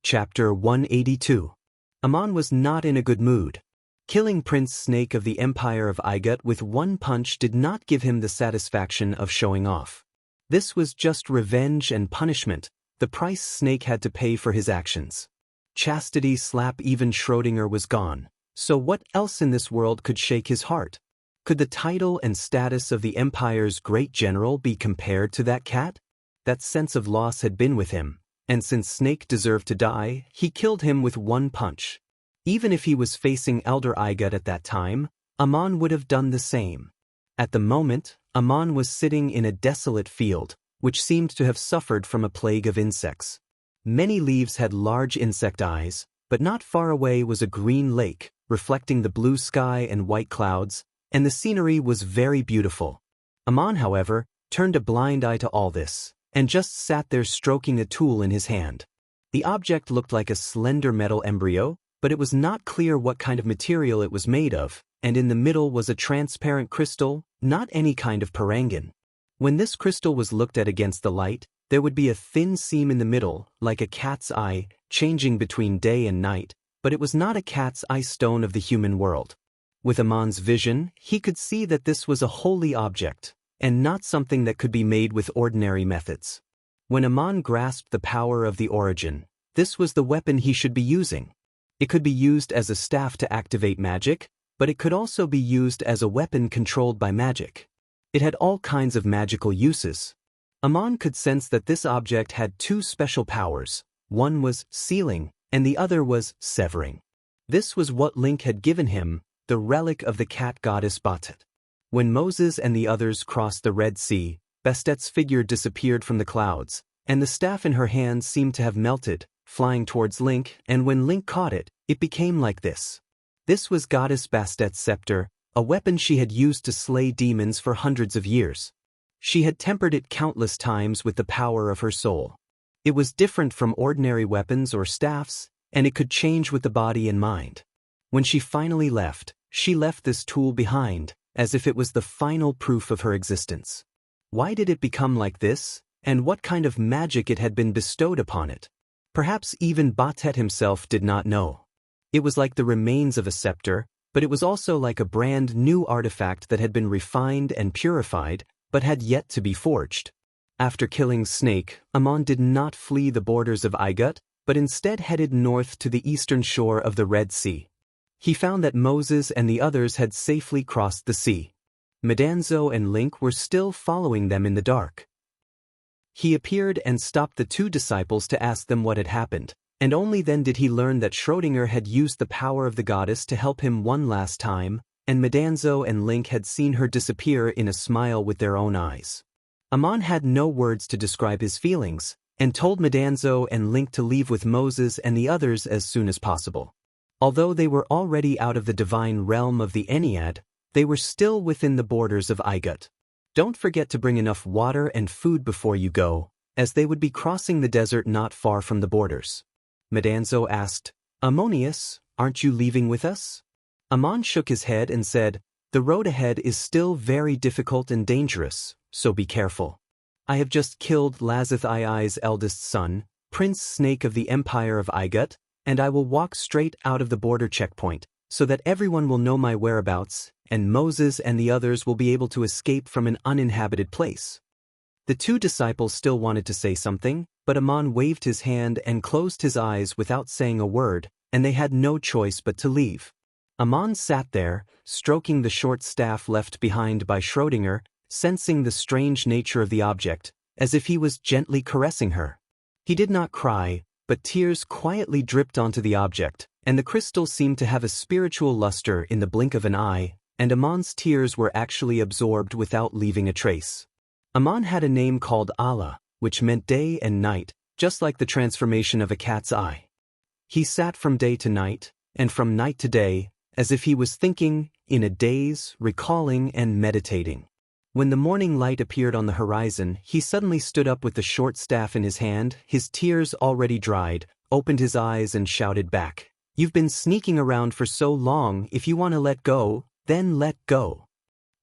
Chapter 182. Amon was not in a good mood. Killing Prince Snake of the Empire of Igut with one punch did not give him the satisfaction of showing off. This was just revenge and punishment, the price Snake had to pay for his actions. Chastity slap even Schrödinger was gone, so what else in this world could shake his heart? Could the title and status of the Empire's great general be compared to that cat? That sense of loss had been with him, and since Snake deserved to die, he killed him with one punch. Even if he was facing Elder Igut at that time, Amon would have done the same. At the moment, Amon was sitting in a desolate field, which seemed to have suffered from a plague of insects. Many leaves had large insect eyes, but not far away was a green lake, reflecting the blue sky and white clouds, and the scenery was very beautiful. Amon, however, turned a blind eye to all this, and just sat there stroking a tool in his hand. The object looked like a slender metal embryo, but it was not clear what kind of material it was made of, and in the middle was a transparent crystal, not any kind of parangan. When this crystal was looked at against the light, there would be a thin seam in the middle, like a cat's eye, changing between day and night, but it was not a cat's eye stone of the human world. With Amon's vision, he could see that this was a holy object, and not something that could be made with ordinary methods. When Amon grasped the power of the origin, this was the weapon he should be using. It could be used as a staff to activate magic, but it could also be used as a weapon controlled by magic. It had all kinds of magical uses. Amon could sense that this object had two special powers. One was sealing, and the other was severing. This was what Link had given him, the relic of the cat goddess Bastet. When Moses and the others crossed the Red Sea, Bastet's figure disappeared from the clouds, and the staff in her hand seemed to have melted, flying towards Link, and when Link caught it, it became like this. This was Goddess Bastet's scepter, a weapon she had used to slay demons for hundreds of years. She had tempered it countless times with the power of her soul. It was different from ordinary weapons or staffs, and it could change with the body and mind. When she finally left, she left this tool behind, as if it was the final proof of her existence. Why did it become like this, and what kind of magic it had been bestowed upon it? Perhaps even Bastet himself did not know. It was like the remains of a scepter, but it was also like a brand new artifact that had been refined and purified, but had yet to be forged. After killing Snake, Amon did not flee the borders of Igut, but instead headed north to the eastern shore of the Red Sea. He found that Moses and the others had safely crossed the sea. Medanzo and Link were still following them in the dark. He appeared and stopped the two disciples to ask them what had happened, and only then did he learn that Schrödinger had used the power of the goddess to help him one last time, and Medanzo and Link had seen her disappear in a smile with their own eyes. Amon had no words to describe his feelings, and told Medanzo and Link to leave with Moses and the others as soon as possible. Although they were already out of the divine realm of the Ennead, they were still within the borders of Igut. Don't forget to bring enough water and food before you go, as they would be crossing the desert not far from the borders. Medanzo asked, "Ammonius, aren't you leaving with us?" Amon shook his head and said, "The road ahead is still very difficult and dangerous, so be careful. I have just killed Lazith-I's eldest son, Prince Snake of the Empire of Igut, and I will walk straight out of the border checkpoint, so that everyone will know my whereabouts, and Moses and the others will be able to escape from an uninhabited place." The two disciples still wanted to say something, but Amon waved his hand and closed his eyes without saying a word, and they had no choice but to leave. Amon sat there, stroking the short staff left behind by Schrödinger, sensing the strange nature of the object, as if he was gently caressing her. He did not cry, but tears quietly dripped onto the object, and the crystal seemed to have a spiritual luster in the blink of an eye, and Amon's tears were actually absorbed without leaving a trace. Amon had a name called Allah, which meant day and night, just like the transformation of a cat's eye. He sat from day to night, and from night to day, as if he was thinking, in a daze, recalling and meditating. When the morning light appeared on the horizon, he suddenly stood up with the short staff in his hand, his tears already dried, opened his eyes and shouted back, "You've been sneaking around for so long, if you want to let go, then let go."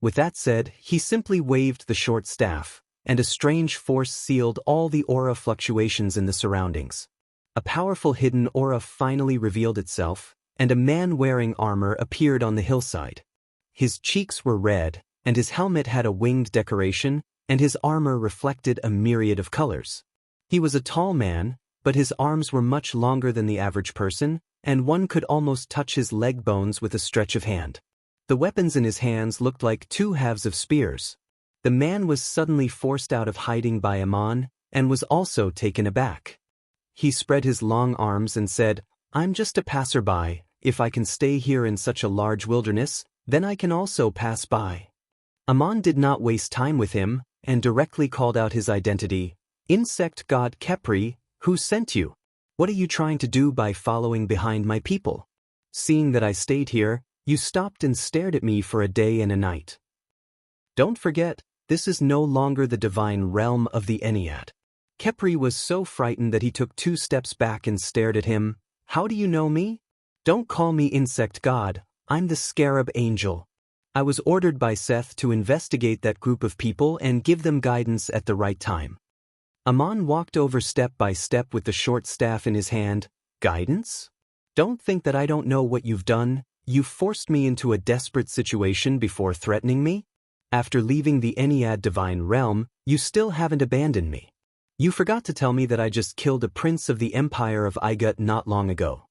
With that said, he simply waved the short staff, and a strange force sealed all the aura fluctuations in the surroundings. A powerful hidden aura finally revealed itself, and a man wearing armor appeared on the hillside. His cheeks were red, and his helmet had a winged decoration, and his armor reflected a myriad of colors. He was a tall man, but his arms were much longer than the average person, and one could almost touch his leg bones with a stretch of hand. The weapons in his hands looked like two halves of spears. The man was suddenly forced out of hiding by Amon, and was also taken aback. He spread his long arms and said, "I'm just a passerby. If I can stay here in such a large wilderness, then I can also pass by." Amon did not waste time with him, and directly called out his identity. "Insect god Khepri, who sent you? What are you trying to do by following behind my people? Seeing that I stayed here, you stopped and stared at me for a day and a night. Don't forget, this is no longer the divine realm of the Ennead." Khepri was so frightened that he took 2 steps back and stared at him. "How do you know me? Don't call me insect god, I'm the scarab angel. I was ordered by Seth to investigate that group of people and give them guidance at the right time." Amon walked over step by step with the short staff in his hand. "Guidance? Don't think that I don't know what you've done. You forced me into a desperate situation before threatening me. After leaving the Ennead divine realm, you still haven't abandoned me. You forgot to tell me that I just killed a prince of the empire of Igut not long ago."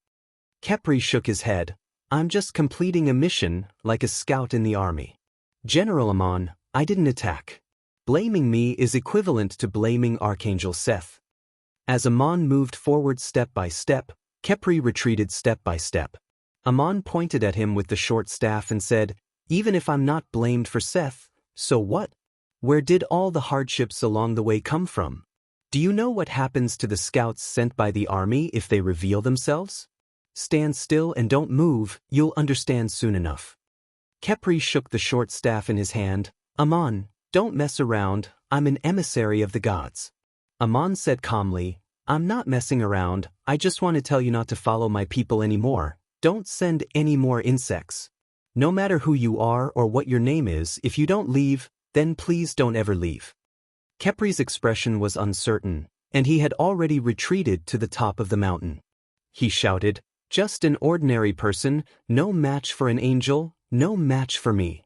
Khepri shook his head. "I'm just completing a mission, like a scout in the army. General Amon, I didn't attack. Blaming me is equivalent to blaming Archangel Seth." As Amon moved forward step by step, Khepri retreated step by step. Amon pointed at him with the short staff and said, "Even if I'm not blamed for Seth, so what? Where did all the hardships along the way come from? Do you know what happens to the scouts sent by the army if they reveal themselves? Stand still and don't move, you'll understand soon enough." Khepri shook the short staff in his hand. "Amon, don't mess around, I'm an emissary of the gods." Amon said calmly, "I'm not messing around, I just want to tell you not to follow my people anymore. Don't send any more insects. No matter who you are or what your name is, if you don't leave, then please don't ever leave." Khepri's expression was uncertain, and he had already retreated to the top of the mountain. He shouted, "Just an ordinary person, no match for an angel, no match for me."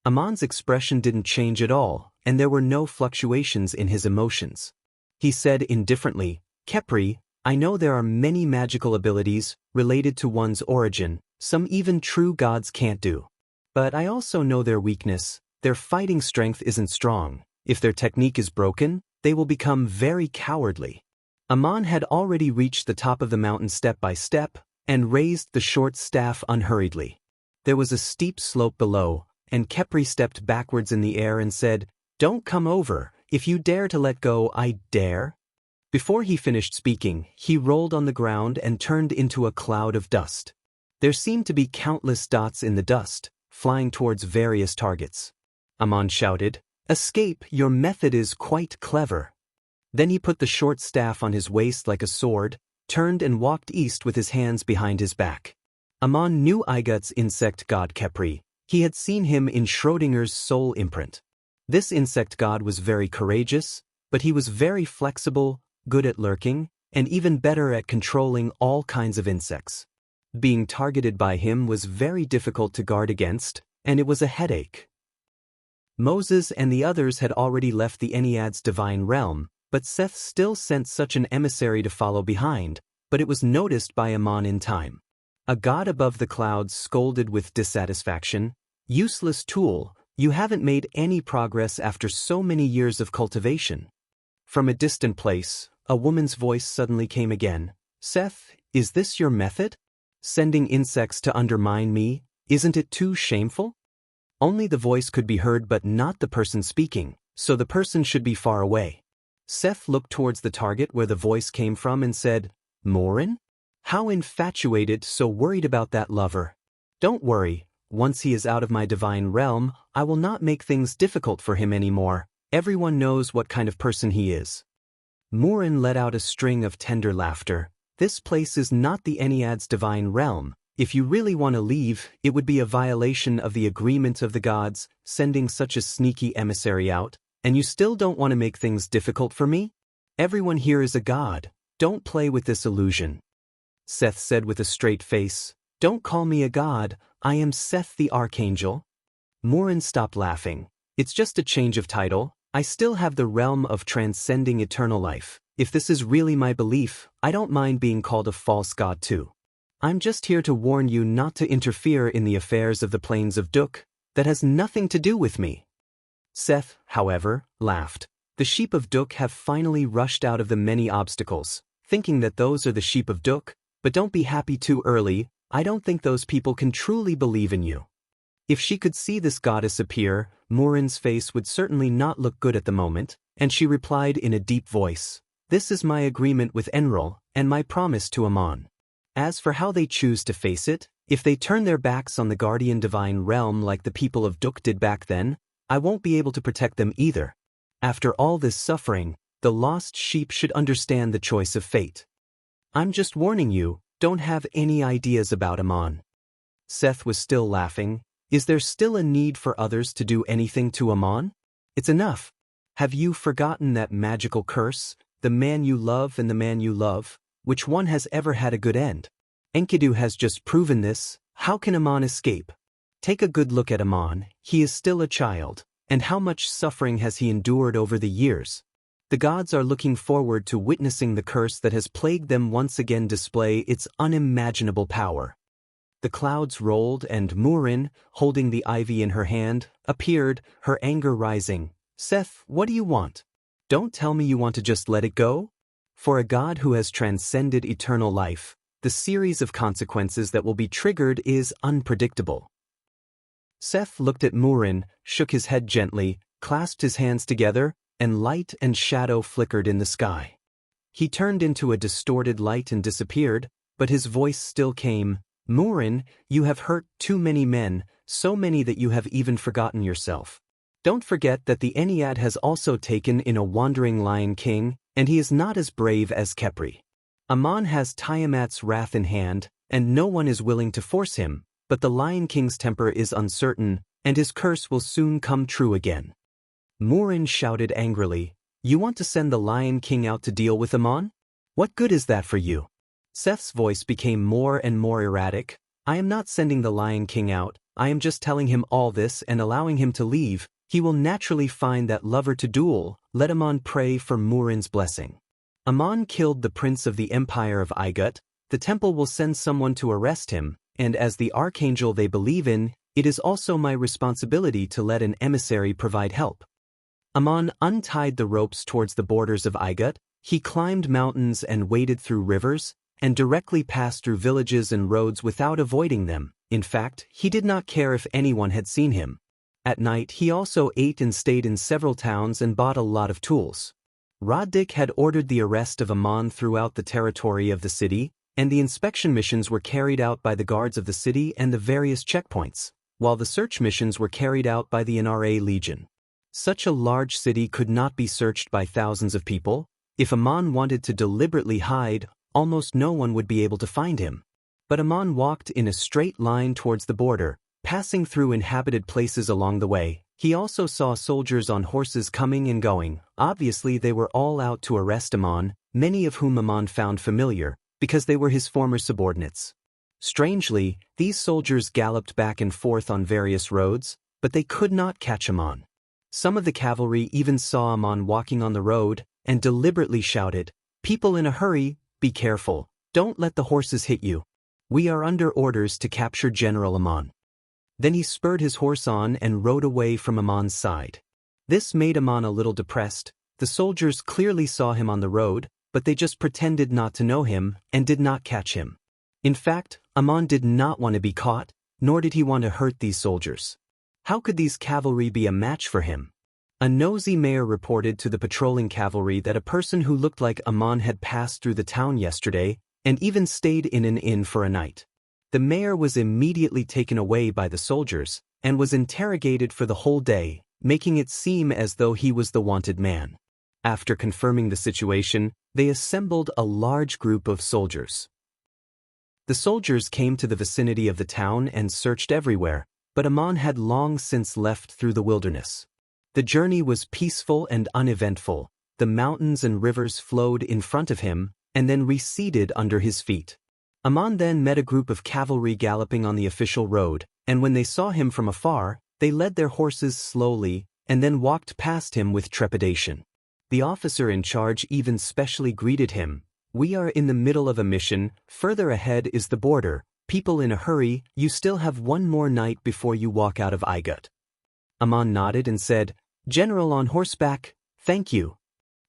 Amon's expression didn't change at all, and there were no fluctuations in his emotions. He said indifferently, "Khepri, I know there are many magical abilities related to one's origin, some even true gods can't do. But I also know their weakness, their fighting strength isn't strong. If their technique is broken, they will become very cowardly." Amon had already reached the top of the mountain step by step, and raised the short staff unhurriedly. There was a steep slope below, and Khepri stepped backwards in the air and said, "Don't come over, if you dare to let go, I dare." Before he finished speaking, he rolled on the ground and turned into a cloud of dust. There seemed to be countless dots in the dust, flying towards various targets. Amon shouted, "Escape, your method is quite clever." Then he put the short staff on his waist like a sword, turned and walked east with his hands behind his back. Amon knew Igut's insect god Khepri. He had seen him in Schrodinger's soul imprint. This insect god was very courageous, but he was very flexible, good at lurking, and even better at controlling all kinds of insects. Being targeted by him was very difficult to guard against, and it was a headache. Moses and the others had already left the Ennead's divine realm, but Seth still sent such an emissary to follow behind, but it was noticed by Amon in time. A god above the clouds scolded with dissatisfaction, "Useless tool, you haven't made any progress after so many years of cultivation." From a distant place, a woman's voice suddenly came again. "Seth, is this your method? Sending insects to undermine me, isn't it too shameful?" Only the voice could be heard but not the person speaking, so the person should be far away. Seth looked towards the target where the voice came from and said, "Morin? How infatuated, so worried about that lover. Don't worry, once he is out of my divine realm, I will not make things difficult for him anymore. Everyone knows what kind of person he is." Morin let out a string of tender laughter. "This place is not the Ennead's divine realm. If you really want to leave, it would be a violation of the agreement of the gods, sending such a sneaky emissary out, and you still don't want to make things difficult for me? Everyone here is a god. don't play with this illusion. Seth said with a straight face, "Don't call me a god, I am Seth the Archangel." Murin stopped laughing. "It's just a change of title. I still have the realm of transcending eternal life. If this is really my belief, I don't mind being called a false god too. I'm just here to warn you not to interfere in the affairs of the plains of Duk. That has nothing to do with me." Seth, however, laughed. "The sheep of Duk have finally rushed out of the many obstacles, thinking that those are the sheep of Duk, but don't be happy too early. I don't think those people can truly believe in you." If she could see this goddess appear, Murin's face would certainly not look good at the moment, and she replied in a deep voice, "This is my agreement with Enril, and my promise to Amon. As for how they choose to face it, if they turn their backs on the guardian divine realm like the people of Duk did back then, I won't be able to protect them either. After all this suffering, the lost sheep should understand the choice of fate. I'm just warning you, don't have any ideas about Amon." Seth was still laughing. "Is there still a need for others to do anything to Amon? It's enough. Have you forgotten that magical curse, the man you love and the man you love? Which one has ever had a good end? Enkidu has just proven this. How can Amon escape? Take a good look at Amon. He is still a child, and how much suffering has he endured over the years? The gods are looking forward to witnessing the curse that has plagued them once again display its unimaginable power." The clouds rolled and Murin, holding the ivy in her hand, appeared, her anger rising. "Seth, what do you want? Don't tell me you want to just let it go? For a god who has transcended eternal life, the series of consequences that will be triggered is unpredictable." Seth looked at Murin, shook his head gently, clasped his hands together, and light and shadow flickered in the sky. He turned into a distorted light and disappeared, but his voice still came. "Murin, you have hurt too many men, so many that you have even forgotten yourself. Don't forget that the Ennead has also taken in a wandering lion king, and he is not as brave as Khepri. Amon has Tiamat's wrath in hand, and no one is willing to force him, but the Lion King's temper is uncertain, and his curse will soon come true again." Murin shouted angrily, "You want to send the Lion King out to deal with Amon? What good is that for you?" Seth's voice became more and more erratic. "I am not sending the Lion King out, I am just telling him all this and allowing him to leave. He will naturally find that lover to duel. Let Amon pray for Murin's blessing. Amon killed the prince of the empire of Igut. The temple will send someone to arrest him, and as the archangel they believe in, it is also my responsibility to let an emissary provide help." Amon untied the ropes towards the borders of Igut. He climbed mountains and waded through rivers, and directly passed through villages and roads without avoiding them. In fact, he did not care if anyone had seen him. At night he also ate and stayed in several towns and bought a lot of tools. Roddik had ordered the arrest of Amon throughout the territory of the city, and the inspection missions were carried out by the guards of the city and the various checkpoints, while the search missions were carried out by the NRA Legion. Such a large city could not be searched by thousands of people. If Amon wanted to deliberately hide, almost no one would be able to find him. But Amon walked in a straight line towards the border, passing through inhabited places along the way. He also saw soldiers on horses coming and going. Obviously they were all out to arrest Amon, many of whom Amon found familiar, because they were his former subordinates. Strangely, these soldiers galloped back and forth on various roads, but they could not catch Amon. Some of the cavalry even saw Amon walking on the road, and deliberately shouted, "People in a hurry, be careful, don't let the horses hit you. We are under orders to capture General Amon." Then he spurred his horse on and rode away from Amon's side. This made Amon a little depressed. The soldiers clearly saw him on the road, but they just pretended not to know him and did not catch him. In fact, Amon did not want to be caught, nor did he want to hurt these soldiers. How could these cavalry be a match for him? A nosy mayor reported to the patrolling cavalry that a person who looked like Amon had passed through the town yesterday and even stayed in an inn for a night. The mayor was immediately taken away by the soldiers and was interrogated for the whole day, making it seem as though he was the wanted man. After confirming the situation, they assembled a large group of soldiers. The soldiers came to the vicinity of the town and searched everywhere, but Amon had long since left through the wilderness. The journey was peaceful and uneventful. The mountains and rivers flowed in front of him, and then receded under his feet. Amon then met a group of cavalry galloping on the official road, and when they saw him from afar, they led their horses slowly and then walked past him with trepidation. The officer in charge even specially greeted him. "We are in the middle of a mission, further ahead is the border. People in a hurry, you still have one more night before you walk out of Igut." Amon nodded and said, "General on horseback, thank you."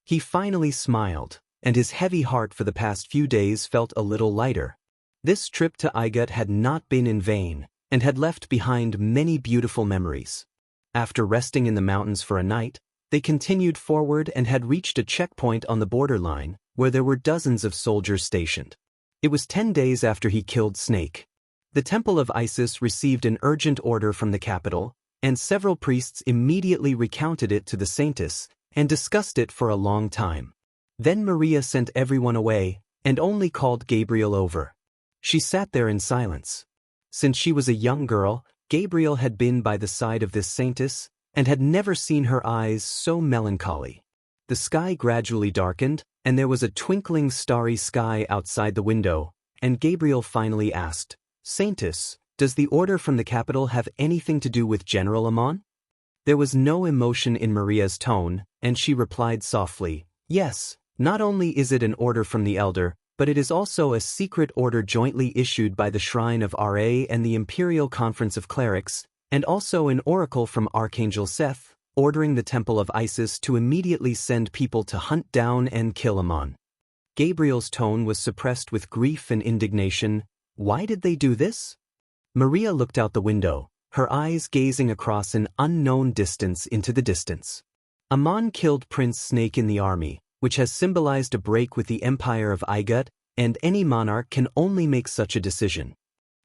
He finally smiled, and his heavy heart for the past few days felt a little lighter. This trip to Igut had not been in vain, and had left behind many beautiful memories. After resting in the mountains for a night, they continued forward and had reached a checkpoint on the borderline, where there were dozens of soldiers stationed. It was 10 days after he killed Snake. The Temple of Isis received an urgent order from the capital, and several priests immediately recounted it to the saintess and discussed it for a long time. Then Maria sent everyone away and only called Gabriel over. She sat there in silence. Since she was a young girl, Gabriel had been by the side of this saintess and had never seen her eyes so melancholy. The sky gradually darkened, and there was a twinkling starry sky outside the window, and Gabriel finally asked, "Saintess, does the order from the capital have anything to do with General Amon?" There was no emotion in Maria's tone, and she replied softly, "Yes, not only is it an order from the elder, but it is also a secret order jointly issued by the Shrine of Ra and the Imperial Conference of Clerics, and also an oracle from Archangel Seth, ordering the Temple of Isis to immediately send people to hunt down and kill Amon." Gabriel's tone was suppressed with grief and indignation. Why did they do this? Maria looked out the window, her eyes gazing across an unknown distance into the distance. Amon killed Prince Snake in the army, which has symbolized a break with the Empire of Igut, and any monarch can only make such a decision.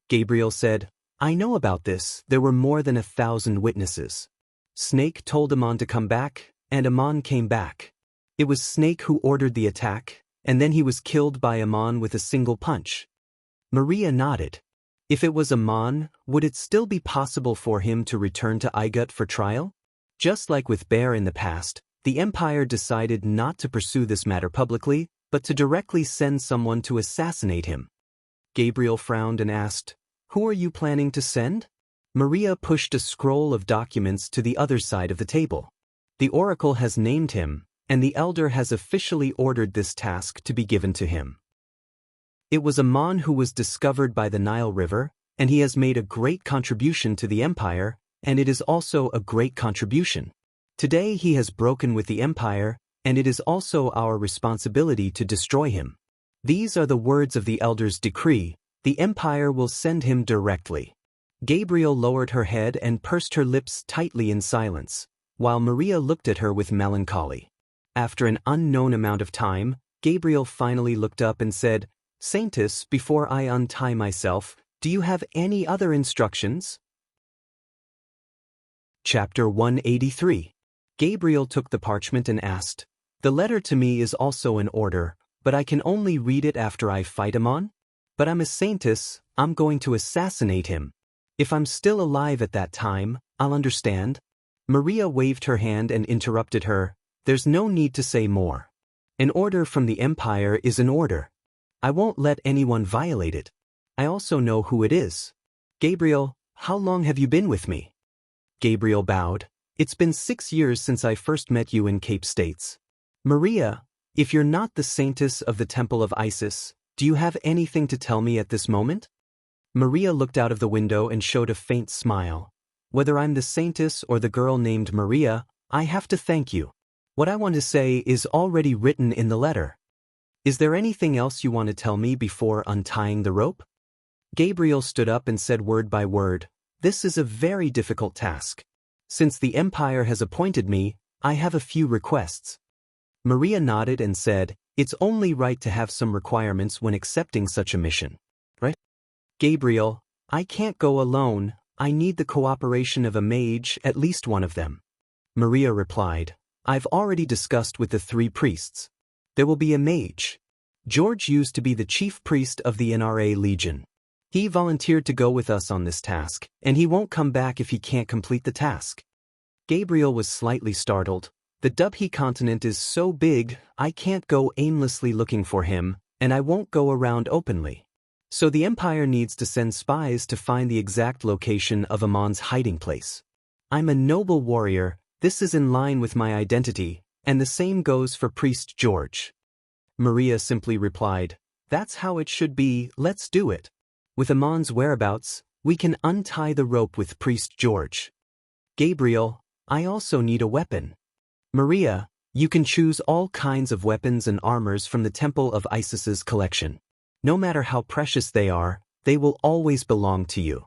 Gabriel said, "I know about this, there were more than 1,000 witnesses. Snake told Amon to come back, and Amon came back. It was Snake who ordered the attack, and then he was killed by Amon with a single punch." Maria nodded. If it was Amon, would it still be possible for him to return to Igut for trial? Just like with Bear in the past, the Empire decided not to pursue this matter publicly, but to directly send someone to assassinate him. Gabriel frowned and asked, "Who are you planning to send?" Maria pushed a scroll of documents to the other side of the table. "The oracle has named him, and the elder has officially ordered this task to be given to him. It was Amon who was discovered by the Nile River, and he has made a great contribution to the Empire, and it is also a great contribution. Today he has broken with the Empire, and it is also our responsibility to destroy him. These are the words of the elder's decree. The Empire will send him directly." Gabriel lowered her head and pursed her lips tightly in silence, while Maria looked at her with melancholy. After an unknown amount of time, Gabriel finally looked up and said, "Saintess, before I untie myself, do you have any other instructions?" Chapter 183. Gabriel took the parchment and asked, "The letter to me is also an order, but I can only read it after I fight Amon? But I'm a saintess, I'm going to assassinate him. If I'm still alive at that time, I'll understand." Maria waved her hand and interrupted her, "There's no need to say more. An order from the Empire is an order. I won't let anyone violate it. I also know who it is. Gabriel, how long have you been with me?" Gabriel bowed. "It's been 6 years since I first met you in Cape States." "Maria, if you're not the saintess of the Temple of Isis, do you have anything to tell me at this moment?" Maria looked out of the window and showed a faint smile. "Whether I'm the saintess or the girl named Maria, I have to thank you. What I want to say is already written in the letter. Is there anything else you want to tell me before untying the rope?" Gabriel stood up and said word by word, "This is a very difficult task. Since the Empire has appointed me, I have a few requests." Maria nodded and said, "It's only right to have some requirements when accepting such a mission, right?" "Gabriel, I can't go alone, I need the cooperation of a mage, at least one of them." Maria replied, "I've already discussed with the 3 priests. There will be a mage. George used to be the chief priest of the NRA Legion. He volunteered to go with us on this task, and he won't come back if he can't complete the task." Gabriel was slightly startled. "The Dubhi continent is so big, I can't go aimlessly looking for him, and I won't go around openly. So the Empire needs to send spies to find the exact location of Amon's hiding place. I'm a noble warrior, this is in line with my identity, and the same goes for Priest George. Maria simply replied, "That's how it should be, let's do it. With Amon's whereabouts, we can untie the rope with Priest George. Gabriel, I also need a weapon. Maria, you can choose all kinds of weapons and armors from the Temple of Isis's collection. No matter how precious they are, they will always belong to you."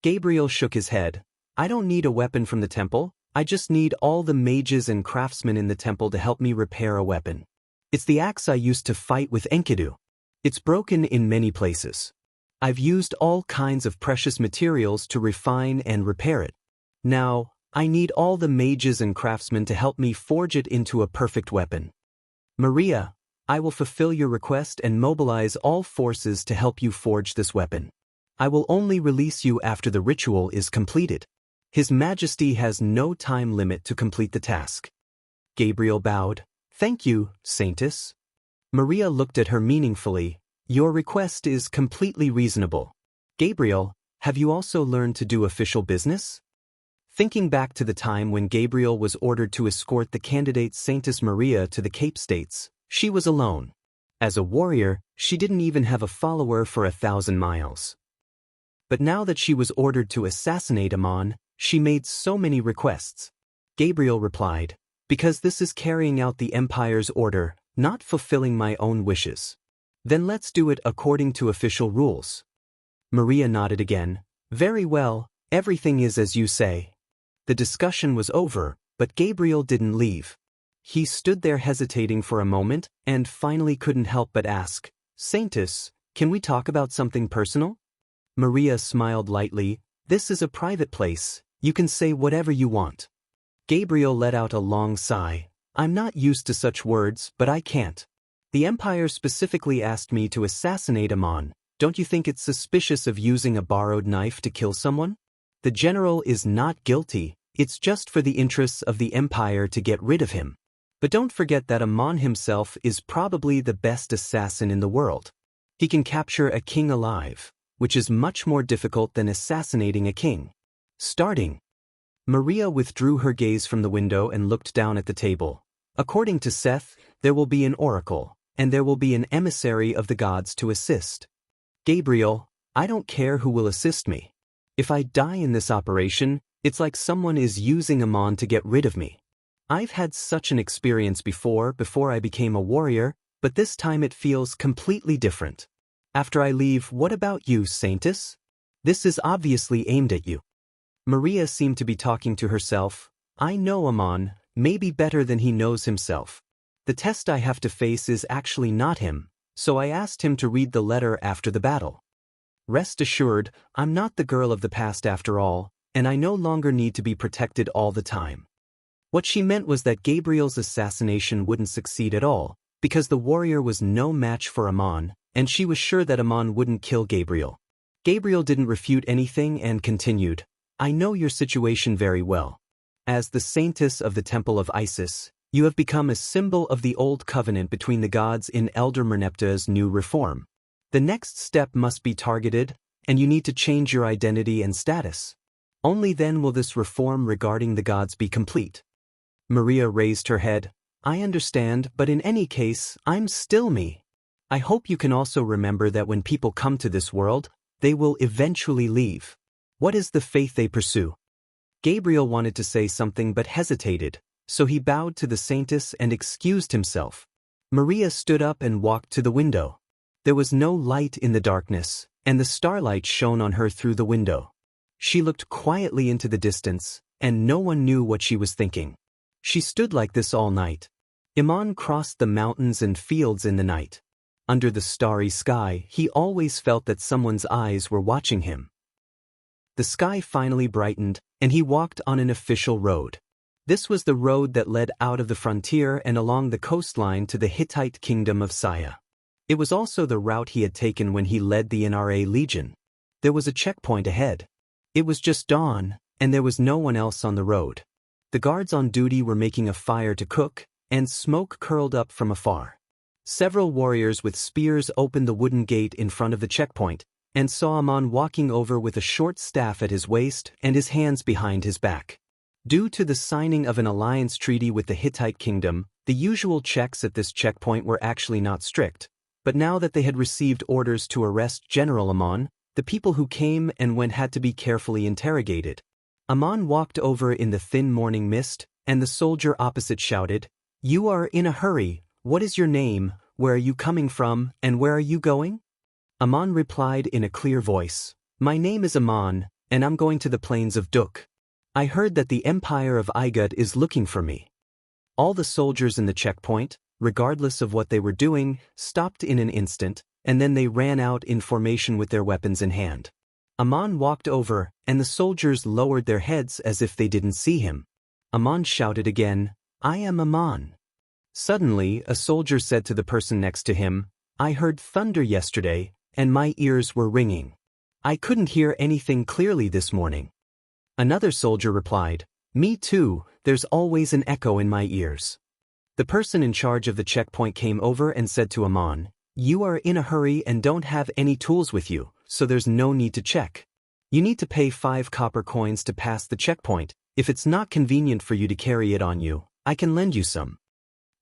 Gabriel shook his head. "I don't need a weapon from the temple, I just need all the mages and craftsmen in the temple to help me repair a weapon. It's the axe I used to fight with Enkidu. It's broken in many places. I've used all kinds of precious materials to refine and repair it. Now, I need all the mages and craftsmen to help me forge it into a perfect weapon. Maria, I will fulfill your request and mobilize all forces to help you forge this weapon. I will only release you after the ritual is completed. His Majesty has no time limit to complete the task." Gabriel bowed. "Thank you, Saintess." Maria looked at her meaningfully. "Your request is completely reasonable. Gabriel, have you also learned to do official business?" Thinking back to the time when Gabriel was ordered to escort the candidate Saintess Maria to the Cape States, she was alone. As a warrior, she didn't even have a follower for 1,000 miles. But now that she was ordered to assassinate Amon, she made so many requests. Gabriel replied, "Because this is carrying out the Empire's order, not fulfilling my own wishes. Then let's do it according to official rules." Maria nodded again. "Very well, everything is as you say." The discussion was over, but Gabriel didn't leave. He stood there hesitating for a moment, and finally couldn't help but ask, "Saintess, can we talk about something personal?" Maria smiled lightly. "This is a private place, you can say whatever you want." Gabriel let out a long sigh. "I'm not used to such words, but I can't. The Empire specifically asked me to assassinate Amon. Don't you think it's suspicious of using a borrowed knife to kill someone? The general is not guilty, it's just for the interests of the Empire to get rid of him. But don't forget that Amon himself is probably the best assassin in the world. He can capture a king alive, which is much more difficult than assassinating a king. Starting." Maria withdrew her gaze from the window and looked down at the table. "According to Seth, there will be an oracle, and there will be an emissary of the gods to assist. Gabriel, I don't care who will assist me. If I die in this operation, it's like someone is using Amon to get rid of me. I've had such an experience before I became a warrior, but this time it feels completely different. After I leave, what about you, Saintess? This is obviously aimed at you." Maria seemed to be talking to herself. "I know Amon, maybe better than he knows himself. The test I have to face is actually not him, so I asked him to read the letter after the battle. Rest assured, I'm not the girl of the past after all, and I no longer need to be protected all the time." What she meant was that Gabriel's assassination wouldn't succeed at all, because the warrior was no match for Amon, and she was sure that Amon wouldn't kill Gabriel. Gabriel didn't refute anything and continued, "I know your situation very well. As the Saintess of the Temple of Isis, you have become a symbol of the old covenant between the gods in Elder Merneptah's new reform. The next step must be targeted, and you need to change your identity and status. Only then will this reform regarding the gods be complete." Maria raised her head. "I understand, but in any case, I'm still me. I hope you can also remember that when people come to this world, they will eventually leave. What is the faith they pursue?" Gabriel wanted to say something but hesitated, so he bowed to the Saintess and excused himself. Maria stood up and walked to the window. There was no light in the darkness, and the starlight shone on her through the window. She looked quietly into the distance, and no one knew what she was thinking. She stood like this all night. Iman crossed the mountains and fields in the night. Under the starry sky, he always felt that someone's eyes were watching him. The sky finally brightened, and he walked on an official road. This was the road that led out of the frontier and along the coastline to the Hittite kingdom of Saya. It was also the route he had taken when he led the NRA Legion. There was a checkpoint ahead. It was just dawn, and there was no one else on the road. The guards on duty were making a fire to cook, and smoke curled up from afar. Several warriors with spears opened the wooden gate in front of the checkpoint, and saw Amon walking over with a short staff at his waist and his hands behind his back. Due to the signing of an alliance treaty with the Hittite kingdom, the usual checks at this checkpoint were actually not strict, but now that they had received orders to arrest General Amon, the people who came and went had to be carefully interrogated. Amon walked over in the thin morning mist, and the soldier opposite shouted, "You are in a hurry. What is your name, where are you coming from, and where are you going?" Amon replied in a clear voice, "My name is Amon, and I'm going to the plains of Duk. I heard that the Empire of Igut is looking for me." All the soldiers in the checkpoint, regardless of what they were doing, stopped in an instant, and then they ran out in formation with their weapons in hand. Amon walked over, and the soldiers lowered their heads as if they didn't see him. Amon shouted again, "I am Amon." Suddenly, a soldier said to the person next to him, "I heard thunder yesterday, and my ears were ringing. I couldn't hear anything clearly this morning." Another soldier replied, "Me too, there's always an echo in my ears." The person in charge of the checkpoint came over and said to Amon, "You are in a hurry and don't have any tools with you, so there's no need to check. You need to pay 5 copper coins to pass the checkpoint. If it's not convenient for you to carry it on you, I can lend you some."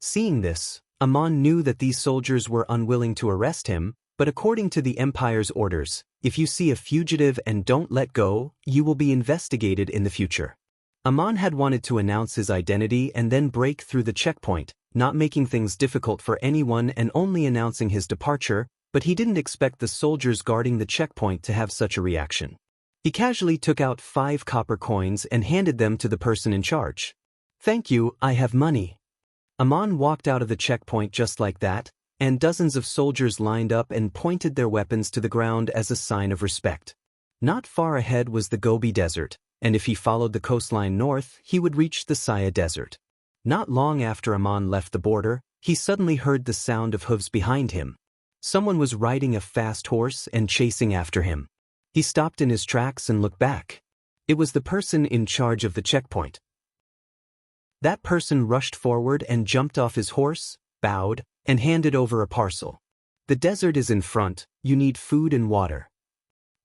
Seeing this, Amon knew that these soldiers were unwilling to arrest him, but according to the Empire's orders, if you see a fugitive and don't let go, you will be investigated in the future. Amon had wanted to announce his identity and then break through the checkpoint, not making things difficult for anyone and only announcing his departure, but he didn't expect the soldiers guarding the checkpoint to have such a reaction. He casually took out 5 copper coins and handed them to the person in charge. "Thank you, I have money." Amon walked out of the checkpoint just like that, and dozens of soldiers lined up and pointed their weapons to the ground as a sign of respect. Not far ahead was the Gobi Desert, and if he followed the coastline north, he would reach the Saya Desert. Not long after Amon left the border, he suddenly heard the sound of hooves behind him. Someone was riding a fast horse and chasing after him. He stopped in his tracks and looked back. It was the person in charge of the checkpoint. That person rushed forward and jumped off his horse, bowed, and handed over a parcel. "The desert is in front, you need food and water."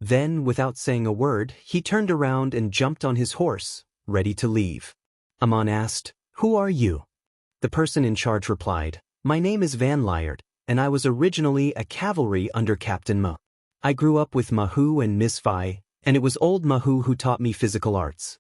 Then, without saying a word, he turned around and jumped on his horse, ready to leave. Amon asked, "Who are you?" The person in charge replied, "My name is Van Liert, and I was originally a cavalry under Captain Ma. I grew up with Mahu and Miss Phi, and it was old Mahu who taught me physical arts."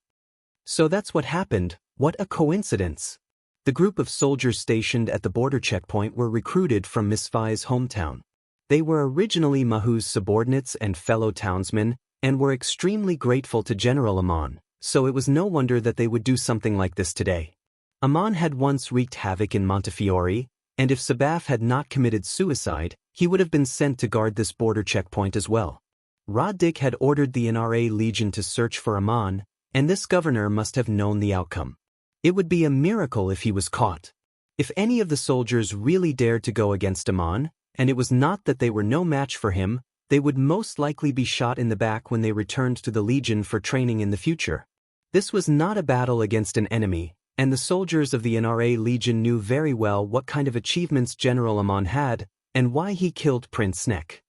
"So that's what happened. What a coincidence." The group of soldiers stationed at the border checkpoint were recruited from Miss Phi's hometown. They were originally Mahu's subordinates and fellow townsmen, and were extremely grateful to General Amon, so it was no wonder that they would do something like this today. Amon had once wreaked havoc in Montefiore, and if Sabaf had not committed suicide, he would have been sent to guard this border checkpoint as well. Roddick had ordered the NRA Legion to search for Amon, and this governor must have known the outcome. It would be a miracle if he was caught. If any of the soldiers really dared to go against Amon, and it was not that they were no match for him, they would most likely be shot in the back when they returned to the Legion for training in the future. This was not a battle against an enemy, and the soldiers of the NRA Legion knew very well what kind of achievements General Amon had, and why he killed Prince Snek.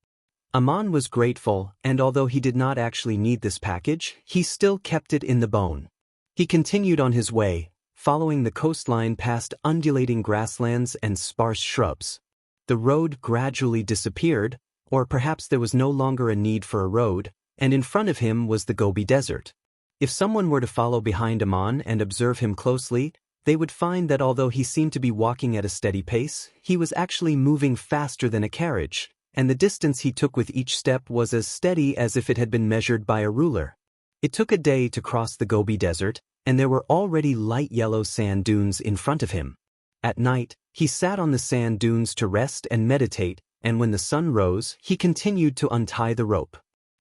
Amon was grateful, and although he did not actually need this package, he still kept it in the bone. He continued on his way, following the coastline past undulating grasslands and sparse shrubs. The road gradually disappeared, or perhaps there was no longer a need for a road, and in front of him was the Gobi Desert. If someone were to follow behind Amon and observe him closely, they would find that although he seemed to be walking at a steady pace, he was actually moving faster than a carriage, and the distance he took with each step was as steady as if it had been measured by a ruler. It took a day to cross the Gobi Desert, and there were already light yellow sand dunes in front of him. At night, he sat on the sand dunes to rest and meditate, and when the sun rose, he continued to untie the rope.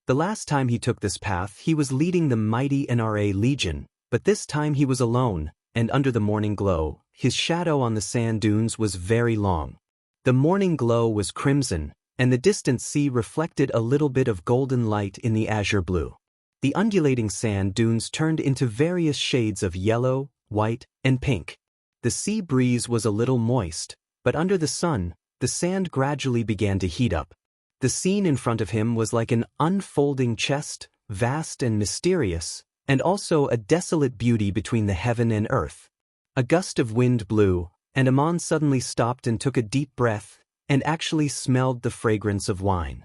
The last time he took this path, he was leading the mighty NRA Legion, but this time he was alone, and under the morning glow, his shadow on the sand dunes was very long. The morning glow was crimson, and the distant sea reflected a little bit of golden light in the azure blue. The undulating sand dunes turned into various shades of yellow, white, and pink. The sea breeze was a little moist, but under the sun, The sand gradually began to heat up. The scene in front of him was like an unfolding chest, vast and mysterious, and also a desolate beauty between the heaven and earth. A gust of wind blew, and Aman suddenly stopped and took a deep breath, and actually smelled the fragrance of wine.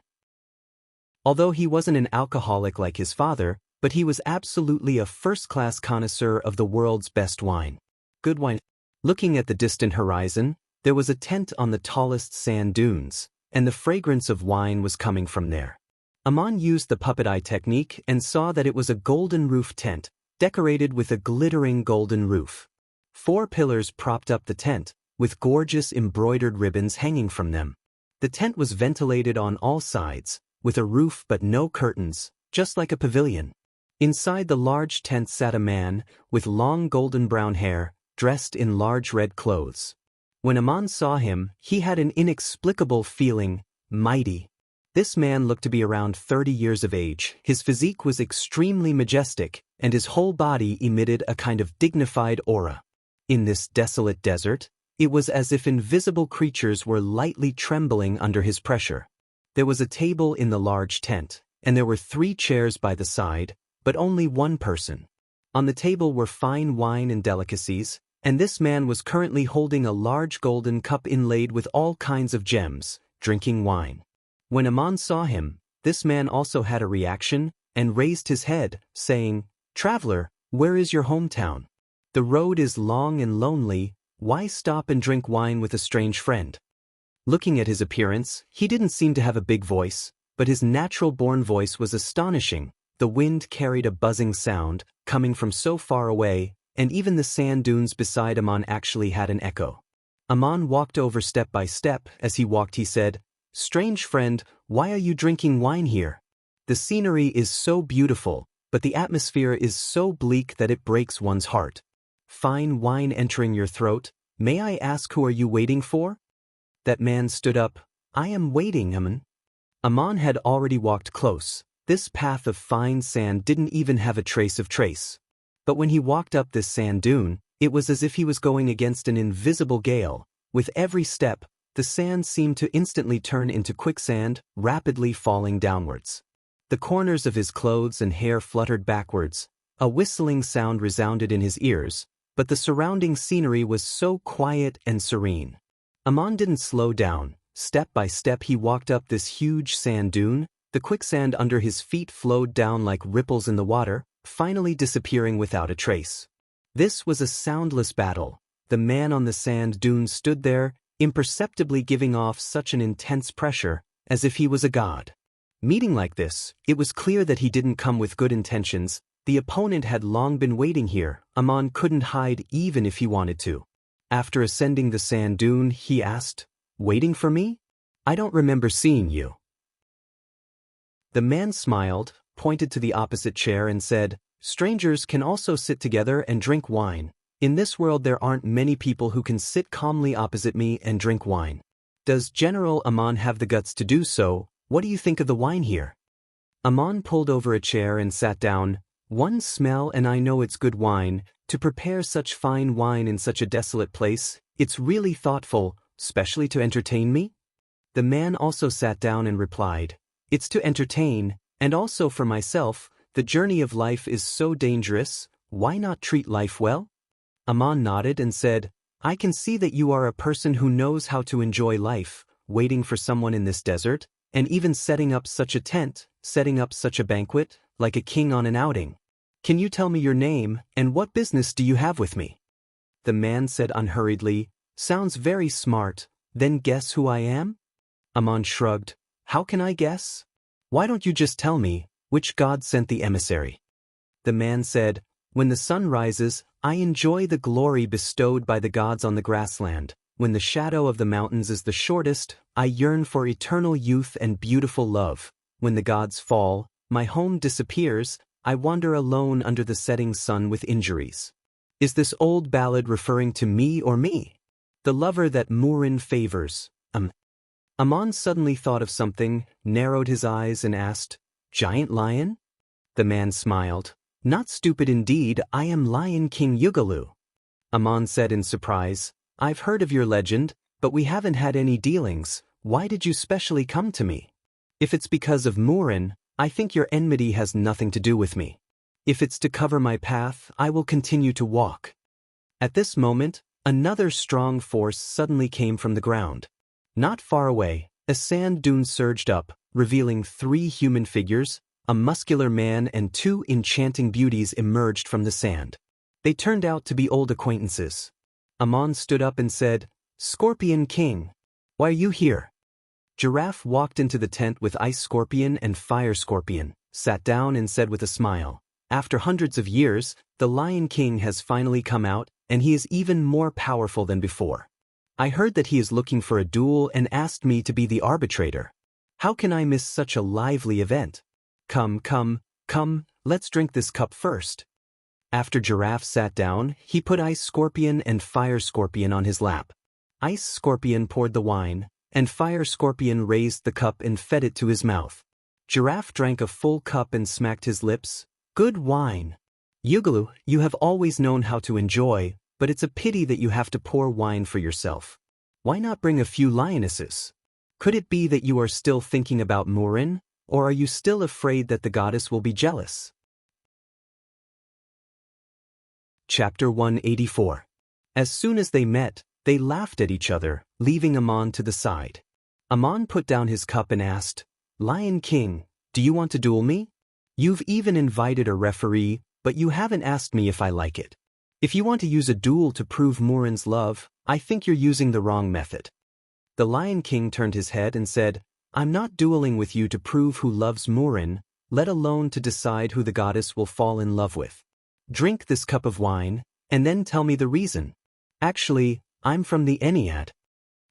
Although he wasn't an alcoholic like his father, but he was absolutely a first-class connoisseur of the world's best wine. Good wine. Looking at the distant horizon, there was a tent on the tallest sand dunes, and the fragrance of wine was coming from there. Aman used the puppet eye technique and saw that it was a golden roof tent, decorated with a glittering golden roof. 4 pillars propped up the tent, with gorgeous embroidered ribbons hanging from them. The tent was ventilated on all sides, with a roof but no curtains, just like a pavilion. Inside the large tent sat a man, with long golden brown hair, dressed in large red clothes. When Aman saw him, he had an inexplicable feeling, mighty. This man looked to be around 30 years of age, his physique was extremely majestic, and his whole body emitted a kind of dignified aura. In this desolate desert, it was as if invisible creatures were lightly trembling under his pressure. There was a table in the large tent, and there were 3 chairs by the side, but only one person. On the table were fine wine and delicacies, and this man was currently holding a large golden cup inlaid with all kinds of gems, drinking wine. When Aman saw him, this man also had a reaction, and raised his head, saying, "Traveler, where is your hometown? The road is long and lonely, why stop and drink wine with a strange friend?" Looking at his appearance, he didn't seem to have a big voice, but his natural-born voice was astonishing. The wind carried a buzzing sound, coming from so far away, and even the sand dunes beside Aman actually had an echo. Aman walked over step by step. As he walked he said, "Strange friend, why are you drinking wine here? The scenery is so beautiful, but the atmosphere is so bleak that it breaks one's heart. Fine wine entering your throat, may I ask who are you waiting for?" That man stood up. "I am waiting, Aman." Aman had already walked close. This path of fine sand didn't even have a trace of trace. But when he walked up this sand dune, it was as if he was going against an invisible gale. With every step, the sand seemed to instantly turn into quicksand, rapidly falling downwards. The corners of his clothes and hair fluttered backwards. A whistling sound resounded in his ears, but the surrounding scenery was so quiet and serene. Aman didn't slow down. Step by step he walked up this huge sand dune. The quicksand under his feet flowed down like ripples in the water, finally disappearing without a trace. This was a soundless battle. The man on the sand dune stood there, imperceptibly giving off such an intense pressure, as if he was a god. Meeting like this, it was clear that he didn't come with good intentions. The opponent had long been waiting here. Aman couldn't hide even if he wanted to. After ascending the sand dune, he asked, "Waiting for me? I don't remember seeing you." The man smiled, pointed to the opposite chair and said, "Strangers can also sit together and drink wine. In this world there aren't many people who can sit calmly opposite me and drink wine. Does General Aman have the guts to do so? What do you think of the wine here?" Aman pulled over a chair and sat down. "One smell and I know it's good wine. To prepare such fine wine in such a desolate place, it's really thoughtful, specially to entertain me?" The man also sat down and replied, "It's to entertain, and also for myself. The journey of life is so dangerous, why not treat life well?" Aman nodded and said, "I can see that you are a person who knows how to enjoy life, waiting for someone in this desert, and even setting up such a tent, setting up such a banquet, like a king on an outing. Can you tell me your name, and what business do you have with me?" The man said unhurriedly, "Sounds very smart, then guess who I am?" Aman shrugged, "How can I guess? Why don't you just tell me, which god sent the emissary?" The man said, "When the sun rises, I enjoy the glory bestowed by the gods on the grassland. When the shadow of the mountains is the shortest, I yearn for eternal youth and beautiful love. When the gods fall, my home disappears, I wander alone under the setting sun with injuries. Is this old ballad referring to me or me? The lover that Murin favors." Aman suddenly thought of something, narrowed his eyes and asked, "Giant lion?" The man smiled. "Not stupid indeed, I am Lion King Yugalu." Aman said in surprise, "I've heard of your legend, But we haven't had any dealings. Why did you specially come to me? If it's because of Murin, I think your enmity has nothing to do with me. If it's to cover my path, I will continue to walk. At this moment, another strong force suddenly came from the ground. Not far away, a sand dune surged up, revealing 3 human figures. A muscular man and 2 enchanting beauties emerged from the sand. They turned out to be old acquaintances. Amon stood up and said, "Scorpion King, why are you here?" Giraffe walked into the tent with Ice Scorpion and Fire Scorpion, sat down and said with a smile, "After hundreds of years, the Lion King has finally come out, and he is even more powerful than before. I heard that he is looking for a duel and asked me to be the arbitrator. How can I miss such a lively event? Come, let's drink this cup first." After Giraffe sat down, he put Ice Scorpion and Fire Scorpion on his lap. Ice Scorpion poured the wine, and Fire Scorpion raised the cup and fed it to his mouth. Giraffe drank a full cup and smacked his lips. "Good wine. Yugalu, you have always known how to enjoy, but it's a pity that you have to pour wine for yourself. Why not bring a few lionesses? Could it be that you are still thinking about Murin? Or are you still afraid that the goddess will be jealous?" Chapter 184. As soon as they met, they laughed at each other, leaving Amon to the side. Amon put down his cup and asked, "Lion King, do you want to duel me? You've even invited a referee, but you haven't asked me if I like it. If you want to use a duel to prove Murin's love, I think you're using the wrong method." The Lion King turned his head and said, "I'm not dueling with you to prove who loves Murin, let alone to decide who the goddess will fall in love with. Drink this cup of wine, and then tell me the reason. Actually, I'm from the Ennead."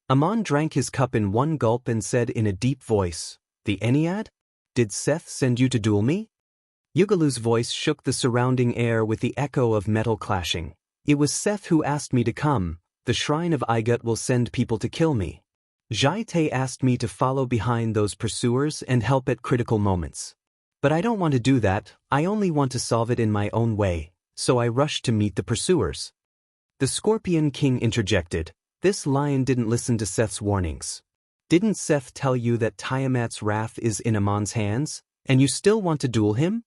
Amon drank his cup in one gulp and said in a deep voice, "The Ennead? Did Seth send you to duel me?" Yugalu's voice shook the surrounding air with the echo of metal clashing. "It was Seth who asked me to come. The shrine of Igut will send people to kill me. Jaite asked me to follow behind those pursuers and help at critical moments. But I don't want to do that, I only want to solve it in my own way, so I rushed to meet the pursuers." The Scorpion King interjected, "This lion didn't listen to Seth's warnings. Didn't Seth tell you that Tiamat's wrath is in Amon's hands, and you still want to duel him?"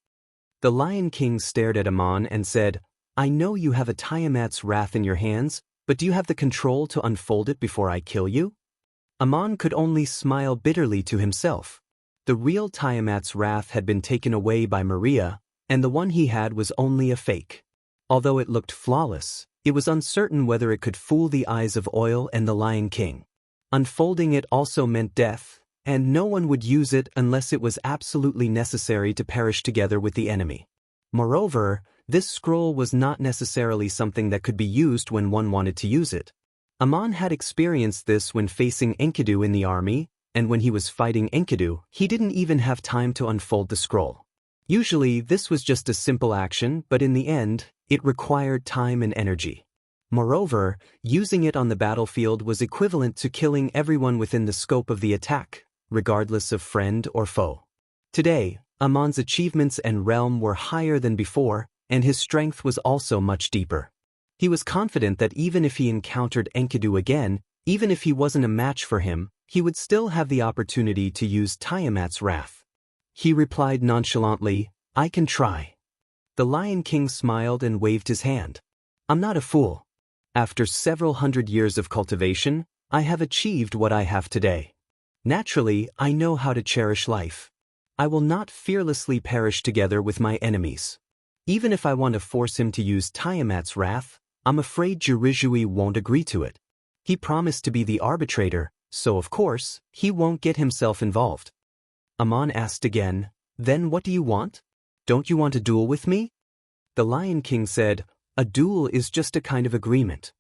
The Lion King stared at Amon and said, "I know you have a Tiamat's wrath in your hands, but do you have the control to unfold it before I kill you?" Amon could only smile bitterly to himself. The real Tiamat's wrath had been taken away by Maria, and the one he had was only a fake. Although it looked flawless, it was uncertain whether it could fool the eyes of Oil and the Lion King. Unfolding it also meant death, and no one would use it unless it was absolutely necessary to perish together with the enemy. Moreover, this scroll was not necessarily something that could be used when one wanted to use it. Amon had experienced this when facing Enkidu in the army, and when he was fighting Enkidu, he didn't even have time to unfold the scroll. Usually, this was just a simple action, but in the end, it required time and energy. Moreover, using it on the battlefield was equivalent to killing everyone within the scope of the attack, regardless of friend or foe. Today, Amon's achievements and realm were higher than before, and his strength was also much deeper. He was confident that even if he encountered Enkidu again, even if he wasn't a match for him, he would still have the opportunity to use Tiamat's wrath. He replied nonchalantly, "I can try." The Lion King smiled and waved his hand. "I'm not a fool. After several hundred years of cultivation, I have achieved what I have today. Naturally, I know how to cherish life. I will not fearlessly perish together with my enemies. Even if I want to force him to use Tiamat's wrath, I'm afraid Jirizhui won't agree to it. He promised to be the arbitrator, so of course, he won't get himself involved." Amon asked again, "Then what do you want? Don't you want a duel with me?" The Lion King said, "A duel is just a kind of agreement.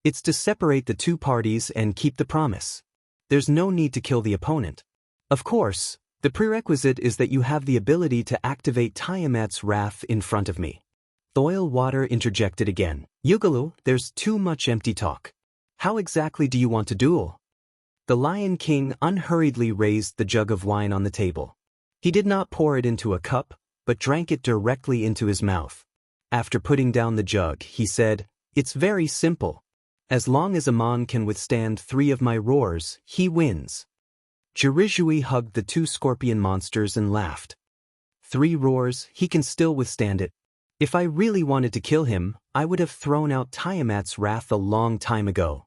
It's to separate the two parties and keep the promise. There's no need to kill the opponent. Of course, the prerequisite is that you have the ability to activate Tiamat's wrath in front of me." Thoil Water interjected again, "Yugalu, there's too much empty talk. How exactly do you want to duel?" The Lion King unhurriedly raised the jug of wine on the table. He did not pour it into a cup, but drank it directly into his mouth. After putting down the jug, he said, "It's very simple. As long as Amon can withstand 3 of my roars, he wins. Jirizhui hugged the 2 scorpion monsters and laughed. 3 roars, he can still withstand it. If I really wanted to kill him, I would have thrown out Tiamat's wrath a long time ago.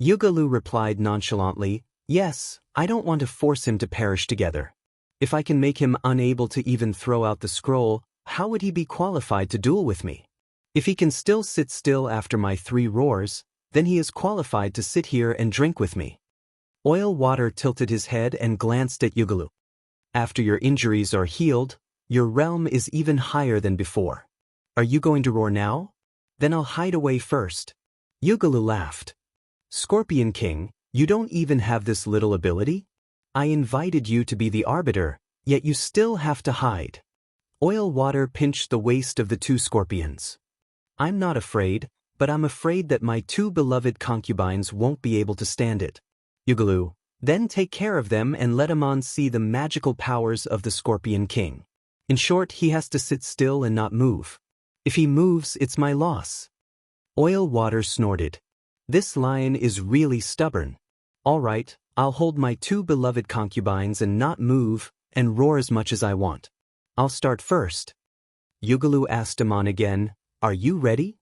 Yugalu replied nonchalantly, yes, I don't want to force him to perish together. If I can make him unable to even throw out the scroll, how would he be qualified to duel with me? If he can still sit still after my 3 roars, then he is qualified to sit here and drink with me. Oil Water tilted his head and glanced at Yugalu. After your injuries are healed, your realm is even higher than before. Are you going to roar now? Then I'll hide away first. Yugalu laughed. Scorpion King, you don't even have this little ability? I invited you to be the arbiter, yet you still have to hide. Oil Water pinched the waist of the 2 scorpions. I'm not afraid, but I'm afraid that my 2 beloved concubines won't be able to stand it. Yugalu, then take care of them and let Amon see the magical powers of the Scorpion King. In short, he has to sit still and not move. If he moves, it's my loss. Oil Water snorted. This lion is really stubborn. All right, I'll hold my 2 beloved concubines and not move, and roar as much as I want. I'll start first. Yugalu asked Amon again, are you ready?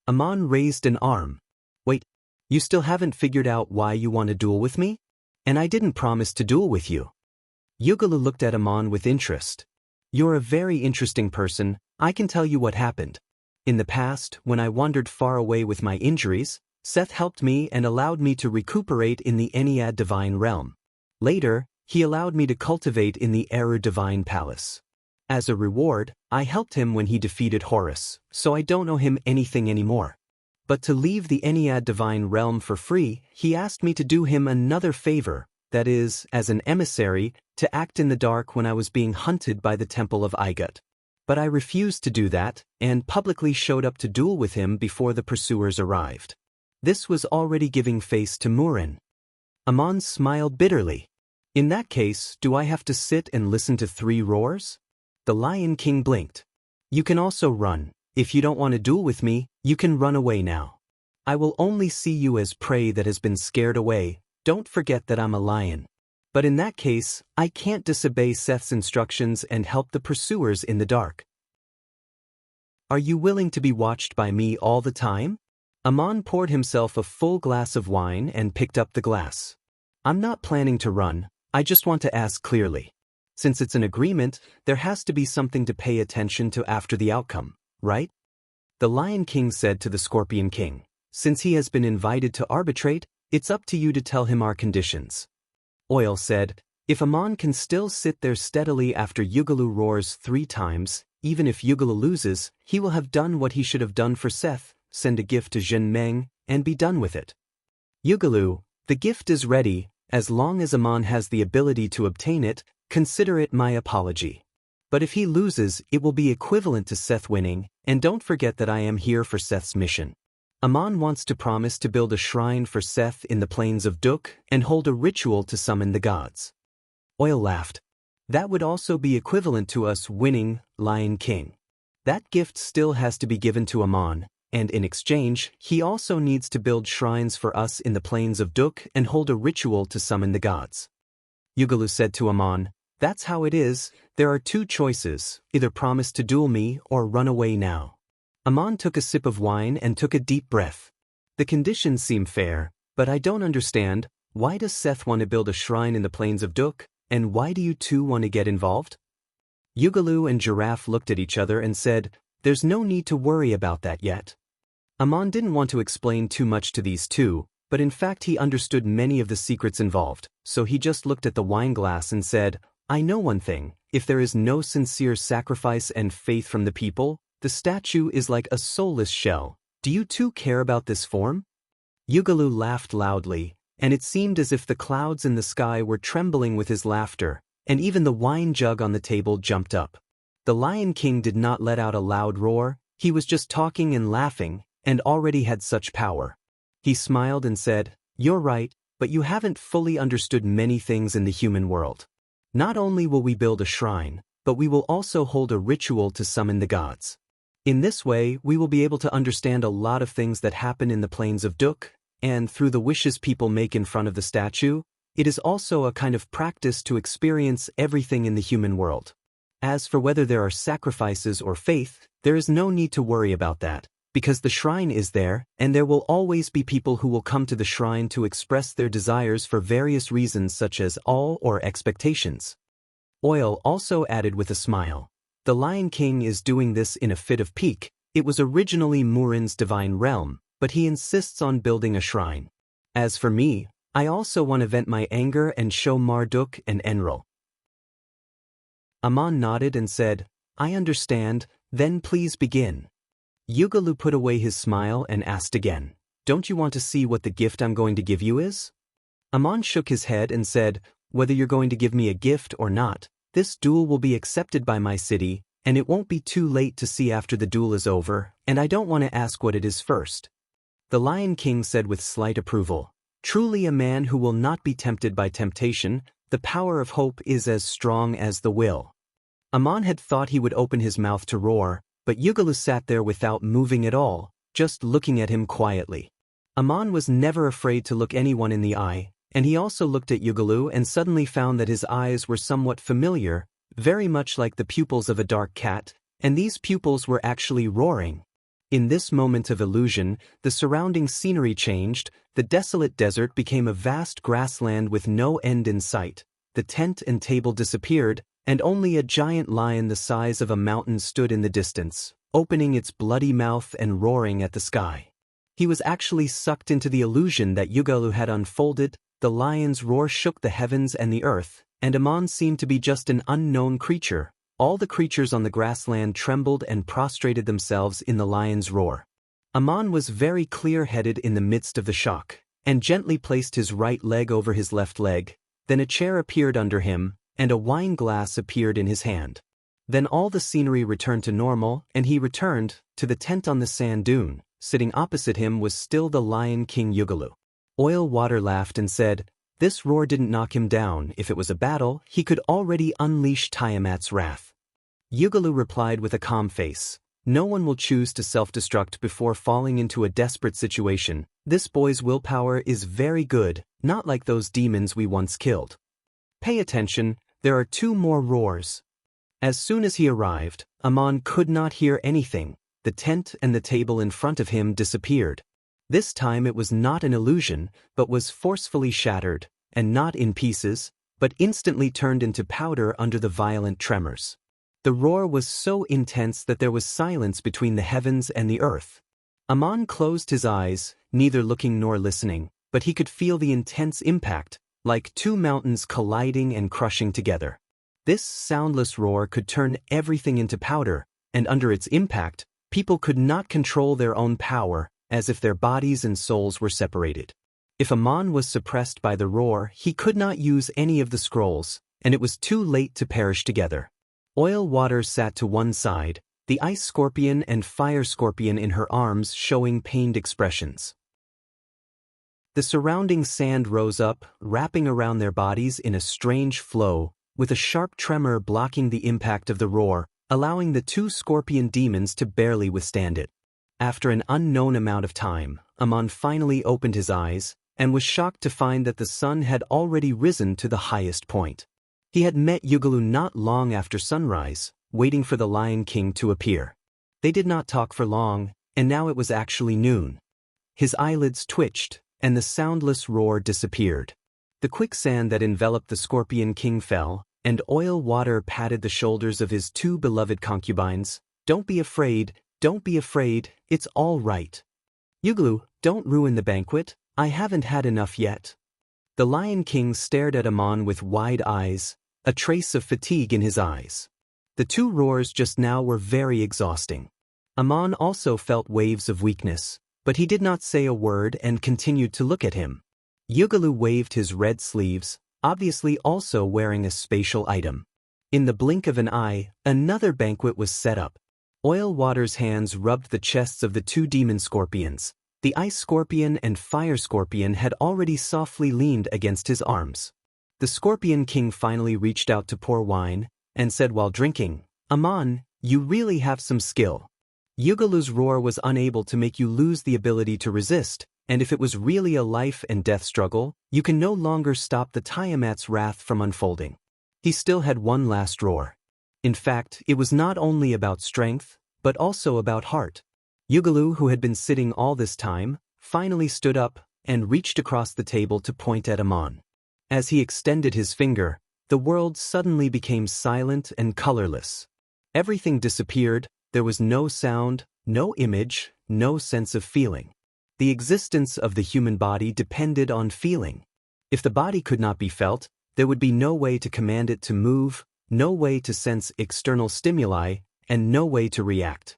Amon raised an arm. Wait, you still haven't figured out why you want to duel with me? And I didn't promise to duel with you. Yugalu looked at Amon with interest. You're a very interesting person, I can tell you what happened. In the past, when I wandered far away with my injuries, Seth helped me and allowed me to recuperate in the Ennead Divine Realm. Later, he allowed me to cultivate in the Eru Divine Palace. As a reward, I helped him when he defeated Horus, so I don't owe him anything anymore. But to leave the Ennead Divine Realm for free, he asked me to do him another favor, that is, as an emissary, to act in the dark when I was being hunted by the Temple of Igut. But I refused to do that, and publicly showed up to duel with him before the pursuers arrived. This was already giving face to Murin. Amon smiled bitterly. In that case, do I have to sit and listen to 3 roars? The Lion King blinked. You can also run. If you don't want to duel with me, you can run away now. I will only see you as prey that has been scared away. Don't forget that I'm a lion. But in that case, I can't disobey Seth's instructions and help the pursuers in the dark. Are you willing to be watched by me all the time? Amon poured himself a full glass of wine and picked up the glass. I'm not planning to run, I just want to ask clearly. Since it's an agreement, there has to be something to pay attention to after the outcome, right? The Lion King said to the Scorpion King, since he has been invited to arbitrate, it's up to you to tell him our conditions. Oil said, if Amon can still sit there steadily after Yugalu roars 3 times, even if Yugalu loses, he will have done what he should have done for Seth, send a gift to Jin Meng, and be done with it. Yugalu, the gift is ready, as long as Amon has the ability to obtain it, consider it my apology. But if he loses, it will be equivalent to Seth winning, and don't forget that I am here for Seth's mission. Amon wants to promise to build a shrine for Seth in the plains of Duk and hold a ritual to summon the gods. Oil laughed. That would also be equivalent to us winning, Lion King. That gift still has to be given to Amon, and in exchange, he also needs to build shrines for us in the plains of Duk and hold a ritual to summon the gods. Yugalu said to Amon, that's how it is, there are 2 choices, either promise to duel me or run away now. Amon took a sip of wine and took a deep breath. The conditions seem fair, but I don't understand, why does Seth want to build a shrine in the plains of Duk, and why do you 2 want to get involved? Yugalu and Giraffe looked at each other and said, there's no need to worry about that yet. Amon didn't want to explain too much to these 2, but in fact he understood many of the secrets involved, so he just looked at the wine glass and said, I know one thing, if there is no sincere sacrifice and faith from the people, the statue is like a soulless shell. Do you 2 care about this form? Yugalu laughed loudly, and it seemed as if the clouds in the sky were trembling with his laughter, and even the wine jug on the table jumped up. The Lion King did not let out a loud roar, he was just talking and laughing, and already had such power. He smiled and said, you're right, but you haven't fully understood many things in the human world. Not only will we build a shrine, but we will also hold a ritual to summon the gods. In this way, we will be able to understand a lot of things that happen in the plains of Duk, and through the wishes people make in front of the statue, it is also a kind of practice to experience everything in the human world. As for whether there are sacrifices or faith, there is no need to worry about that, because the shrine is there, and there will always be people who will come to the shrine to express their desires for various reasons such as awe or expectations. Oil also added with a smile. The Lion King is doing this in a fit of pique. It was originally Murin's divine realm, but he insists on building a shrine. As for me, I also want to vent my anger and show Marduk and Enlil. Aman nodded and said, I understand, then please begin. Yugalu put away his smile and asked again, don't you want to see what the gift I'm going to give you is? Aman shook his head and said, whether you're going to give me a gift or not, this duel will be accepted by my city, and it won't be too late to see after the duel is over, and I don't want to ask what it is first. The Lion King said with slight approval, truly a man who will not be tempted by temptation, the power of hope is as strong as the will. Aman had thought he would open his mouth to roar, but Yugalu sat there without moving at all, just looking at him quietly. Aman was never afraid to look anyone in the eye, and he also looked at Yugalu and suddenly found that his eyes were somewhat familiar, very much like the pupils of a dark cat, and these pupils were actually roaring. In this moment of illusion, the surrounding scenery changed, the desolate desert became a vast grassland with no end in sight, the tent and table disappeared, and only a giant lion the size of a mountain stood in the distance, opening its bloody mouth and roaring at the sky. He was actually sucked into the illusion that Yugalu had unfolded. The lion's roar shook the heavens and the earth, and Aman seemed to be just an unknown creature. All the creatures on the grassland trembled and prostrated themselves in the lion's roar. Aman was very clear-headed in the midst of the shock, and gently placed his right leg over his left leg. Then a chair appeared under him, and a wine glass appeared in his hand. Then all the scenery returned to normal, and he returned to the tent on the sand dune. Sitting opposite him was still the Lion King Yugalu. Oil Water laughed and said, this roar didn't knock him down. If it was a battle, he could already unleash Tiamat's wrath. Yugalu replied with a calm face, no one will choose to self-destruct before falling into a desperate situation. This boy's willpower is very good, not like those demons we once killed. Pay attention, there are 2 more roars. As soon as he arrived, Aman could not hear anything. The tent and the table in front of him disappeared. This time it was not an illusion, but was forcefully shattered, and not in pieces, but instantly turned into powder under the violent tremors. The roar was so intense that there was silence between the heavens and the earth. Aman closed his eyes, neither looking nor listening, but he could feel the intense impact, like 2 mountains colliding and crushing together. This soundless roar could turn everything into powder, and under its impact, people could not control their own power, as if their bodies and souls were separated. If Aman was suppressed by the roar, he could not use any of the scrolls, and it was too late to perish together. Oil Water sat to one side, the ice scorpion and fire scorpion in her arms showing pained expressions. The surrounding sand rose up, wrapping around their bodies in a strange flow, with a sharp tremor blocking the impact of the roar, allowing the 2 scorpion demons to barely withstand it. After an unknown amount of time, Aman finally opened his eyes, and was shocked to find that the sun had already risen to the highest point. He had met Yugalu not long after sunrise, waiting for the Lion King to appear. They did not talk for long, and now it was actually noon. His eyelids twitched, and the soundless roar disappeared. The quicksand that enveloped the Scorpion King fell, and Oil Water patted the shoulders of his 2 beloved concubines. Don't be afraid, it's all right. Yugalu, don't ruin the banquet, I haven't had enough yet. The Lion King stared at Aman with wide eyes, a trace of fatigue in his eyes. The 2 roars just now were very exhausting. Aman also felt waves of weakness, but he did not say a word and continued to look at him. Yugalu waved his red sleeves, obviously also wearing a spatial item. In the blink of an eye, another banquet was set up. Oil Water's hands rubbed the chests of the 2 demon scorpions. The ice scorpion and fire scorpion had already softly leaned against his arms. The Scorpion King finally reached out to pour wine, and said while drinking, Aman, you really have some skill. Yugalu's roar was unable to make you lose the ability to resist, and if it was really a life and death struggle, you can no longer stop the Tiamat's wrath from unfolding. He still had one last roar. In fact, it was not only about strength, but also about heart. Yugalu, who had been sitting all this time, finally stood up and reached across the table to point at Amon. As he extended his finger, the world suddenly became silent and colorless. Everything disappeared, there was no sound, no image, no sense of feeling. The existence of the human body depended on feeling. If the body could not be felt, there would be no way to command it to move, no way to sense external stimuli, and no way to react.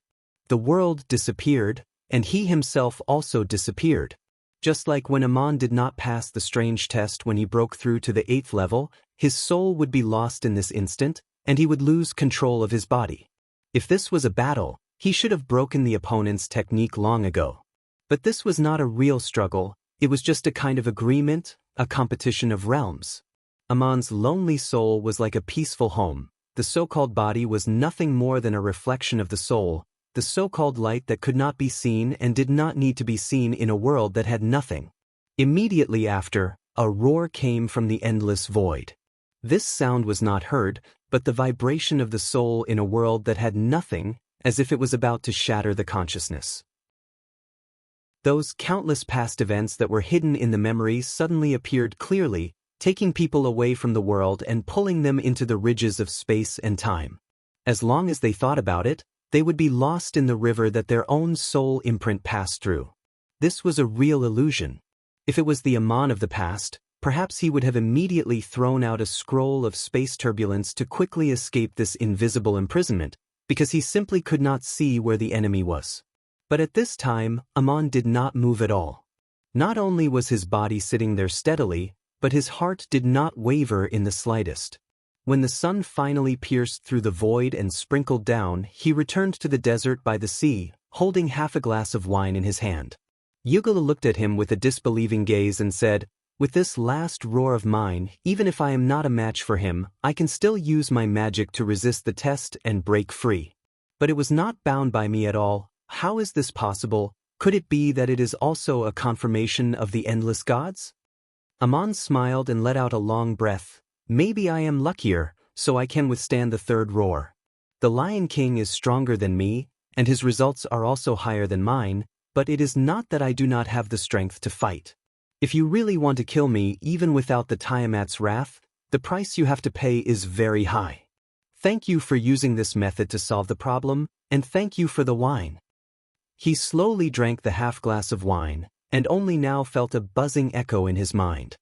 The world disappeared, and he himself also disappeared. Just like when Amon did not pass the strange test when he broke through to the 8th level, his soul would be lost in this instant, and he would lose control of his body. If this was a battle, he should have broken the opponent's technique long ago. But this was not a real struggle, it was just a kind of agreement, a competition of realms. Amon's lonely soul was like a peaceful home. The so-called body was nothing more than a reflection of the soul, the so-called light that could not be seen and did not need to be seen in a world that had nothing. Immediately after, a roar came from the endless void. This sound was not heard, but the vibration of the soul in a world that had nothing, as if it was about to shatter the consciousness. Those countless past events that were hidden in the memory suddenly appeared clearly, taking people away from the world and pulling them into the ridges of space and time. As long as they thought about it, they would be lost in the river that their own soul imprint passed through. This was a real illusion. If it was the Amon of the past, perhaps he would have immediately thrown out a scroll of space turbulence to quickly escape this invisible imprisonment, because he simply could not see where the enemy was. But at this time, Amon did not move at all. Not only was his body sitting there steadily, but his heart did not waver in the slightest. When the sun finally pierced through the void and sprinkled down, he returned to the desert by the sea, holding half a glass of wine in his hand. Yugala looked at him with a disbelieving gaze and said, "With this last roar of mine, even if I am not a match for him, I can still use my magic to resist the test and break free. But it was not bound by me at all. How is this possible? Could it be that it is also a confirmation of the endless gods?" Amon smiled and let out a long breath. "Maybe I am luckier, so I can withstand the third roar. The Lion King is stronger than me, and his results are also higher than mine, but it is not that I do not have the strength to fight. If you really want to kill me even without the Tiamat's wrath, the price you have to pay is very high. Thank you for using this method to solve the problem, and thank you for the wine." He slowly drank the half glass of wine, and only now felt a buzzing echo in his mind.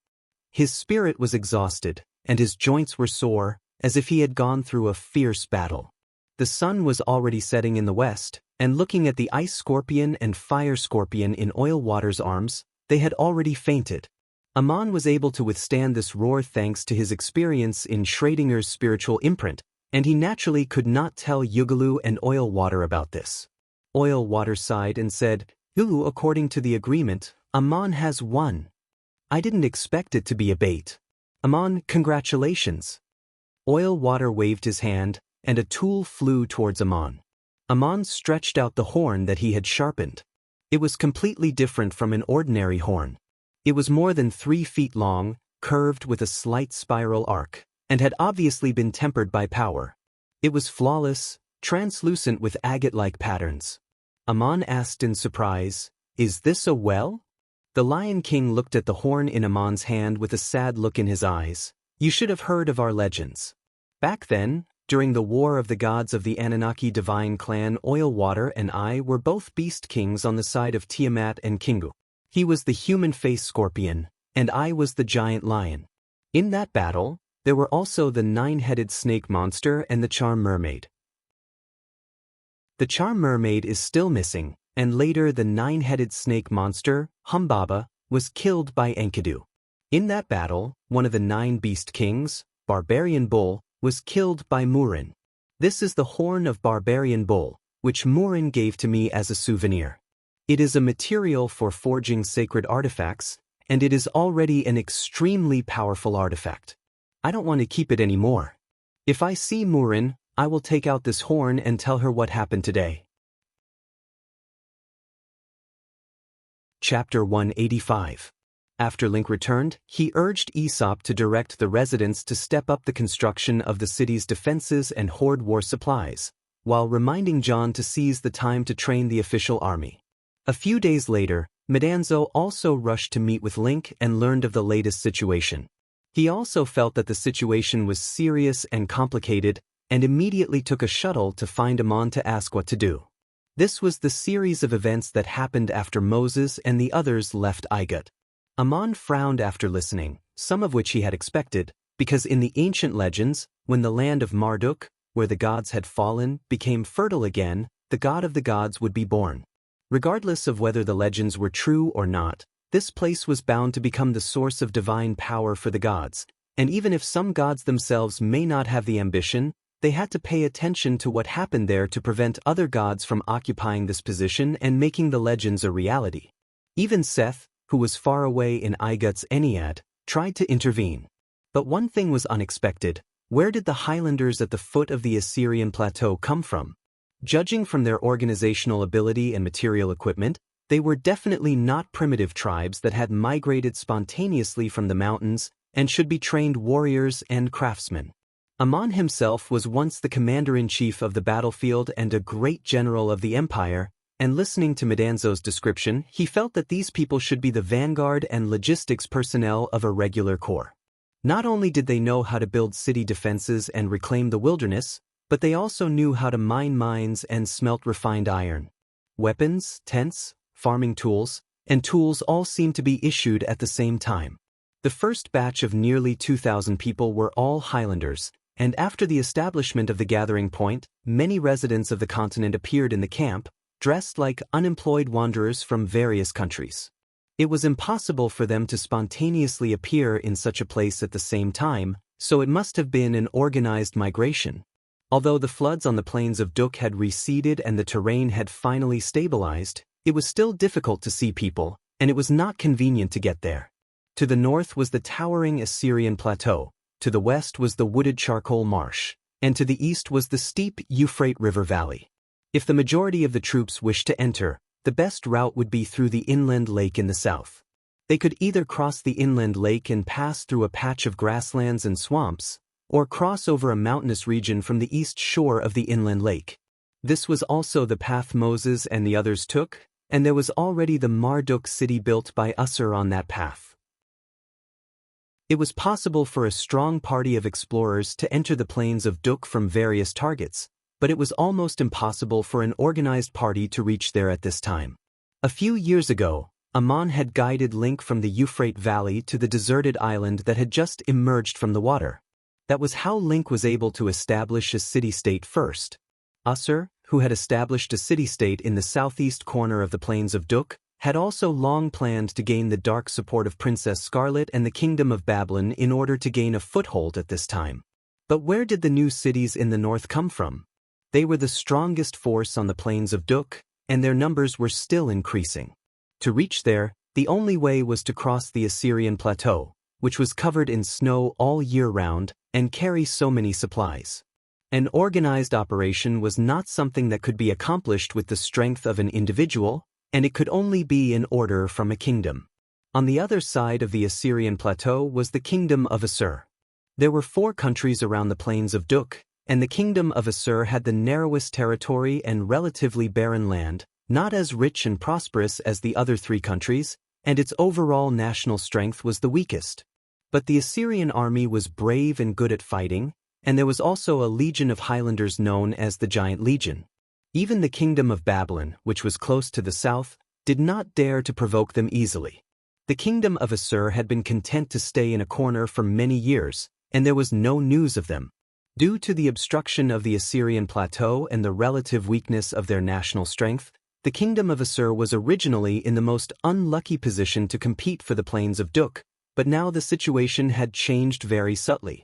His spirit was exhausted, and his joints were sore, as if he had gone through a fierce battle. The sun was already setting in the west, and looking at the ice scorpion and fire scorpion in Oilwater's arms, they had already fainted. Amon was able to withstand this roar thanks to his experience in Schrodinger's spiritual imprint, and he naturally could not tell Yugalu and Oilwater about this. Oilwater sighed and said, "Yugalu, according to the agreement, Amon has won. I didn't expect it to be a bait. Amon, congratulations." Oilwater waved his hand, and a tool flew towards Amon. Amon stretched out the horn that he had sharpened. It was completely different from an ordinary horn. It was more than 3 feet long, curved with a slight spiral arc, and had obviously been tempered by power. It was flawless, translucent with agate-like patterns. Amon asked in surprise, "Is this a well?" The Lion King looked at the horn in Amon's hand with a sad look in his eyes. "You should have heard of our legends. Back then, during the War of the Gods of the Anunnaki divine clan, Oilwater and I were both beast kings on the side of Tiamat and Kingu. He was the human face scorpion, and I was the giant lion. In that battle, there were also the 9-headed snake monster and the charm mermaid. The charm mermaid is still missing, and later the 9-headed snake monster, Humbaba, was killed by Enkidu. In that battle, one of the 9 beast kings, Barbarian Bull, was killed by Murin. This is the horn of Barbarian Bull, which Murin gave to me as a souvenir. It is a material for forging sacred artifacts, and it is already an extremely powerful artifact. I don't want to keep it anymore. If I see Murin, I will take out this horn and tell her what happened today." Chapter 185. After Link returned, he urged Aesop to direct the residents to step up the construction of the city's defenses and hoard war supplies, while reminding John to seize the time to train the official army. A few days later, Medanzo also rushed to meet with Link and learned of the latest situation. He also felt that the situation was serious and complicated, and immediately took a shuttle to find Amon to ask what to do. This was the series of events that happened after Moses and the others left Igut. Amon frowned after listening, some of which he had expected, because in the ancient legends, when the land of Marduk, where the gods had fallen, became fertile again, the god of the gods would be born. Regardless of whether the legends were true or not, this place was bound to become the source of divine power for the gods, and even if some gods themselves may not have the ambition, they had to pay attention to what happened there to prevent other gods from occupying this position and making the legends a reality. Even Seth, who was far away in Igut's Ennead, tried to intervene. But one thing was unexpected: where did the Highlanders at the foot of the Assyrian plateau come from? Judging from their organizational ability and material equipment, they were definitely not primitive tribes that had migrated spontaneously from the mountains and should be trained warriors and craftsmen. Amon himself was once the commander-in-chief of the battlefield and a great general of the empire, and listening to Medanzo's description, he felt that these people should be the vanguard and logistics personnel of a regular corps. Not only did they know how to build city defenses and reclaim the wilderness, but they also knew how to mine mines and smelt refined iron. Weapons, tents, farming tools, and tools all seemed to be issued at the same time. The first batch of nearly 2,000 people were all Highlanders, and after the establishment of the gathering point, many residents of the continent appeared in the camp, dressed like unemployed wanderers from various countries. It was impossible for them to spontaneously appear in such a place at the same time, so it must have been an organized migration. Although the floods on the plains of Duk had receded and the terrain had finally stabilized, it was still difficult to see people, and it was not convenient to get there. To the north was the towering Assyrian plateau, to the west was the wooded charcoal marsh, and to the east was the steep Euphrates River valley. If the majority of the troops wished to enter, the best route would be through the inland lake in the south. They could either cross the inland lake and pass through a patch of grasslands and swamps, or cross over a mountainous region from the east shore of the inland lake. This was also the path Moses and the others took, and there was already the Marduk city built by Assur on that path. It was possible for a strong party of explorers to enter the plains of Duk from various targets, but it was almost impossible for an organized party to reach there at this time. A few years ago, Amon had guided Link from the Euphrates Valley to the deserted island that had just emerged from the water. That was how Link was able to establish a city-state first. Assur, who had established a city-state in the southeast corner of the plains of Duk, had also long planned to gain the dark support of Princess Scarlet and the Kingdom of Babylon in order to gain a foothold at this time. But where did the new cities in the north come from? They were the strongest force on the plains of Duk, and their numbers were still increasing. To reach there, the only way was to cross the Assyrian plateau, which was covered in snow all year round, and carry so many supplies. An organized operation was not something that could be accomplished with the strength of an individual, and it could only be an order from a kingdom. On the other side of the Assyrian plateau was the Kingdom of Assur. There were 4 countries around the plains of Duk, and the Kingdom of Assur had the narrowest territory and relatively barren land, not as rich and prosperous as the other 3 countries, and its overall national strength was the weakest. But the Assyrian army was brave and good at fighting, and there was also a legion of Highlanders known as the Giant Legion. Even the Kingdom of Babylon, which was close to the south, did not dare to provoke them easily. The Kingdom of Assur had been content to stay in a corner for many years, and there was no news of them. Due to the obstruction of the Assyrian plateau and the relative weakness of their national strength, the Kingdom of Assur was originally in the most unlucky position to compete for the plains of Duk, but now the situation had changed very subtly.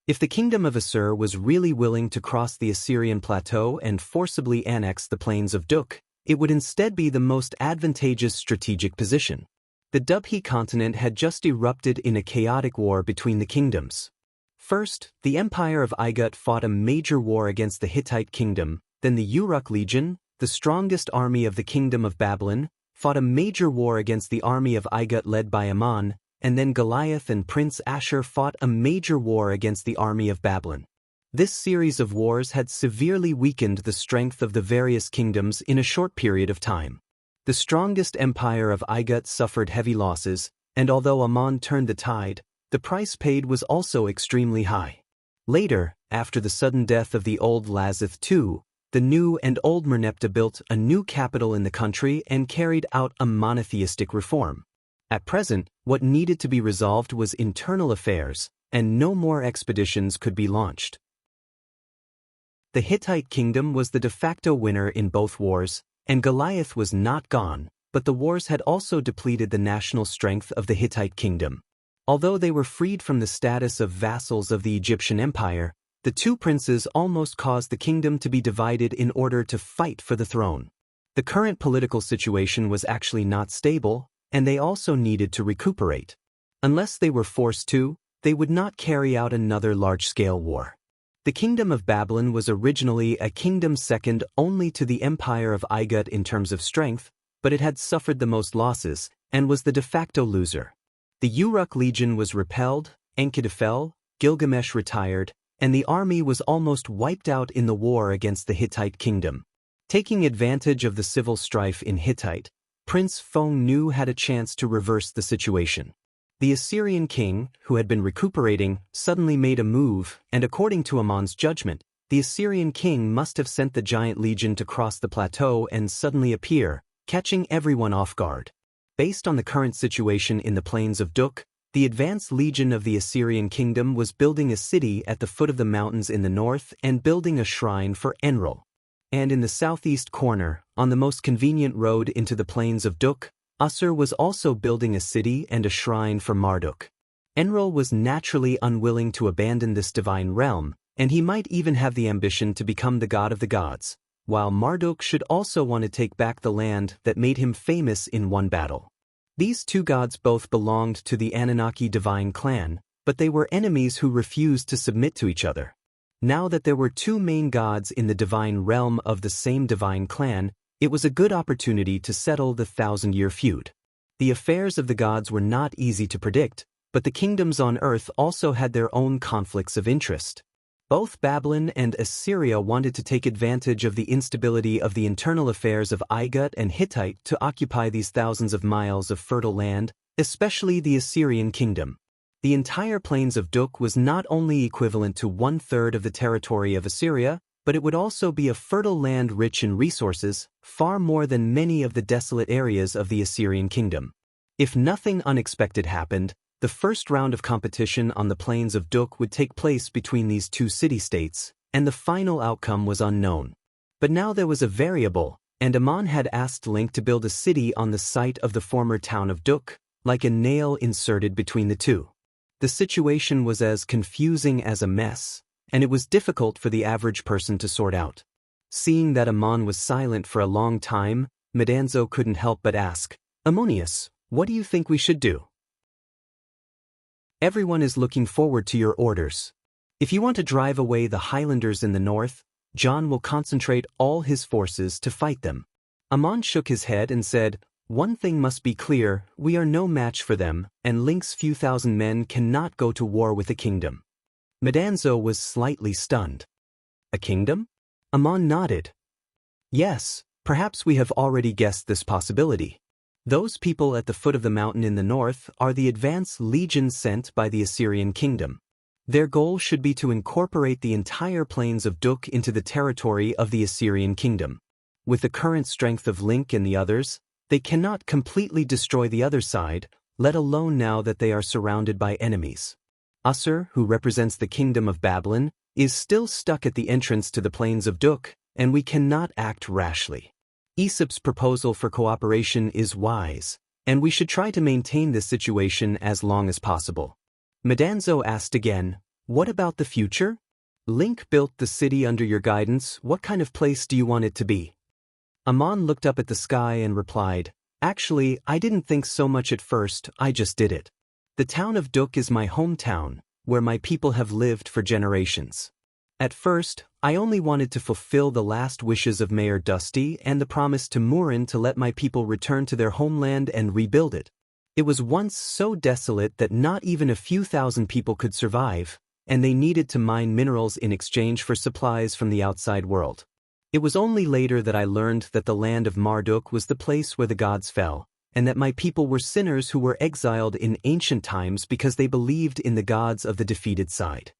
If the Kingdom of Assur was really willing to cross the Assyrian plateau and forcibly annex the plains of Duk, it would instead be the most advantageous strategic position. The Dubhi continent had just erupted in a chaotic war between the kingdoms. First, the Empire of Igut fought a major war against the Hittite kingdom, then the Uruk Legion, the strongest army of the Kingdom of Babylon, fought a major war against the army of Igut led by Ammon, and then Goliath and Prince Ashur fought a major war against the army of Babylon. This series of wars had severely weakened the strength of the various kingdoms in a short period of time. The strongest empire of Igut suffered heavy losses, and although Ammon turned the tide, the price paid was also extremely high. Later, after the sudden death of the old Lazith II, the new and old Merneptah built a new capital in the country and carried out a monotheistic reform. At present, what needed to be resolved was internal affairs, and no more expeditions could be launched. The Hittite kingdom was the de facto winner in both wars, and Goliath was not gone, but the wars had also depleted the national strength of the Hittite kingdom. Although they were freed from the status of vassals of the Egyptian empire, the two princes almost caused the kingdom to be divided in order to fight for the throne. The current political situation was actually not stable, and they also needed to recuperate. Unless they were forced to, they would not carry out another large-scale war. The kingdom of Babylon was originally a kingdom second only to the empire of Igut in terms of strength, but it had suffered the most losses, and was the de facto loser. The Uruk legion was repelled, Enkidu fell, Gilgamesh retired, and the army was almost wiped out in the war against the Hittite kingdom. Taking advantage of the civil strife in Hittite, Prince Phong Nu had a chance to reverse the situation. The Assyrian king, who had been recuperating, suddenly made a move, and according to Ammon's judgment, the Assyrian king must have sent the giant legion to cross the plateau and suddenly appear, catching everyone off guard. Based on the current situation in the plains of Duk, the advanced legion of the Assyrian kingdom was building a city at the foot of the mountains in the north and building a shrine for Enlil. And in the southeast corner, on the most convenient road into the plains of Duk, Assur was also building a city and a shrine for Marduk. Enlil was naturally unwilling to abandon this divine realm, and he might even have the ambition to become the god of the gods, while Marduk should also want to take back the land that made him famous in one battle. These two gods both belonged to the Anunnaki divine clan, but they were enemies who refused to submit to each other. Now that there were two main gods in the divine realm of the same divine clan, it was a good opportunity to settle the thousand-year feud. The affairs of the gods were not easy to predict, but the kingdoms on earth also had their own conflicts of interest. Both Babylon and Assyria wanted to take advantage of the instability of the internal affairs of Igut and Hittite to occupy these thousands of miles of fertile land, especially the Assyrian kingdom. The entire plains of Duk was not only equivalent to 1/3 of the territory of Assyria, but it would also be a fertile land rich in resources, far more than many of the desolate areas of the Assyrian kingdom. If nothing unexpected happened, the first round of competition on the plains of Duk would take place between these two city-states, and the final outcome was unknown. But now there was a variable, and Ammon had asked Link to build a city on the site of the former town of Duk, like a nail inserted between the two. The situation was as confusing as a mess, and it was difficult for the average person to sort out. Seeing that Ammon was silent for a long time, Medanzo couldn't help but ask, "Ammonius, what do you think we should do?" "Everyone is looking forward to your orders. If you want to drive away the Highlanders in the north, John will concentrate all his forces to fight them." Ammon shook his head and said, "One thing must be clear, we are no match for them, and Link's few thousand men cannot go to war with a kingdom." Medanzo was slightly stunned. "A kingdom?" Ammon nodded. "Yes, perhaps we have already guessed this possibility. Those people at the foot of the mountain in the north are the advance legion sent by the Assyrian kingdom. Their goal should be to incorporate the entire plains of Duk into the territory of the Assyrian kingdom. With the current strength of Link and the others, they cannot completely destroy the other side, let alone now that they are surrounded by enemies. Assur, who represents the kingdom of Babylon, is still stuck at the entrance to the plains of Duk, and we cannot act rashly. Aesop's proposal for cooperation is wise, and we should try to maintain this situation as long as possible." Medanzo asked again, "What about the future? Link built the city under your guidance. What kind of place do you want it to be?" Ammon looked up at the sky and replied, "Actually, I didn't think so much at first, I just did it. The town of Duk is my hometown, where my people have lived for generations. At first, I only wanted to fulfill the last wishes of Mayor Dusty and the promise to Murin to let my people return to their homeland and rebuild it. It was once so desolate that not even a few thousand people could survive, and they needed to mine minerals in exchange for supplies from the outside world. It was only later that I learned that the land of Marduk was the place where the gods fell, and that my people were sinners who were exiled in ancient times because they believed in the gods of the defeated side.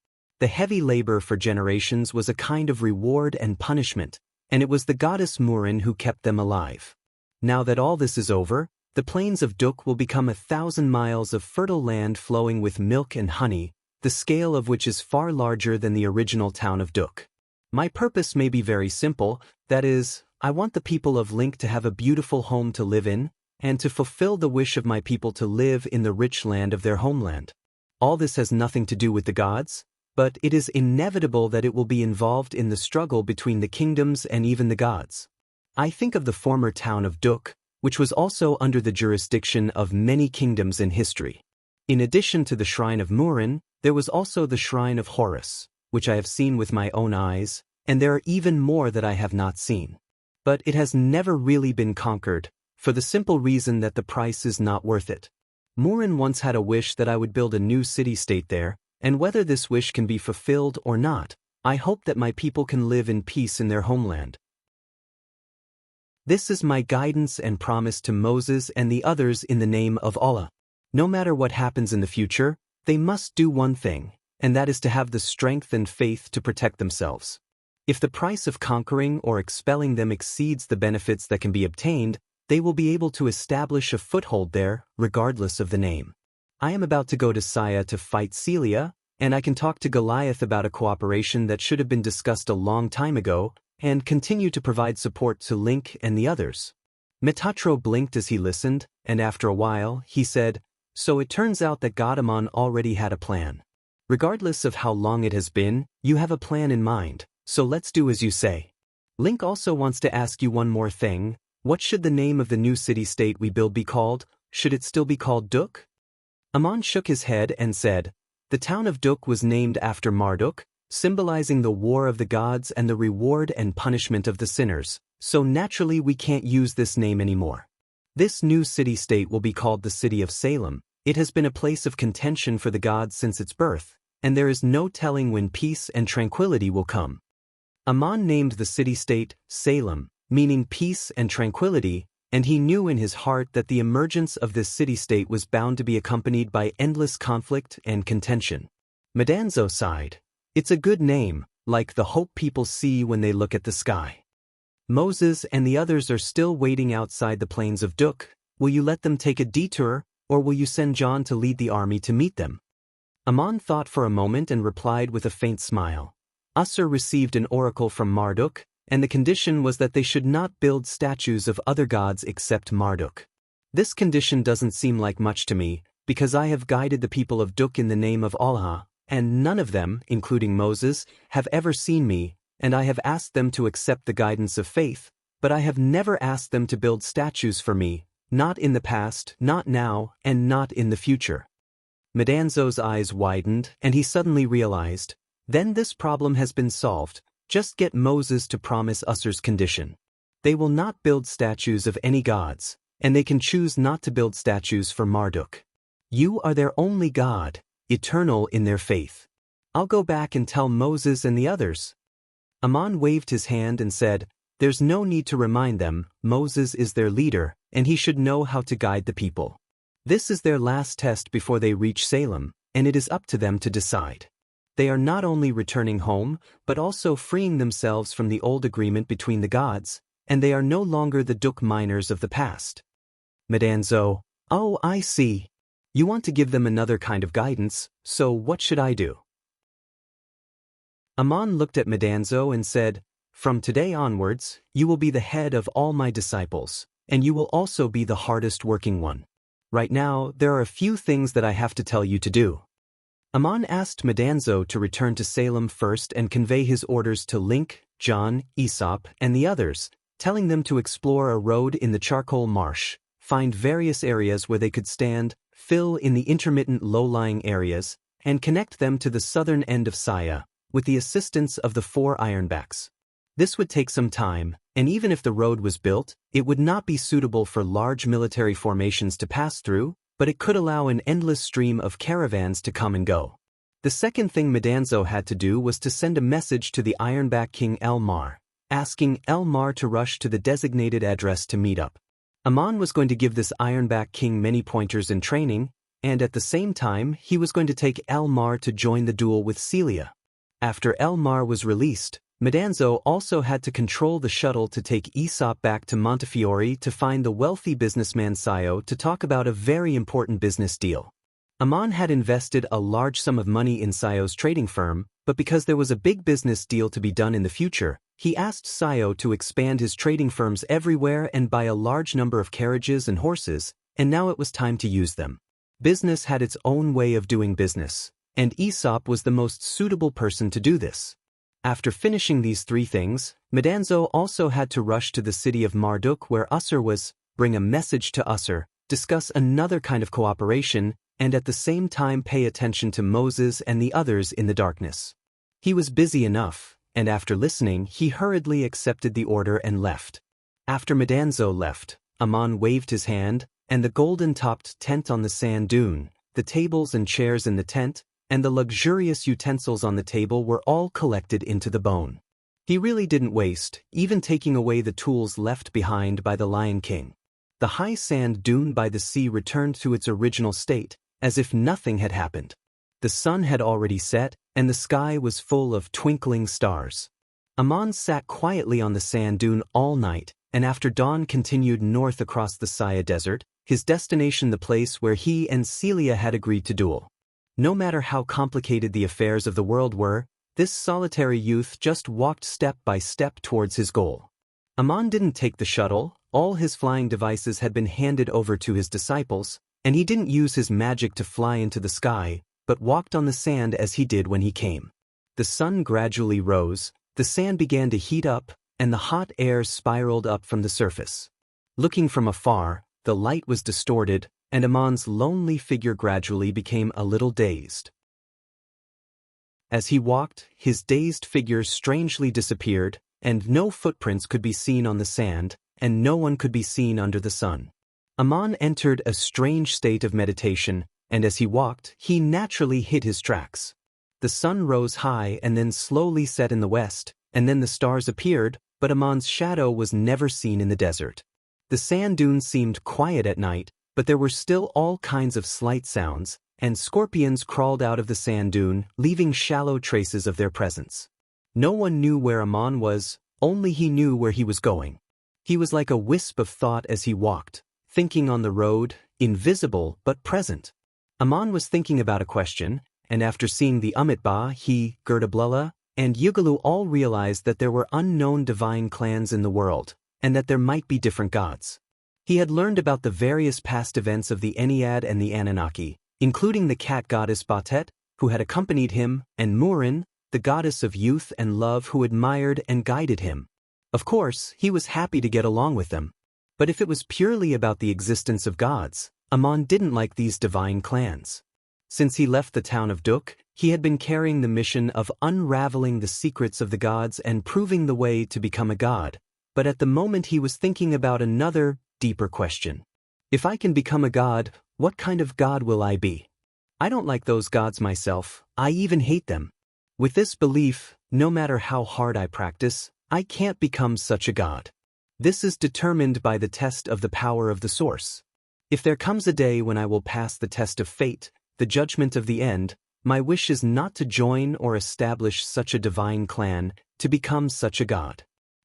The heavy labor for generations was a kind of reward and punishment, and it was the goddess Murin who kept them alive. Now that all this is over, the plains of Duk will become 1,000 miles of fertile land flowing with milk and honey, the scale of which is far larger than the original town of Duk. My purpose may be very simple, that is, I want the people of Link to have a beautiful home to live in, and to fulfill the wish of my people to live in the rich land of their homeland. All this has nothing to do with the gods, but it is inevitable that it will be involved in the struggle between the kingdoms and even the gods. I think of the former town of Duk, which was also under the jurisdiction of many kingdoms in history. In addition to the shrine of Murin, there was also the shrine of Horus, which I have seen with my own eyes, and there are even more that I have not seen. But it has never really been conquered, for the simple reason that the price is not worth it. Murin once had a wish that I would build a new city-state there, and whether this wish can be fulfilled or not, I hope that my people can live in peace in their homeland. This is my guidance and promise to Moses and the others in the name of Allah. No matter what happens in the future, they must do one thing, and that is to have the strength and faith to protect themselves. If the price of conquering or expelling them exceeds the benefits that can be obtained, they will be able to establish a foothold there, regardless of the name. I am about to go to Saya to fight Celia, and I can talk to Goliath about a cooperation that should have been discussed a long time ago, and continue to provide support to Link and the others. Metatro blinked as he listened, and after a while, he said, "So it turns out that Godamon already had a plan. Regardless of how long it has been, you have a plan in mind, so let's do as you say. Link also wants to ask you one more thing. What should the name of the new city-state we build be called? Should it still be called Duk?" Amon shook his head and said, "The town of Duk was named after Marduk, symbolizing the war of the gods and the reward and punishment of the sinners, so naturally we can't use this name anymore. This new city-state will be called the City of Salem. It has been a place of contention for the gods since its birth, and there is no telling when peace and tranquility will come." Amon named the city-state Salem, meaning peace and tranquility, and he knew in his heart that the emergence of this city-state was bound to be accompanied by endless conflict and contention. Medanzo sighed. "It's a good name, like the hope people see when they look at the sky." "Moses and the others are still waiting outside the plains of Duk. Will you let them take a detour, or will you send John to lead the army to meet them?" Amon thought for a moment and replied with a faint smile. Usur received an oracle from Marduk, and the condition was that they should not build statues of other gods except Marduk. This condition doesn't seem like much to me, because I have guided the people of Duk in the name of Allah, and none of them, including Moses, have ever seen me, and I have asked them to accept the guidance of faith, but I have never asked them to build statues for me, not in the past, not now, and not in the future. Medanzo's eyes widened, and he suddenly realized, then this problem has been solved. Just get Moses to promise Usur's condition. They will not build statues of any gods, and they can choose not to build statues for Marduk. You are their only God, eternal in their faith. I'll go back and tell Moses and the others." Amon waved his hand and said, "There's no need to remind them, Moses is their leader, and he should know how to guide the people. This is their last test before they reach Salem, and it is up to them to decide. They are not only returning home, but also freeing themselves from the old agreement between the gods, and they are no longer the Duk miners of the past." Medanzo, "Oh, I see. You want to give them another kind of guidance, so what should I do?" Amon looked at Medanzo and said, "From today onwards, you will be the head of all my disciples, and you will also be the hardest working one. Right now, there are a few things that I have to tell you to do." Amon asked Medanzo to return to Salem first and convey his orders to Link, John, Aesop, and the others, telling them to explore a road in the charcoal marsh, find various areas where they could stand, fill in the intermittent low-lying areas, and connect them to the southern end of Saya, with the assistance of the 4 ironbacks. This would take some time, and even if the road was built, it would not be suitable for large military formations to pass through, but it could allow an endless stream of caravans to come and go. The second thing Madanzo had to do was to send a message to the Ironback King Elmar, asking Elmar to rush to the designated address to meet up. Amon was going to give this Ironback King many pointers in training, and at the same time he was going to take Elmar to join the duel with Celia. After Elmar was released, Madanzo also had to control the shuttle to take Aesop back to Montefiore to find the wealthy businessman Sayo to talk about a very important business deal. Amon had invested a large sum of money in Sayo's trading firm, but because there was a big business deal to be done in the future, he asked Sayo to expand his trading firms everywhere and buy a large number of carriages and horses, and now it was time to use them. Business had its own way of doing business, and Aesop was the most suitable person to do this. After finishing these 3 things, Madanzo also had to rush to the city of Marduk where Usser was, bring a message to Usser, discuss another kind of cooperation, and at the same time pay attention to Moses and the others in the darkness. He was busy enough, and after listening, he hurriedly accepted the order and left. After Madanzo left, Amon waved his hand, and the golden-topped tent on the sand dune, the tables and chairs in the tent, and the luxurious utensils on the table were all collected into the bone. He really didn't waste, even taking away the tools left behind by the Lion King. The high sand dune by the sea returned to its original state, as if nothing had happened. The sun had already set, and the sky was full of twinkling stars. Amon sat quietly on the sand dune all night, and after dawn continued north across the Saya Desert, his destination the place where he and Celia had agreed to duel. No matter how complicated the affairs of the world were, this solitary youth just walked step by step towards his goal. Amon didn't take the shuttle, all his flying devices had been handed over to his disciples, and he didn't use his magic to fly into the sky, but walked on the sand as he did when he came. The sun gradually rose, the sand began to heat up, and the hot air spiraled up from the surface. Looking from afar, the light was distorted, and Amon's lonely figure gradually became a little dazed. As he walked, his dazed figure strangely disappeared, and no footprints could be seen on the sand, and no one could be seen under the sun. Amon entered a strange state of meditation, and as he walked, he naturally hit his tracks. The sun rose high and then slowly set in the west, and then the stars appeared, but Amon's shadow was never seen in the desert. The sand dunes seemed quiet at night, but there were still all kinds of slight sounds, and scorpions crawled out of the sand dune, leaving shallow traces of their presence. No one knew where Amon was, only he knew where he was going. He was like a wisp of thought as he walked, thinking on the road, invisible but present. Amon was thinking about a question, and after seeing the Amitba, he, Gerdablula, and Yugalu all realized that there were unknown divine clans in the world, and that there might be different gods. He had learned about the various past events of the Ennead and the Anunnaki, including the cat goddess Batet, who had accompanied him, and Murin, the goddess of youth and love who admired and guided him. Of course, he was happy to get along with them. But if it was purely about the existence of gods, Amon didn't like these divine clans. Since he left the town of Duk, he had been carrying the mission of unraveling the secrets of the gods and proving the way to become a god, but at the moment he was thinking about another, deeper question. If I can become a god, what kind of god will I be? I don't like those gods myself, I even hate them. With this belief, no matter how hard I practice, I can't become such a god. This is determined by the test of the power of the source. If there comes a day when I will pass the test of fate, the judgment of the end, my wish is not to join or establish such a divine clan, to become such a god.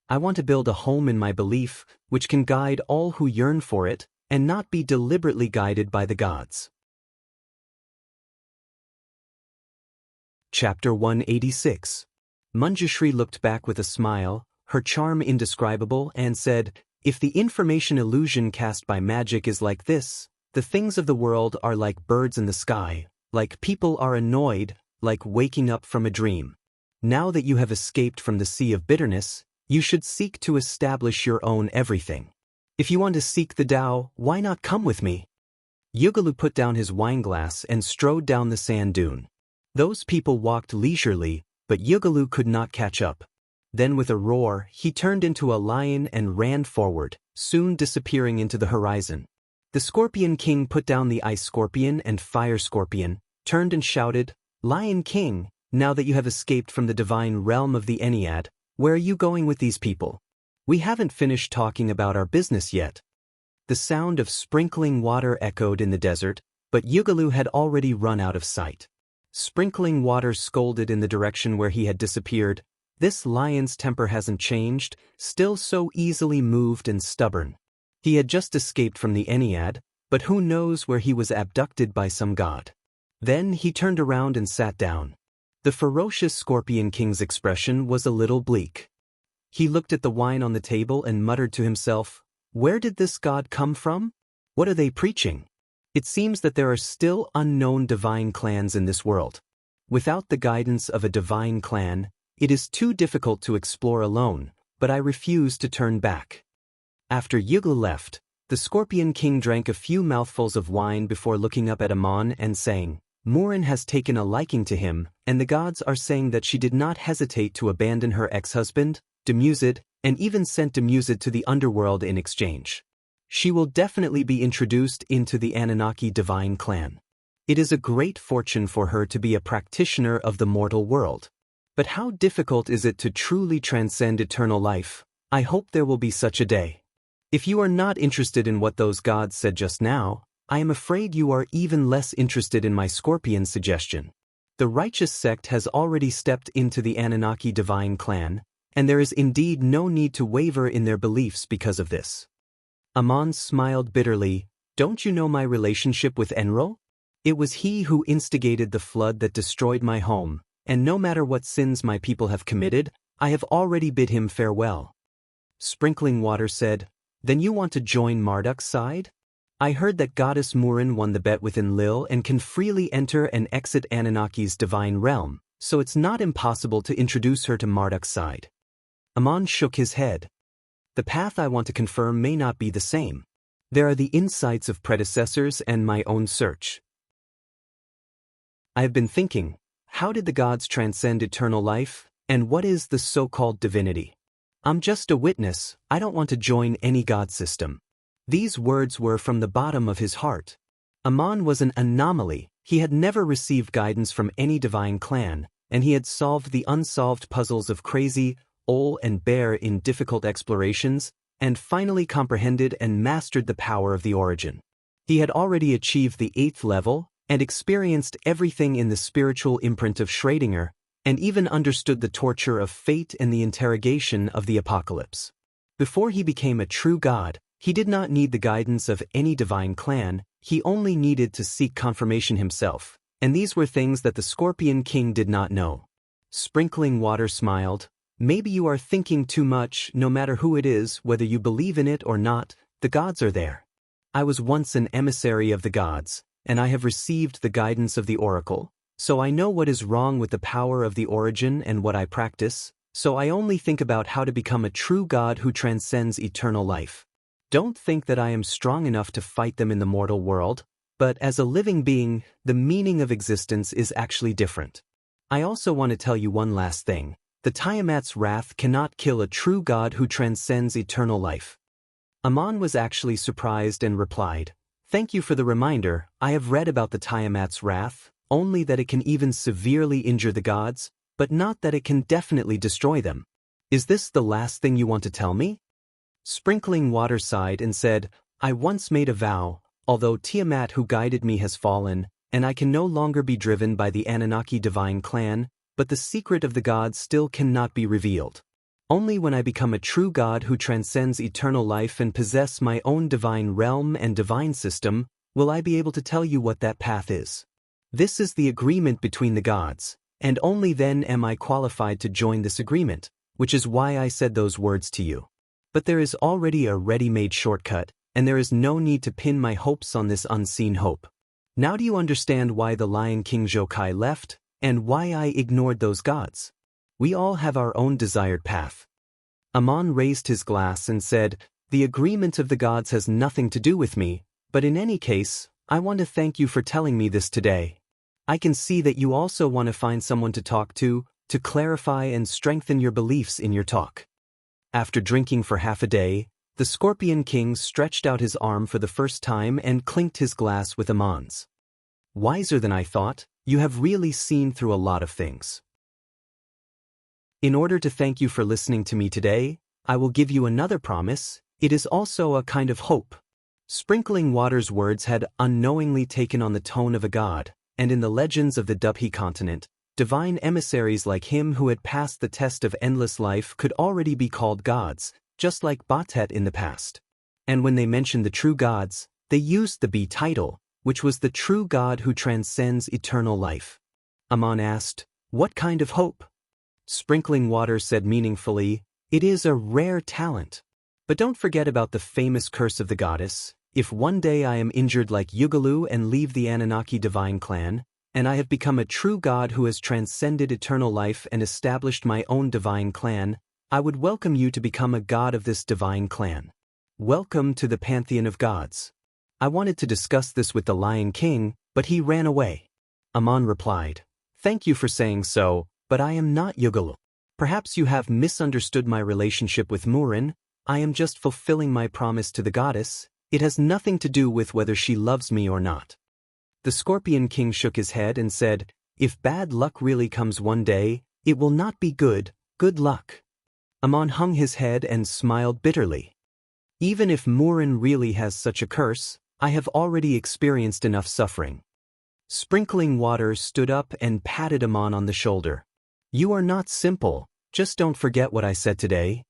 I want to build a home in my belief, which can guide all who yearn for it, and not be deliberately guided by the gods. Chapter 186. Manjushri looked back with a smile, her charm indescribable, and said, "If the information illusion cast by magic is like this, the things of the world are like birds in the sky, like people are annoyed, like waking up from a dream. Now that you have escaped from the sea of bitterness, you should seek to establish your own everything. If you want to seek the Tao, why not come with me?" Yugalu put down his wineglass and strode down the sand dune. Those people walked leisurely, but Yugalu could not catch up. Then with a roar, he turned into a lion and ran forward, soon disappearing into the horizon. The Scorpion King put down the Ice Scorpion and Fire Scorpion, turned and shouted, "Lion King, now that you have escaped from the divine realm of the Ennead, where are you going with these people? We haven't finished talking about our business yet." The sound of sprinkling water echoed in the desert, but Yugalu had already run out of sight. Sprinkling water scolded in the direction where he had disappeared. "This lion's temper hasn't changed, still so easily moved and stubborn. He had just escaped from the Ennead, but who knows where he was abducted by some god." Then he turned around and sat down. The ferocious Scorpion King's expression was a little bleak. He looked at the wine on the table and muttered to himself, "Where did this god come from? What are they preaching? It seems that there are still unknown divine clans in this world. Without the guidance of a divine clan, it is too difficult to explore alone, but I refuse to turn back." After Yugalu left, the Scorpion King drank a few mouthfuls of wine before looking up at Amon and saying, "Murin has taken a liking to him, and the gods are saying that she did not hesitate to abandon her ex-husband, Demuzid, and even sent Demuzid to the underworld in exchange. She will definitely be introduced into the Anunnaki divine clan. It is a great fortune for her to be a practitioner of the mortal world. But how difficult is it to truly transcend eternal life? I hope there will be such a day. If you are not interested in what those gods said just now, I am afraid you are even less interested in my Scorpion suggestion. The righteous sect has already stepped into the Anunnaki divine clan, and there is indeed no need to waver in their beliefs because of this." Amon smiled bitterly. "Don't you know my relationship with Enro? It was he who instigated the flood that destroyed my home, and no matter what sins my people have committed, I have already bid him farewell." Sprinkling Water said, "Then you want to join Marduk's side? I heard that goddess Murin won the bet with Enlil and can freely enter and exit Anunnaki's divine realm, so it's not impossible to introduce her to Marduk's side." Amon shook his head. "The path I want to confirm may not be the same. There are the insights of predecessors and my own search. I have been thinking, how did the gods transcend eternal life, and what is the so-called divinity? I'm just a witness, I don't want to join any god system." These words were from the bottom of his heart. Amon was an anomaly. He had never received guidance from any divine clan, and he had solved the unsolved puzzles of Crazy, Ol and Bear in difficult explorations, and finally comprehended and mastered the power of the origin. He had already achieved the 8th level, and experienced everything in the spiritual imprint of Schrödinger, and even understood the torture of fate and the interrogation of the apocalypse. Before he became a true god, he did not need the guidance of any divine clan, he only needed to seek confirmation himself, and these were things that the Scorpion King did not know. Sprinkling Water smiled. "Maybe you are thinking too much. No matter who it is, whether you believe in it or not, the gods are there. I was once an emissary of the gods, and I have received the guidance of the oracle, so I know what is wrong with the power of the origin and what I practice, so I only think about how to become a true god who transcends eternal life. Don't think that I am strong enough to fight them in the mortal world, but as a living being, the meaning of existence is actually different. I also want to tell you one last thing. The Tiamat's wrath cannot kill a true god who transcends eternal life." Amon was actually surprised and replied, "Thank you for the reminder. I have read about the Tiamat's wrath, only that it can even severely injure the gods, but not that it can definitely destroy them. Is this the last thing you want to tell me?" Sprinkling Water sighed and said, "I once made a vow, although Tiamat who guided me has fallen, and I can no longer be driven by the Anunnaki divine clan, but the secret of the gods still cannot be revealed. Only when I become a true god who transcends eternal life and possess my own divine realm and divine system, will I be able to tell you what that path is. This is the agreement between the gods, and only then am I qualified to join this agreement, which is why I said those words to you. But there is already a ready-made shortcut, and there is no need to pin my hopes on this unseen hope. Now do you understand why the Lion King Jokai left, and why I ignored those gods? We all have our own desired path." Amon raised his glass and said, "The agreement of the gods has nothing to do with me, but in any case, I want to thank you for telling me this today. I can see that you also want to find someone to talk to, to clarify and strengthen your beliefs in your talk. After drinking for half a day, the Scorpion King stretched out his arm for the first time and clinked his glass with Amon's. Wiser than I thought, you have really seen through a lot of things. In order to thank you for listening to me today, I will give you another promise. It is also a kind of hope. Sprinkling Water's words had unknowingly taken on the tone of a god, and in the legends of the Dubhi continent, divine emissaries like him who had passed the test of endless life could already be called gods, just like Batet in the past. And when they mentioned the true gods, they used the B title, which was the true God who transcends eternal life. Amon asked, "What kind of hope?" Sprinkling Water said meaningfully, "It is a rare talent. But don't forget about the famous curse of the goddess. If one day I am injured like Yugalu and leave the Anunnaki divine clan, and I have become a true god who has transcended eternal life and established my own divine clan, I would welcome you to become a god of this divine clan. Welcome to the pantheon of gods." I wanted to discuss this with the Lion King, but he ran away. Amon replied, "Thank you for saying so, but I am not Yugalu. Perhaps you have misunderstood my relationship with Murin. I am just fulfilling my promise to the goddess. It has nothing to do with whether she loves me or not." The Scorpion King shook his head and said, "If bad luck really comes one day, it will not be good. Good luck." Amon hung his head and smiled bitterly. "Even if Murin really has such a curse, I have already experienced enough suffering." Sprinkling Water stood up and patted Amon on the shoulder. "You are not simple, just don't forget what I said today.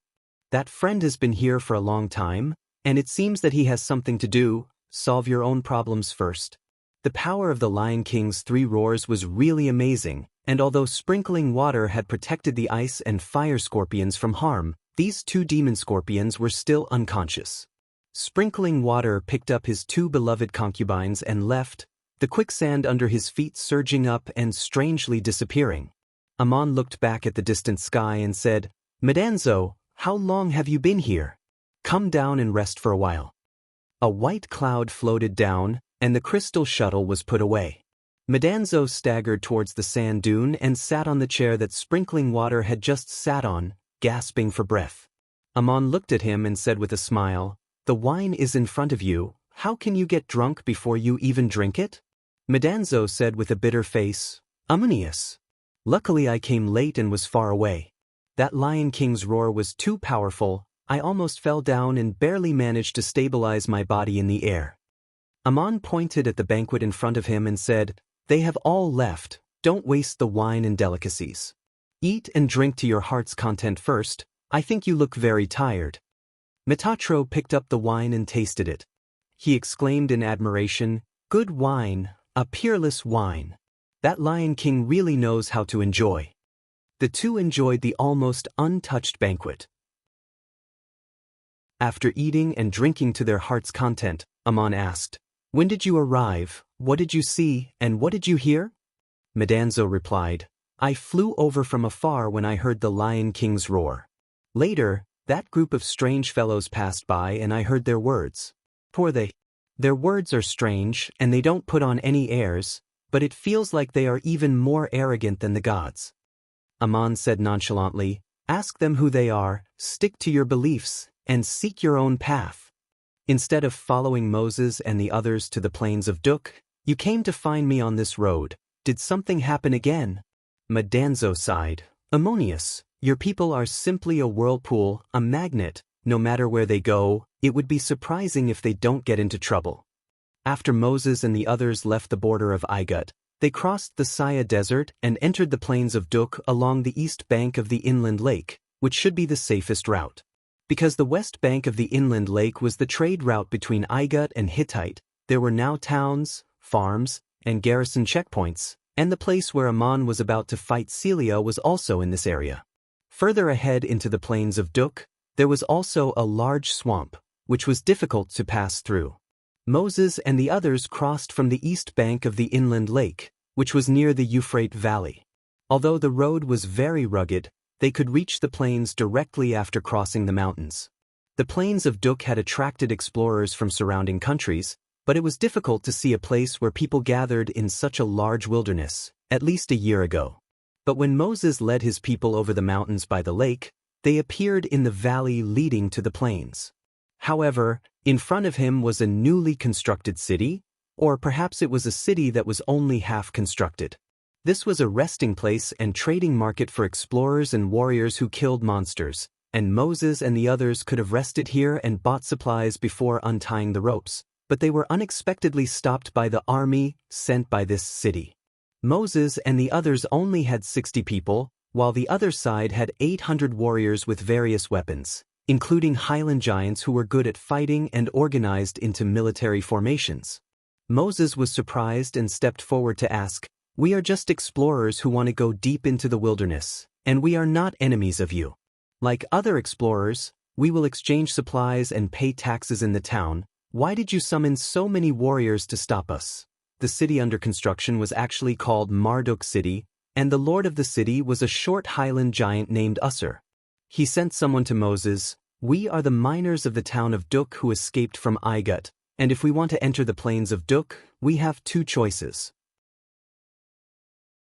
That friend has been here for a long time, and it seems that he has something to do. Solve your own problems first." The power of the Lion King's 3 roars was really amazing, and although Sprinkling Water had protected the ice and fire scorpions from harm, these 2 demon scorpions were still unconscious. Sprinkling Water picked up his 2 beloved concubines and left, the quicksand under his feet surging up and strangely disappearing. Amon looked back at the distant sky and said, "Medanzo, how long have you been here? Come down and rest for a while." A white cloud floated down, and the crystal shuttle was put away. Medanzo staggered towards the sand dune and sat on the chair that Sprinkling Water had just sat on, gasping for breath. Amon looked at him and said with a smile, "The wine is in front of you. How can you get drunk before you even drink it?" Medanzo said with a bitter face, "Ammonius. Luckily I came late and was far away. That Lion King's roar was too powerful. I almost fell down and barely managed to stabilize my body in the air." Amon pointed at the banquet in front of him and said, "They have all left. Don't waste the wine and delicacies. Eat and drink to your heart's content first. I think you look very tired." Metatro picked up the wine and tasted it. He exclaimed in admiration, "Good wine, a peerless wine. That Lion King really knows how to enjoy." The 2 enjoyed the almost untouched banquet. After eating and drinking to their heart's content, Amon asked, "When did you arrive? What did you see, and what did you hear?" Medanzo replied, "I flew over from afar when I heard the Lion King's roar. Later, that group of strange fellows passed by and I heard their words. Poor they. Their words are strange and they don't put on any airs, but it feels like they are even more arrogant than the gods." Amon said nonchalantly, "Ask them who they are, stick to your beliefs, and seek your own path. Instead of following Moses and the others to the plains of Duk, you came to find me on this road. Did something happen again?" Medanzo sighed, "Ammonius, your people are simply a whirlpool, a magnet. No matter where they go, it would be surprising if they don't get into trouble." After Moses and the others left the border of Igut, they crossed the Saya Desert and entered the plains of Duk along the east bank of the inland lake, which should be the safest route. Because the west bank of the inland lake was the trade route between Igut and Hittite, there were now towns, farms, and garrison checkpoints, and the place where Amon was about to fight Celia was also in this area. Further ahead into the plains of Duk, there was also a large swamp, which was difficult to pass through. Moses and the others crossed from the east bank of the inland lake, which was near the Euphrates Valley. Although the road was very rugged, they could reach the plains directly after crossing the mountains. The plains of Duk had attracted explorers from surrounding countries, but it was difficult to see a place where people gathered in such a large wilderness, at least a year ago. But when Moses led his people over the mountains by the lake, they appeared in the valley leading to the plains. However, in front of him was a newly constructed city, or perhaps it was a city that was only half constructed. This was a resting place and trading market for explorers and warriors who killed monsters, and Moses and the others could have rested here and bought supplies before untying the ropes, but they were unexpectedly stopped by the army sent by this city. Moses and the others only had 60 people, while the other side had 800 warriors with various weapons, including highland giants who were good at fighting and organized into military formations. Moses was surprised and stepped forward to ask, "We are just explorers who want to go deep into the wilderness, and we are not enemies of you. Like other explorers, we will exchange supplies and pay taxes in the town. Why did you summon so many warriors to stop us?" The city under construction was actually called Marduk City, and the lord of the city was a short highland giant named Usser. He sent someone to Moses, "We are the miners of the town of Duk who escaped from Igut, and if we want to enter the plains of Duk, we have two choices.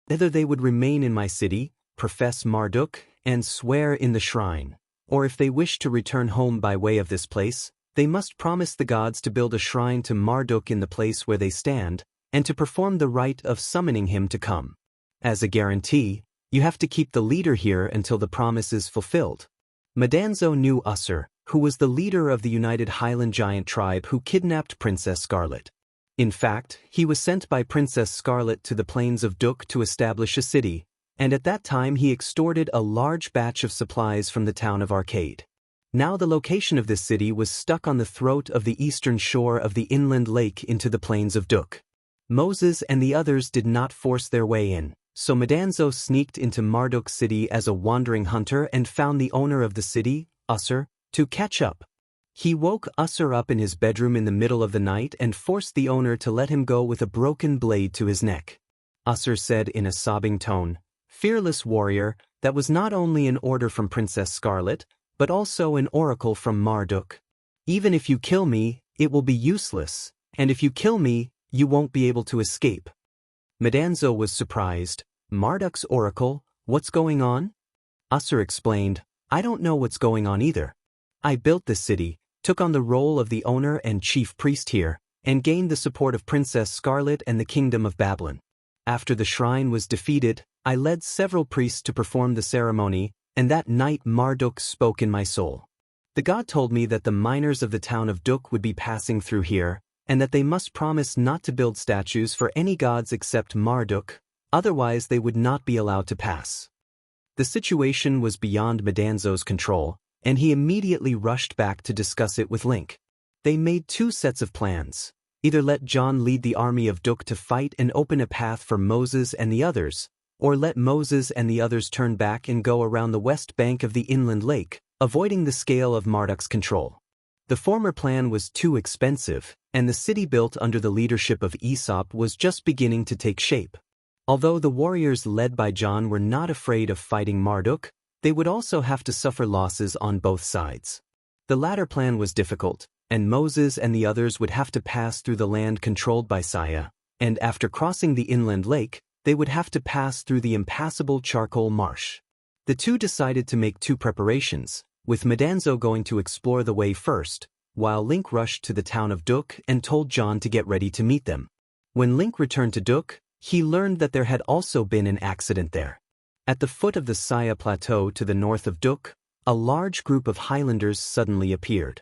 Either they would remain in my city, profess Marduk, and swear in the shrine, or if they wish to return home by way of this place, they must promise the gods to build a shrine to Marduk in the place where they stand, and to perform the rite of summoning him to come. As a guarantee, you have to keep the leader here until the promise is fulfilled." Madanzo knew Usser, who was the leader of the United Highland Giant tribe who kidnapped Princess Scarlet. In fact, he was sent by Princess Scarlet to the plains of Duk to establish a city, and at that time he extorted a large batch of supplies from the town of Arcade. Now the location of this city was stuck on the throat of the eastern shore of the inland lake into the plains of Duk. Moses and the others did not force their way in, so Madanzo sneaked into Marduk City as a wandering hunter and found the owner of the city, Usser, to catch up. He woke Usser up in his bedroom in the middle of the night and forced the owner to let him go with a broken blade to his neck. Usser said in a sobbing tone, "Fearless warrior, that was not only an order from Princess Scarlet, but also an oracle from Marduk. Even if you kill me, it will be useless, and if you kill me, you won't be able to escape." Madanzo was surprised. "Marduk's oracle, what's going on?" Usser explained, "I don't know what's going on either. I built this city, took on the role of the owner and chief priest here, and gained the support of Princess Scarlet and the kingdom of Babylon. After the shrine was defeated, I led several priests to perform the ceremony, and that night Marduk spoke in my soul. The god told me that the miners of the town of Duk would be passing through here, and that they must promise not to build statues for any gods except Marduk, otherwise they would not be allowed to pass." The situation was beyond Madanzo's control, and he immediately rushed back to discuss it with Link. They made two sets of plans. Either let John lead the army of Duk to fight and open a path for Moses and the others, or let Moses and the others turn back and go around the west bank of the inland lake, avoiding the scale of Marduk's control. The former plan was too expensive, and the city built under the leadership of Aesop was just beginning to take shape. Although the warriors led by John were not afraid of fighting Marduk, they would also have to suffer losses on both sides. The latter plan was difficult, and Moses and the others would have to pass through the land controlled by Saya, and after crossing the inland lake, they would have to pass through the impassable charcoal marsh. The two decided to make two preparations, with Madanzo going to explore the way first, while Link rushed to the town of Duk and told John to get ready to meet them. When Link returned to Duk, he learned that there had also been an accident there. At the foot of the Saya Plateau to the north of Duk, a large group of Highlanders suddenly appeared.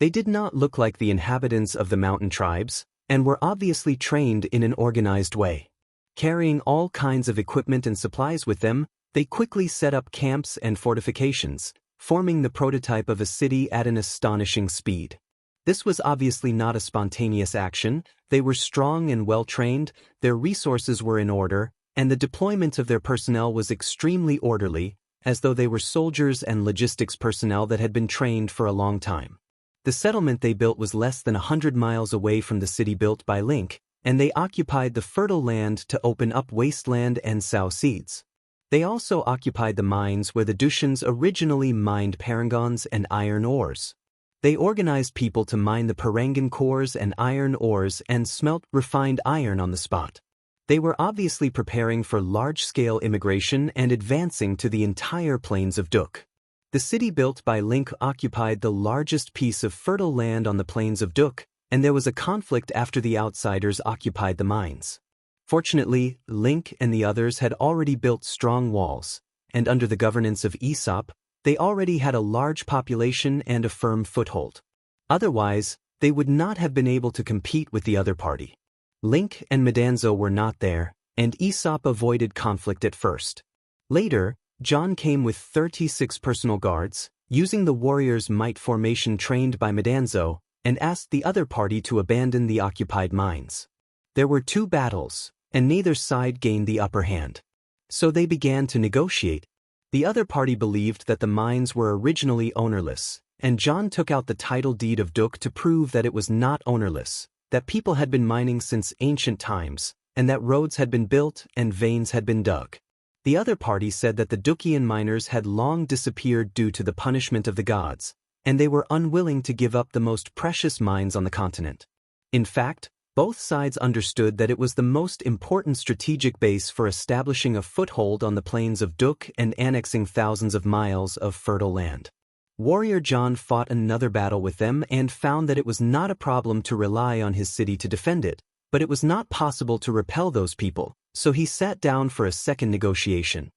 They did not look like the inhabitants of the mountain tribes, and were obviously trained in an organized way. Carrying all kinds of equipment and supplies with them, they quickly set up camps and fortifications, forming the prototype of a city at an astonishing speed. This was obviously not a spontaneous action. They were strong and well-trained, their resources were in order, and the deployment of their personnel was extremely orderly, as though they were soldiers and logistics personnel that had been trained for a long time. The settlement they built was less than 100 miles away from the city built by Link, and they occupied the fertile land to open up wasteland and sow seeds. They also occupied the mines where the Dushians originally mined parangons and iron ores. They organized people to mine the parangon cores and iron ores and smelt refined iron on the spot. They were obviously preparing for large-scale immigration and advancing to the entire plains of Duk. The city built by Link occupied the largest piece of fertile land on the plains of Duk, and there was a conflict after the outsiders occupied the mines. Fortunately, Link and the others had already built strong walls, and under the governance of Aesop, they already had a large population and a firm foothold. Otherwise, they would not have been able to compete with the other party. Link and Medanzo were not there, and Aesop avoided conflict at first. Later, John came with 36 personal guards, using the warrior's might formation trained by Medanzo, and asked the other party to abandon the occupied mines. There were 2 battles, and neither side gained the upper hand. So they began to negotiate. The other party believed that the mines were originally ownerless, and John took out the title deed of Duk to prove that it was not ownerless, that people had been mining since ancient times, and that roads had been built and veins had been dug. The other party said that the Dukian miners had long disappeared due to the punishment of the gods, and they were unwilling to give up the most precious mines on the continent. In fact, both sides understood that it was the most important strategic base for establishing a foothold on the plains of Duk and annexing thousands of miles of fertile land. Warrior John fought another battle with them and found that it was not a problem to rely on his city to defend it, but it was not possible to repel those people, so he sat down for a second negotiation.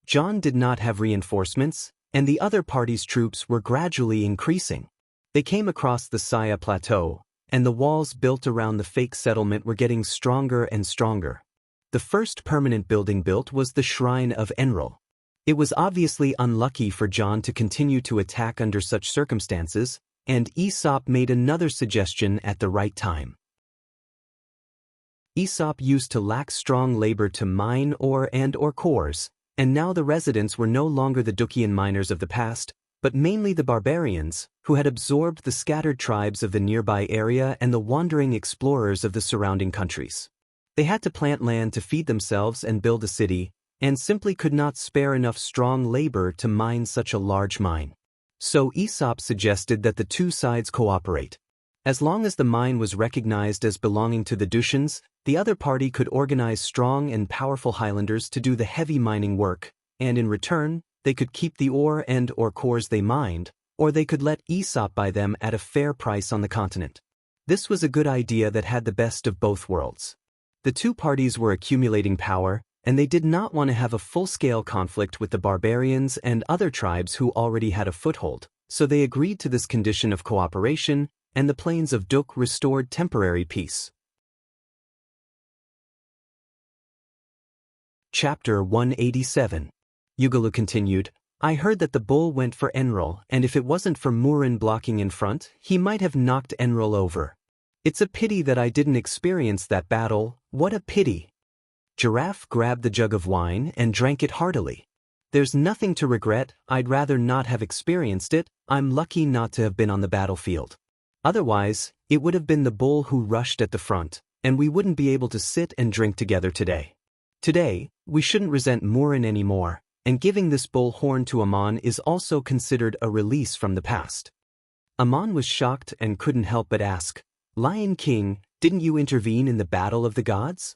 John did not have reinforcements, and the other party's troops were gradually increasing. They came across the Saya Plateau, and the walls built around the fake settlement were getting stronger and stronger. The first permanent building built was the Shrine of Enril. It was obviously unlucky for John to continue to attack under such circumstances, and Aesop made another suggestion at the right time. Aesop used to lack strong labor to mine ore and/or cores, and now the residents were no longer the Dukian miners of the past, but mainly the barbarians, who had absorbed the scattered tribes of the nearby area and the wandering explorers of the surrounding countries. They had to plant land to feed themselves and build a city, and simply could not spare enough strong labor to mine such a large mine. So Aesop suggested that the 2 sides cooperate. As long as the mine was recognized as belonging to the Dutians, the other party could organize strong and powerful Highlanders to do the heavy mining work, and in return, they could keep the ore and/or cores they mined, or they could let Aesop buy them at a fair price on the continent. This was a good idea that had the best of both worlds. The 2 parties were accumulating power, and they did not want to have a full-scale conflict with the barbarians and other tribes who already had a foothold, so they agreed to this condition of cooperation, and the plains of Duk restored temporary peace. Chapter 187. Yugalu continued, I heard that the bull went for Enril, and if it wasn't for Murin blocking in front, he might have knocked Enril over. It's a pity that I didn't experience that battle, what a pity. Giraffe grabbed the jug of wine and drank it heartily. There's nothing to regret, I'd rather not have experienced it, I'm lucky not to have been on the battlefield. Otherwise, it would have been the bull who rushed at the front, and we wouldn't be able to sit and drink together today. Today, we shouldn't resent Murin anymore, and giving this bull horn to Amon is also considered a release from the past. Amon was shocked and couldn't help but ask, Lion King, didn't you intervene in the battle of the gods?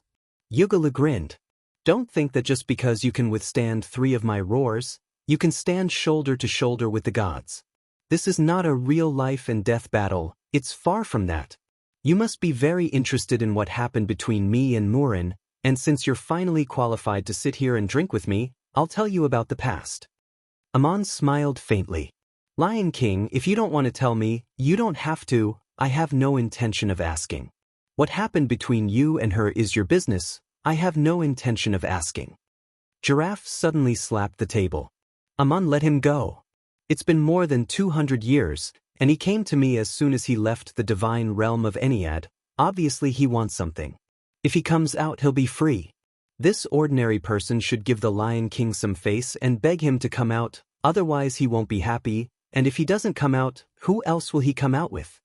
Yugalu grinned. Don't think that just because you can withstand 3 of my roars, you can stand shoulder to shoulder with the gods. This is not a real life and death battle, it's far from that. You must be very interested in what happened between me and Murin, and since you're finally qualified to sit here and drink with me, I'll tell you about the past. Amon smiled faintly. Lion King, if you don't want to tell me, you don't have to, I have no intention of asking. What happened between you and her is your business, I have no intention of asking. Giraffe suddenly slapped the table. Amon let him go. It's been more than 200 years, and he came to me as soon as he left the divine realm of Ennead, obviously he wants something. If he comes out he'll be free. This ordinary person should give the Lion King some face and beg him to come out, otherwise he won't be happy, and if he doesn't come out, who else will he come out with?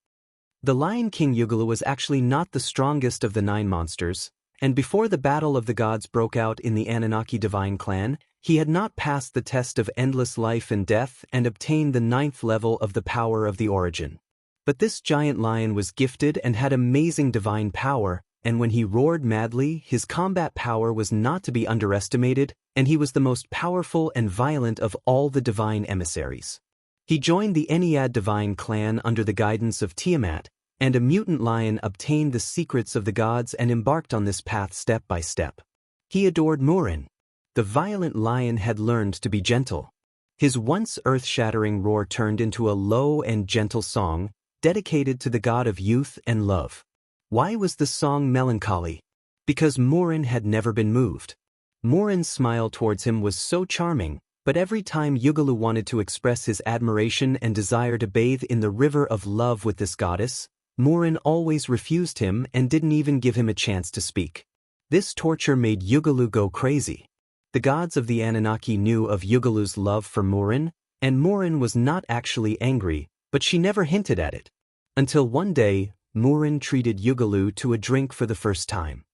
The Lion King Yugalu was actually not the strongest of the 9 monsters, and before the battle of the gods broke out in the Anunnaki divine clan, he had not passed the test of endless life and death and obtained the 9th level of the power of the origin. But this giant lion was gifted and had amazing divine power, and when he roared madly, his combat power was not to be underestimated, and he was the most powerful and violent of all the divine emissaries. He joined the Ennead divine clan under the guidance of Tiamat, and a mutant lion obtained the secrets of the gods and embarked on this path step by step. He adored Murin. The violent lion had learned to be gentle. His once earth-shattering roar turned into a low and gentle song, dedicated to the god of youth and love. Why was the song melancholy? Because Murin had never been moved. Murin's smile towards him was so charming, but every time Yugalu wanted to express his admiration and desire to bathe in the river of love with this goddess, Murin always refused him and didn't even give him a chance to speak. This torture made Yugalu go crazy. The gods of the Anunnaki knew of Yugalu's love for Murin, and Murin was not actually angry, but she never hinted at it. Until one day, Murin treated Yugalu to a drink for the first time.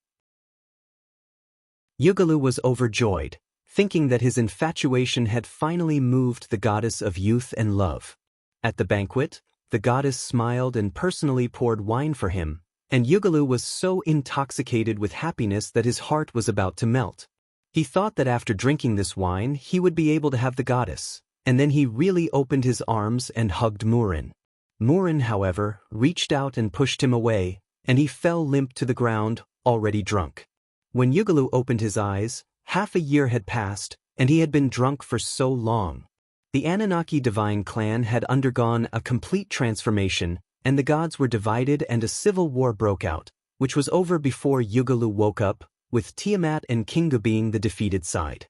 Yugalu was overjoyed, thinking that his infatuation had finally moved the goddess of youth and love. At the banquet, the goddess smiled and personally poured wine for him, and Yugalu was so intoxicated with happiness that his heart was about to melt. He thought that after drinking this wine he would be able to have the goddess, and then he really opened his arms and hugged Murin. Murin, however, reached out and pushed him away, and he fell limp to the ground, already drunk. When Yugalu opened his eyes, half a year had passed, and he had been drunk for so long. The Anunnaki divine clan had undergone a complete transformation, and the gods were divided and a civil war broke out, which was over before Yugalu woke up, with Tiamat and Kingu being the defeated side.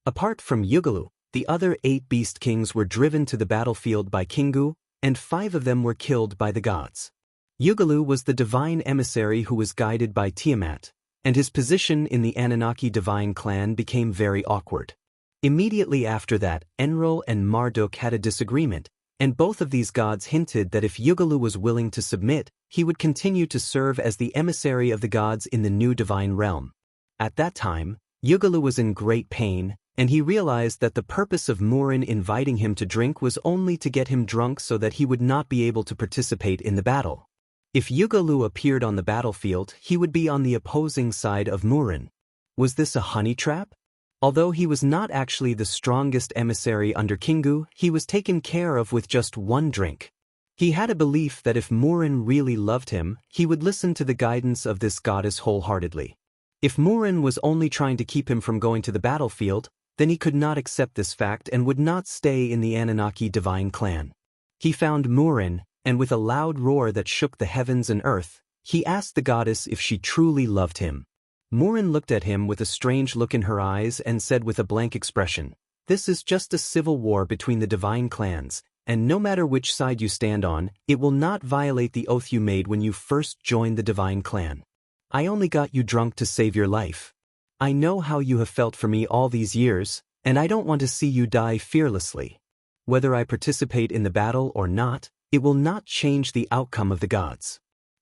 Apart from Yugalu, the other 8 beast kings were driven to the battlefield by Kingu, and 5 of them were killed by the gods. Yugalu was the divine emissary who was guided by Tiamat, and his position in the Anunnaki divine clan became very awkward. Immediately after that, Enlil and Marduk had a disagreement, and both of these gods hinted that if Yugalu was willing to submit, he would continue to serve as the emissary of the gods in the new divine realm. At that time, Yugalu was in great pain, and he realized that the purpose of Murin inviting him to drink was only to get him drunk so that he would not be able to participate in the battle. If Yugalu appeared on the battlefield, he would be on the opposing side of Murin. Was this a honey trap? Although he was not actually the strongest emissary under Kingu, he was taken care of with just one drink. He had a belief that if Murin really loved him, he would listen to the guidance of this goddess wholeheartedly. If Murin was only trying to keep him from going to the battlefield, then he could not accept this fact and would not stay in the Anunnaki divine clan. He found Murin, and with a loud roar that shook the heavens and earth, he asked the goddess if she truly loved him. Murin looked at him with a strange look in her eyes and said with a blank expression, "This is just a civil war between the divine clans, and no matter which side you stand on, it will not violate the oath you made when you first joined the divine clan. I only got you drunk to save your life. I know how you have felt for me all these years, and I don't want to see you die fearlessly. Whether I participate in the battle or not, it will not change the outcome of the gods.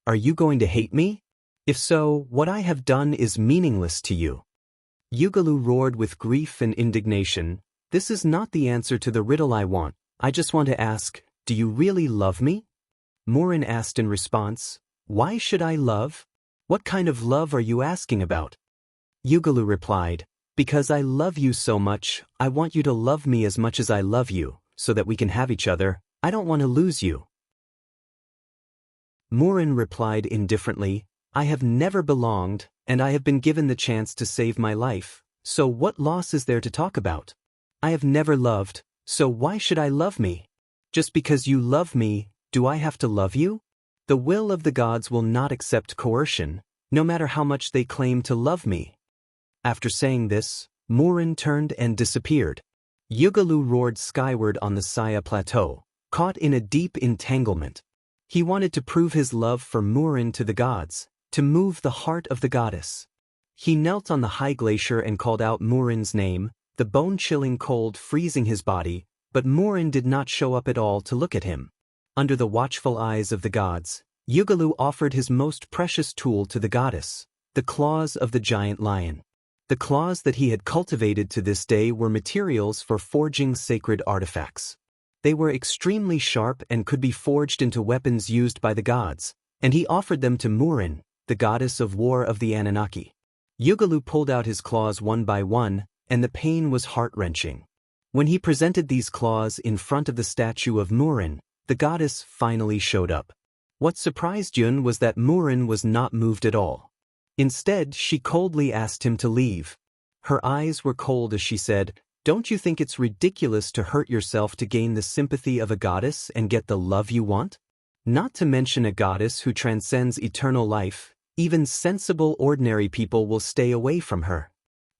Are you going to hate me? If so, what I have done is meaningless to you." Yugalu roared with grief and indignation, "This is not the answer to the riddle I want. I just want to ask, do you really love me?" Murin asked in response, "Why should I love? What kind of love are you asking about?" Yugalu replied, "Because I love you so much, I want you to love me as much as I love you, so that we can have each other. I don't want to lose you." Murin replied indifferently, "I have never belonged, and I have been given the chance to save my life, so what loss is there to talk about? I have never loved, so why should I love me? Just because you love me, do I have to love you? The will of the gods will not accept coercion, no matter how much they claim to love me." After saying this, Murin turned and disappeared. Yugalu roared skyward on the Saya plateau, caught in a deep entanglement. He wanted to prove his love for Murin to the gods, to move the heart of the goddess. He knelt on the high glacier and called out Murin's name, the bone-chilling cold freezing his body, but Murin did not show up at all to look at him. Under the watchful eyes of the gods, Yugalu offered his most precious tool to the goddess, the claws of the giant lion. The claws that he had cultivated to this day were materials for forging sacred artifacts. They were extremely sharp and could be forged into weapons used by the gods, and he offered them to Murin, the goddess of war of the Anunnaki. Yugalu pulled out his claws one by one, and the pain was heart-wrenching. When he presented these claws in front of the statue of Murin, the goddess finally showed up. What surprised Yun was that Murin was not moved at all. Instead, she coldly asked him to leave. Her eyes were cold as she said, "Don't you think it's ridiculous to hurt yourself to gain the sympathy of a goddess and get the love you want? Not to mention a goddess who transcends eternal life, even sensible ordinary people will stay away from her.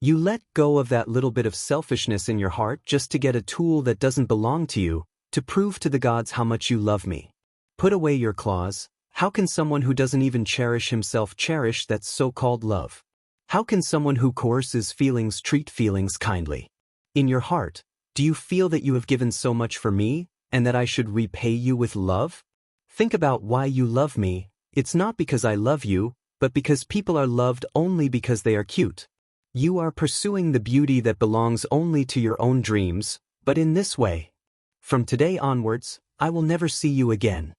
You let go of that little bit of selfishness in your heart just to get a tool that doesn't belong to you, to prove to the gods how much you love me. Put away your claws. How can someone who doesn't even cherish himself cherish that so-called love? How can someone who coerces feelings treat feelings kindly? In your heart, do you feel that you have given so much for me, and that I should repay you with love? Think about why you love me. It's not because I love you, but because people are loved only because they are cute. You are pursuing the beauty that belongs only to your own dreams, but in this way. From today onwards, I will never see you again."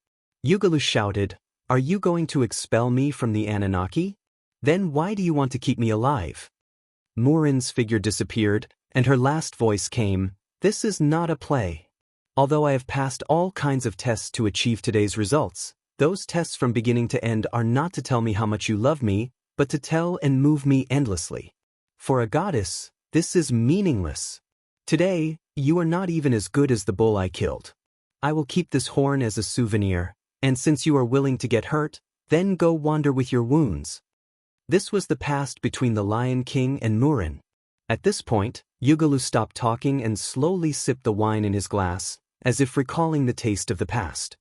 Yugalu shouted, "Are you going to expel me from the Anunnaki? Then why do you want to keep me alive?" Murin's figure disappeared, and her last voice came, "This is not a play. Although I have passed all kinds of tests to achieve today's results, those tests from beginning to end are not to tell me how much you love me, but to tell and move me endlessly. For a goddess, this is meaningless. Today, you are not even as good as the bull I killed. I will keep this horn as a souvenir, and since you are willing to get hurt, then go wander with your wounds." This was the past between the Lion King and Murin. At this point, Yugalu stopped talking and slowly sipped the wine in his glass, as if recalling the taste of the past.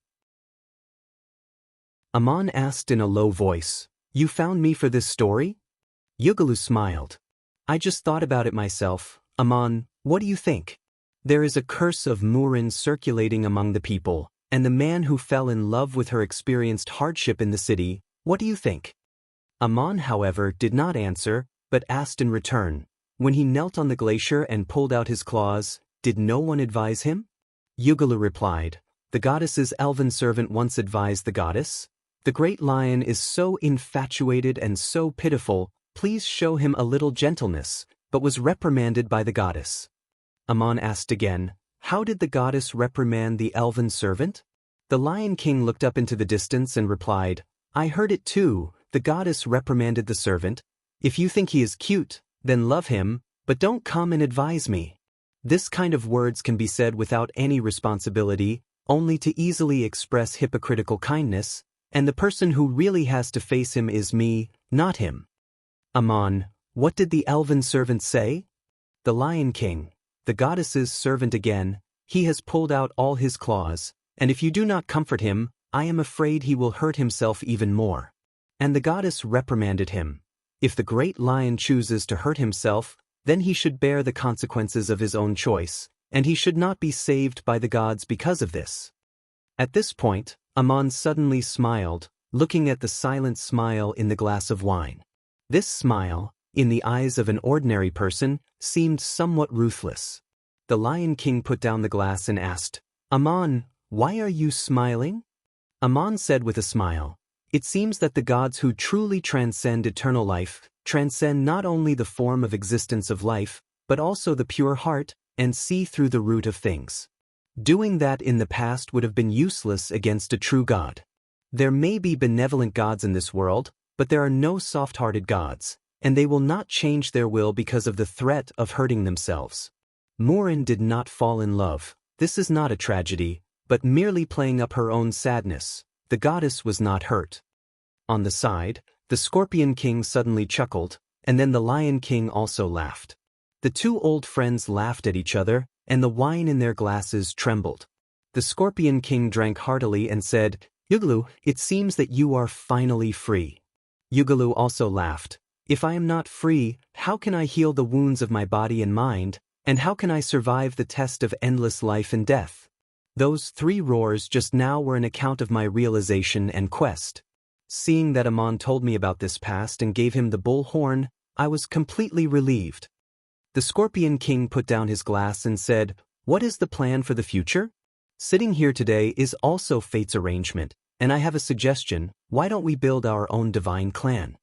Amon asked in a low voice, "You found me for this story?" Yugalu smiled. "I just thought about it myself. Amon, what do you think? There is a curse of Murin circulating among the people, and the man who fell in love with her experienced hardship in the city. What do you think?" Amon, however, did not answer, but asked in return, when he knelt on the glacier and pulled out his claws, "Did no one advise him?" Yugalu replied, "The goddess's elven servant once advised the goddess. The great lion is so infatuated and so pitiful, please show him a little gentleness," but was reprimanded by the goddess. Amon asked again, "How did the goddess reprimand the elven servant?" The Lion King looked up into the distance and replied, "I heard it too. The goddess reprimanded the servant. If you think he is cute, then love him, but don't come and advise me." This kind of words can be said without any responsibility, only to easily express hypocritical kindness, and the person who really has to face him is me, not him. Amon, what did the elven servant say? The Lion King, the goddess's servant again, he has pulled out all his claws, and if you do not comfort him, I am afraid he will hurt himself even more. And the goddess reprimanded him. If the great lion chooses to hurt himself, then he should bear the consequences of his own choice, and he should not be saved by the gods because of this. At this point, Amon suddenly smiled, looking at the silent smile in the glass of wine. This smile, in the eyes of an ordinary person, seemed somewhat ruthless. The Lion King put down the glass and asked, "Amon, why are you smiling?" Amon said with a smile, "It seems that the gods who truly transcend eternal life transcend not only the form of existence of life, but also the pure heart, and see through the root of things. Doing that in the past would have been useless against a true god. There may be benevolent gods in this world, but there are no soft-hearted gods, and they will not change their will because of the threat of hurting themselves. Murin did not fall in love. This is not a tragedy, but merely playing up her own sadness. The goddess was not hurt." On the side, the Scorpion King suddenly chuckled, and then the Lion King also laughed. The two old friends laughed at each other, and the wine in their glasses trembled. The Scorpion King drank heartily and said, "Yugalu, it seems that you are finally free." Yugalu also laughed. "If I am not free, how can I heal the wounds of my body and mind, and how can I survive the test of endless life and death?" Those three roars just now were an account of my realization and quest. Seeing that Amon told me about this past and gave him the bull horn, I was completely relieved. The Scorpion King put down his glass and said, "What is the plan for the future? Sitting here today is also fate's arrangement, And I have a suggestion, why don't we build our own divine clan?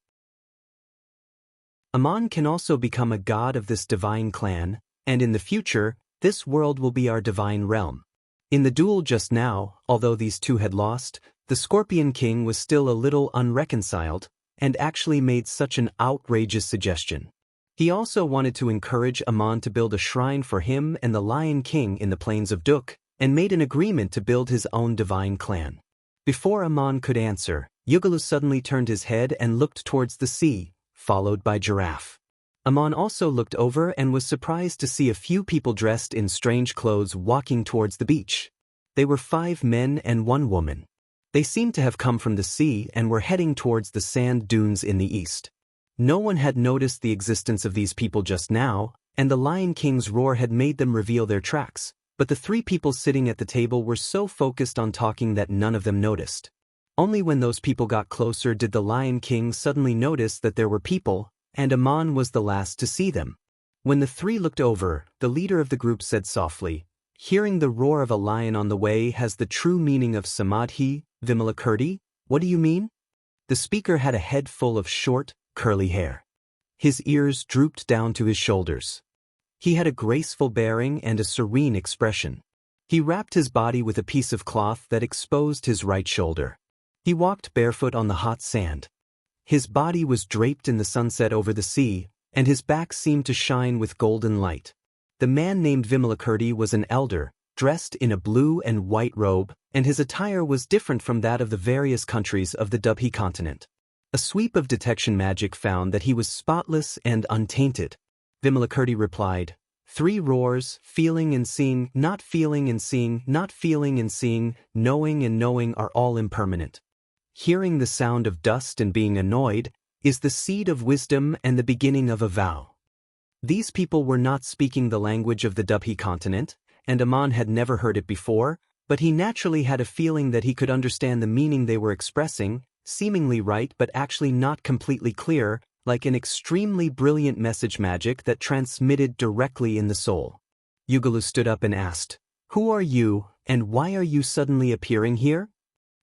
Amon can also become a god of this divine clan, and in the future, this world will be our divine realm. In the duel just now, although these two had lost, the Scorpion King was still a little unreconciled, and actually made such an outrageous suggestion. He also wanted to encourage Amon to build a shrine for him and the Lion King in the plains of Duk, and made an agreement to build his own divine clan. Before Amon could answer, Yugalu suddenly turned his head and looked towards the sea, followed by Giraffe. Amon also looked over and was surprised to see a few people dressed in strange clothes walking towards the beach. They were 5 men and 1 woman. They seemed to have come from the sea and were heading towards the sand dunes in the east. No one had noticed the existence of these people just now, and the Lion King's roar had made them reveal their tracks, but the 3 people sitting at the table were so focused on talking that none of them noticed. Only when those people got closer did the Lion King suddenly notice that there were people, and Amon was the last to see them. When the 3 looked over, the leader of the group said softly, "Hearing the roar of a lion on the way has the true meaning of Samadhi, Vimalakirti. What do you mean?" The speaker had a head full of short, curly hair. His ears drooped down to his shoulders. He had a graceful bearing and a serene expression. He wrapped his body with a piece of cloth that exposed his right shoulder. He walked barefoot on the hot sand. His body was draped in the sunset over the sea, and his back seemed to shine with golden light. The man named Vimalakirti was an elder, dressed in a blue and white robe, and his attire was different from that of the various countries of the Dubhi continent. A sweep of detection magic found that he was spotless and untainted. Vimalakirti replied, 3 roars, feeling and seeing, not feeling and seeing, not feeling and seeing, knowing and knowing are all impermanent. Hearing the sound of dust and being annoyed is the seed of wisdom and the beginning of a vow. These people were not speaking the language of the Dubhi continent, and Amon had never heard it before, but he naturally had a feeling that he could understand the meaning they were expressing, seemingly right but actually not completely clear, like an extremely brilliant message magic that transmitted directly in the soul. Yugalu stood up and asked, "Who are you, and why are you suddenly appearing here?"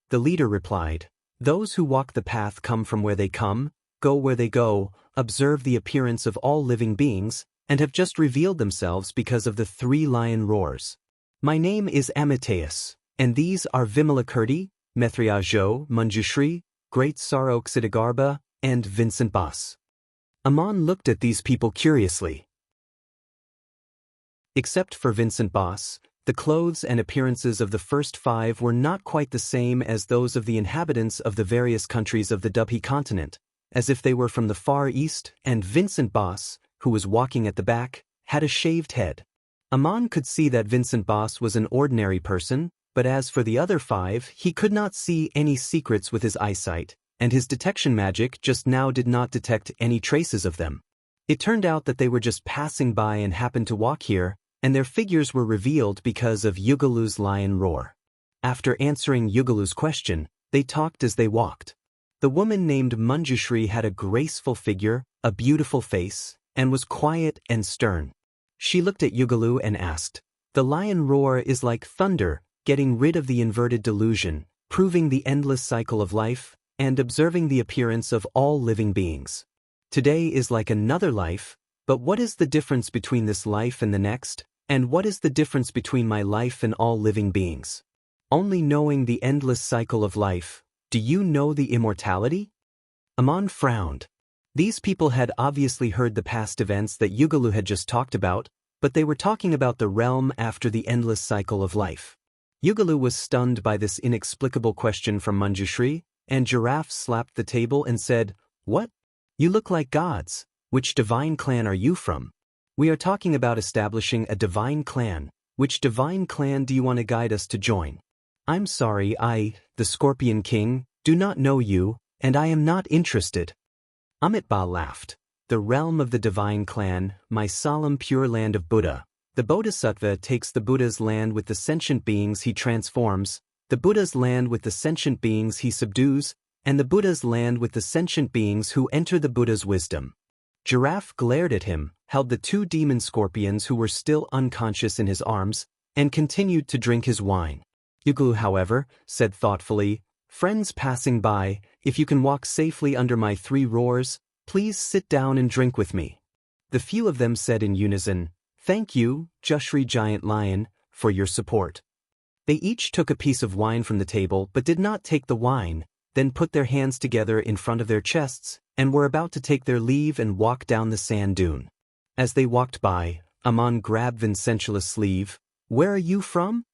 The leader replied, "Those who walk the path come from where they come, go where they go, observe the appearance of all living beings, and have just revealed themselves because of the 3 lion roars. My name is Amateus, and these are Vimalakirti, Methriajo, Manjushri, Great Sarok Siddhagarba, and Vincent Boss." Amon looked at these people curiously. Except for Vincent Boss, the clothes and appearances of the first 5 were not quite the same as those of the inhabitants of the various countries of the Dubhi continent, as if they were from the Far East, and Vincent Boss, who was walking at the back, had a shaved head. Amon could see that Vincent Boss was an ordinary person, but as for the other 5, he could not see any secrets with his eyesight, and his detection magic just now did not detect any traces of them. It turned out that they were just passing by and happened to walk here, and their figures were revealed because of Yugalu's lion roar. After answering Yugalu's question, they talked as they walked. The woman named Manjushri had a graceful figure, a beautiful face, and was quiet and stern. She looked at Yugalu and asked, "The lion roar is like thunder, getting rid of the inverted delusion, proving the endless cycle of life, and observing the appearance of all living beings. Today is like another life, but what is the difference between this life and the next, and what is the difference between my life and all living beings? Only knowing the endless cycle of life. Do you know the immortality?" Amon frowned. These people had obviously heard the past events that Yugalu had just talked about, but they were talking about the realm after the endless cycle of life. Yugalu was stunned by this inexplicable question from Manjushri, and Giraffe slapped the table and said, "What? You look like gods. Which divine clan are you from? We are talking about establishing a divine clan. Which divine clan do you want to guide us to join?" "I'm sorry, the Scorpion King, do not know you, and I am not interested." Amitba laughed. "The realm of the divine clan, my solemn pure land of Buddha. The Bodhisattva takes the Buddha's land with the sentient beings he transforms, the Buddha's land with the sentient beings he subdues, and the Buddha's land with the sentient beings who enter the Buddha's wisdom." Giraffe glared at him, held the 2 demon scorpions who were still unconscious in his arms, and continued to drink his wine. Yugalu, however, said thoughtfully, Friends passing by, if you can walk safely under my 3 roars, please sit down and drink with me. The few of them said in unison, "Thank you, Jushri Giant Lion, for your support." They each took a piece of wine from the table but did not take the wine, then put their hands together in front of their chests, and were about to take their leave and walk down the sand dune. As they walked by, Aman grabbed Vincentius' sleeve. "Where are you from?"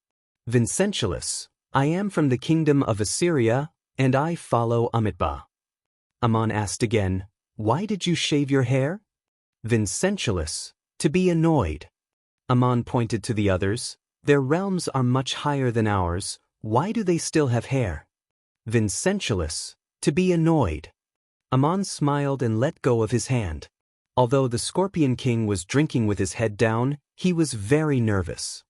"Vincentius, I am from the kingdom of Assyria, and I follow Amitabha." Aman asked again, "Why did you shave your hair?" "Vincentius, to be annoyed." Aman pointed to the others. "Their realms are much higher than ours, why do they still have hair?" "Vincentius, to be annoyed." Aman smiled and let go of his hand. Although the Scorpion King was drinking with his head down, he was very nervous.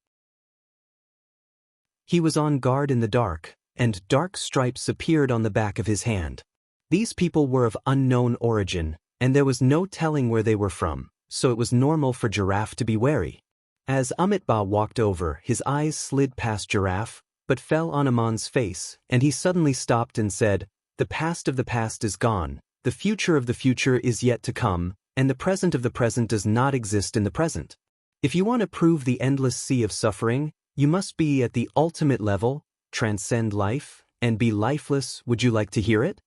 He was on guard in the dark, and dark stripes appeared on the back of his hand. These people were of unknown origin, and there was no telling where they were from, so it was normal for Giraffe to be wary. As Amitabha walked over, his eyes slid past Giraffe, but fell on Aman's face, and he suddenly stopped and said, "The past of the past is gone, the future of the future is yet to come, and the present of the present does not exist in the present. If you want to prove the endless sea of suffering, you must be at the ultimate level, transcend life, and be lifeless. Would you like to hear it?"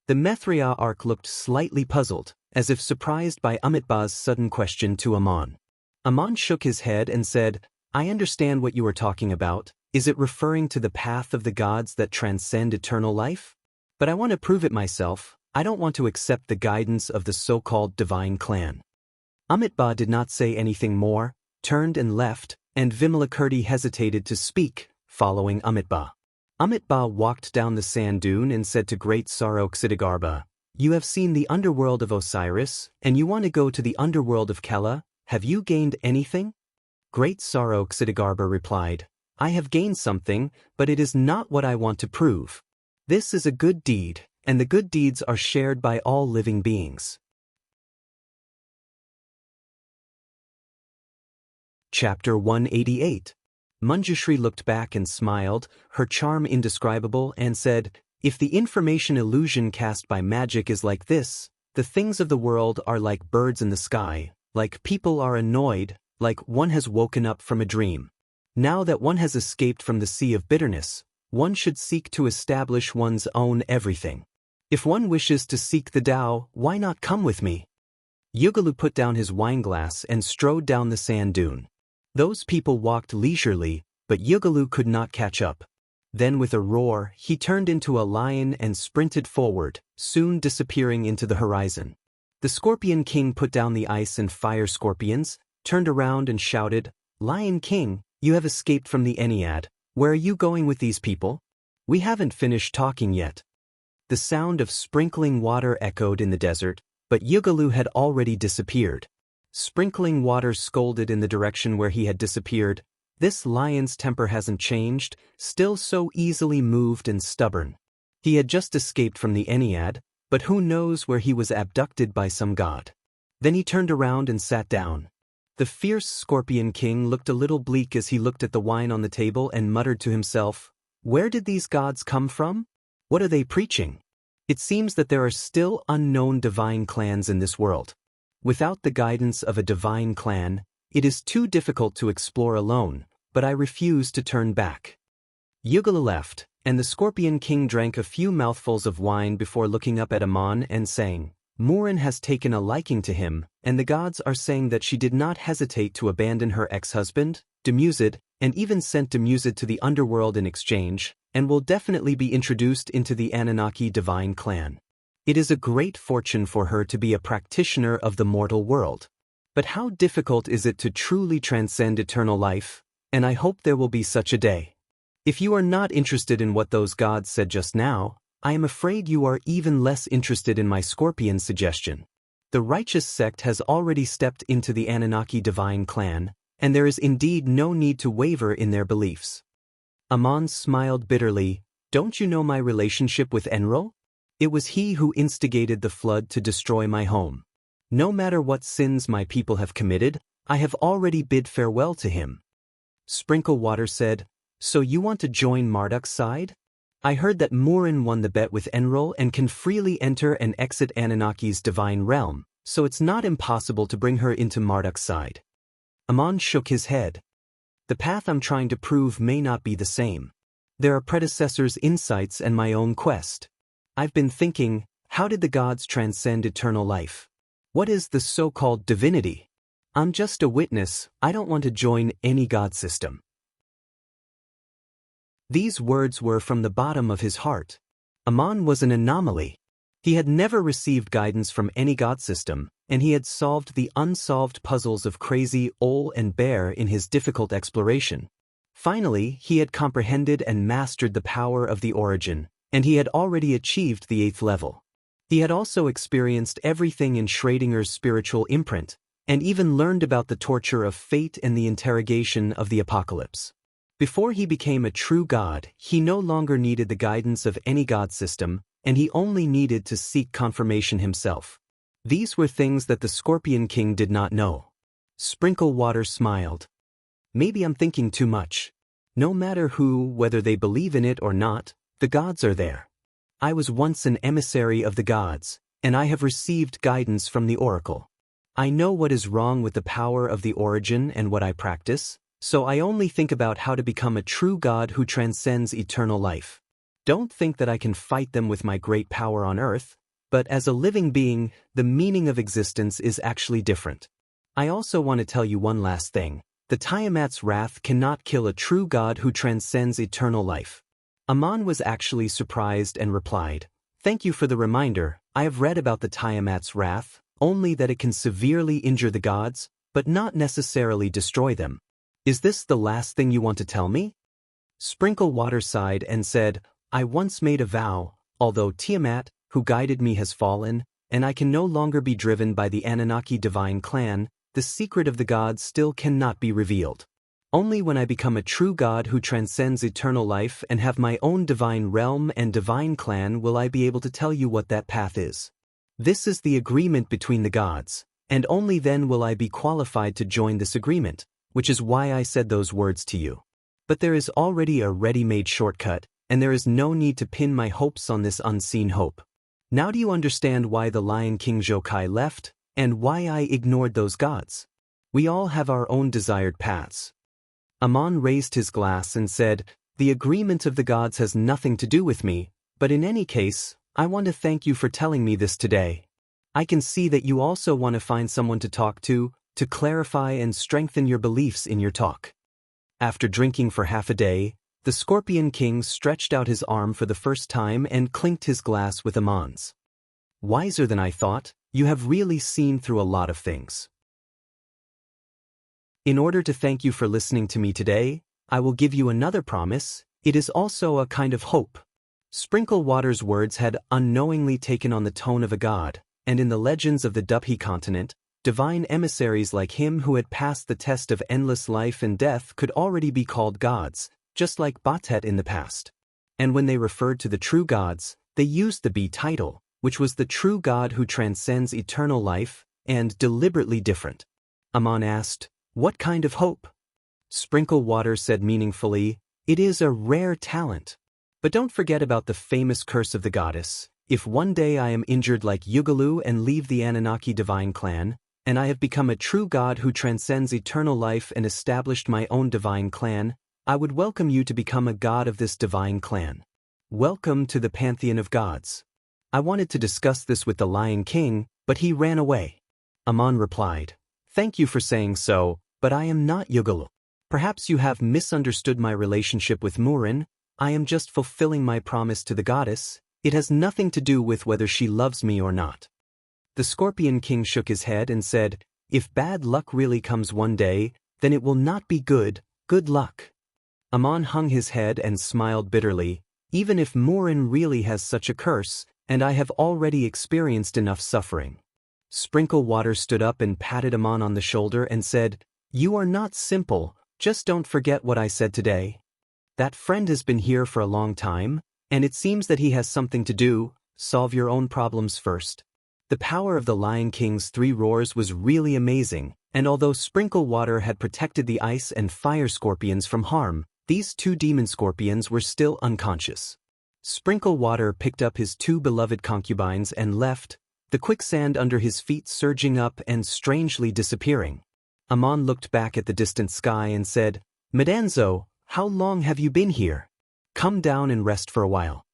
The Matriarch looked slightly puzzled, as if surprised by Amitabha's sudden question to Aman. Aman shook his head and said, "I understand what you are talking about. Is it referring to the path of the gods that transcend eternal life? But I want to prove it myself. I don't want to accept the guidance of the so-called divine clan." Amitabha did not say anything more, turned and left, and Vimalakirti hesitated to speak, following Amitabha. Amitabha walked down the sand dune and said to Great Sorrow Ksitigarbha, "You have seen the underworld of Osiris, and you want to go to the underworld of Kela. Have you gained anything?" Great Sorrow Ksitigarbha replied, "I have gained something, but it is not what I want to prove. This is a good deed, and the good deeds are shared by all living beings." Chapter 188. Manjushri looked back and smiled, her charm indescribable, and said, "If the information illusion cast by magic is like this, the things of the world are like birds in the sky, like people are annoyed, like one has woken up from a dream. Now that one has escaped from the sea of bitterness, one should seek to establish one's own everything. If one wishes to seek the Tao, why not come with me?" Yugalu put down his wineglass and strode down the sand dune. Those people walked leisurely, but Yugalu could not catch up. Then with a roar, he turned into a lion and sprinted forward, soon disappearing into the horizon. The Scorpion King put down the ice and fire scorpions, turned around and shouted, "Lion King, you have escaped from the Ennead. Where are you going with these people? We haven't finished talking yet." The sound of sprinkling water echoed in the desert, but Yugalu had already disappeared. Sprinkling water scolded in the direction where he had disappeared. "This lion's temper hasn't changed, still so easily moved and stubborn. He had just escaped from the Ennead, but who knows where he was abducted by some god." Then he turned around and sat down. The fierce Scorpion King looked a little bleak as he looked at the wine on the table and muttered to himself, "Where did these gods come from? What are they preaching? It seems that there are still unknown divine clans in this world. Without the guidance of a divine clan, it is too difficult to explore alone, but I refuse to turn back." Yugalu left, and the Scorpion King drank a few mouthfuls of wine before looking up at Aman and saying, "Murin has taken a liking to him, and the gods are saying that she did not hesitate to abandon her ex-husband, Demused, and even sent Demused to the underworld in exchange, and will definitely be introduced into the Anunnaki divine clan. It is a great fortune for her to be a practitioner of the mortal world. But how difficult is it to truly transcend eternal life, and I hope there will be such a day. If you are not interested in what those gods said just now, I am afraid you are even less interested in my scorpion suggestion. The righteous sect has already stepped into the Anunnaki divine clan, and there is indeed no need to waver in their beliefs." Aman smiled bitterly. "Don't you know my relationship with Enro? It was he who instigated the flood to destroy my home. No matter what sins my people have committed, I have already bid farewell to him." Sprinklewater said, "So you want to join Marduk's side?" I heard that Murin won the bet with Enrol and can freely enter and exit Anunnaki's divine realm, so it's not impossible to bring her into Marduk's side. Amon shook his head. The path I'm trying to prove may not be the same. There are predecessors' insights and my own quest. I've been thinking, how did the gods transcend eternal life? What is the so-called divinity? I'm just a witness, I don't want to join any god system. These words were from the bottom of his heart. Amon was an anomaly. He had never received guidance from any god system, and he had solved the unsolved puzzles of Crazy, Ol and Bear in his difficult exploration. Finally, he had comprehended and mastered the power of the origin, and he had already achieved the 8th level. He had also experienced everything in Schrödinger's spiritual imprint, and even learned about the torture of fate and the interrogation of the apocalypse. Before he became a true god, he no longer needed the guidance of any god system, and he only needed to seek confirmation himself. These were things that the Scorpion King did not know. Sprinklewater smiled. Maybe I'm thinking too much. No matter who, whether they believe in it or not, the gods are there. I was once an emissary of the gods, and I have received guidance from the oracle. I know what is wrong with the power of the origin and what I practice, so I only think about how to become a true god who transcends eternal life. Don't think that I can fight them with my great power on earth, but as a living being, the meaning of existence is actually different. I also want to tell you one last thing. The Tiamat's wrath cannot kill a true god who transcends eternal life. Amon was actually surprised and replied, "Thank you for the reminder. I have read about the Tiamat's wrath, only that it can severely injure the gods, but not necessarily destroy them. Is this the last thing you want to tell me?" Sprinklewater sighed and said, "I once made a vow, although Tiamat, who guided me, has fallen, and I can no longer be driven by the Anunnaki divine clan, the secret of the gods still cannot be revealed. Only when I become a true god who transcends eternal life and have my own divine realm and divine clan will I be able to tell you what that path is. This is the agreement between the gods, and only then will I be qualified to join this agreement, which is why I said those words to you. But there is already a ready-made shortcut, and there is no need to pin my hopes on this unseen hope. Now do you understand why the Lion King Jokai left, and why I ignored those gods? We all have our own desired paths." Amon raised his glass and said, "The agreement of the gods has nothing to do with me, but in any case, I want to thank you for telling me this today. I can see that you also want to find someone to talk to clarify and strengthen your beliefs in your talk." After drinking for half a day, the Scorpion King stretched out his arm for the first time and clinked his glass with Amon's. "Wiser than I thought, you have really seen through a lot of things. In order to thank you for listening to me today, I will give you another promise. It is also a kind of hope." Sprinklewater's words had unknowingly taken on the tone of a god, and in the legends of the Dubhi continent, divine emissaries like him who had passed the test of endless life and death could already be called gods, just like Batet in the past. And when they referred to the true gods, they used the B title, which was the true god who transcends eternal life, and deliberately different. Amon asked, "What kind of hope?" Sprinklewater said meaningfully, "It is a rare talent. But don't forget about the famous curse of the goddess. If one day I am injured like Yugalu and leave the Anunnaki divine clan, and I have become a true god who transcends eternal life and established my own divine clan, I would welcome you to become a god of this divine clan. Welcome to the pantheon of gods." I wanted to discuss this with the Lion King, but he ran away. Amon replied, "Thank you for saying so, but I am not Yugalu. Perhaps you have misunderstood my relationship with Murin. I am just fulfilling my promise to the goddess. It has nothing to do with whether she loves me or not." The Scorpion King shook his head and said, "If bad luck really comes one day, then it will not be good. Good luck." Amon hung his head and smiled bitterly. "Even if Murin really has such a curse, and I have already experienced enough suffering." Sprinklewater stood up and patted Amon on the shoulder and said, "You are not simple, just don't forget what I said today. That friend has been here for a long time, and it seems that he has something to do. Solve your own problems first." The power of the Lion King's 3 roars was really amazing, and although Sprinklewater had protected the ice and fire scorpions from harm, these 2 demon scorpions were still unconscious. Sprinklewater picked up his two beloved concubines and left, the quicksand under his feet surging up and strangely disappearing. Amon looked back at the distant sky and said, "Medanzo, how long have you been here? Come down and rest for a while."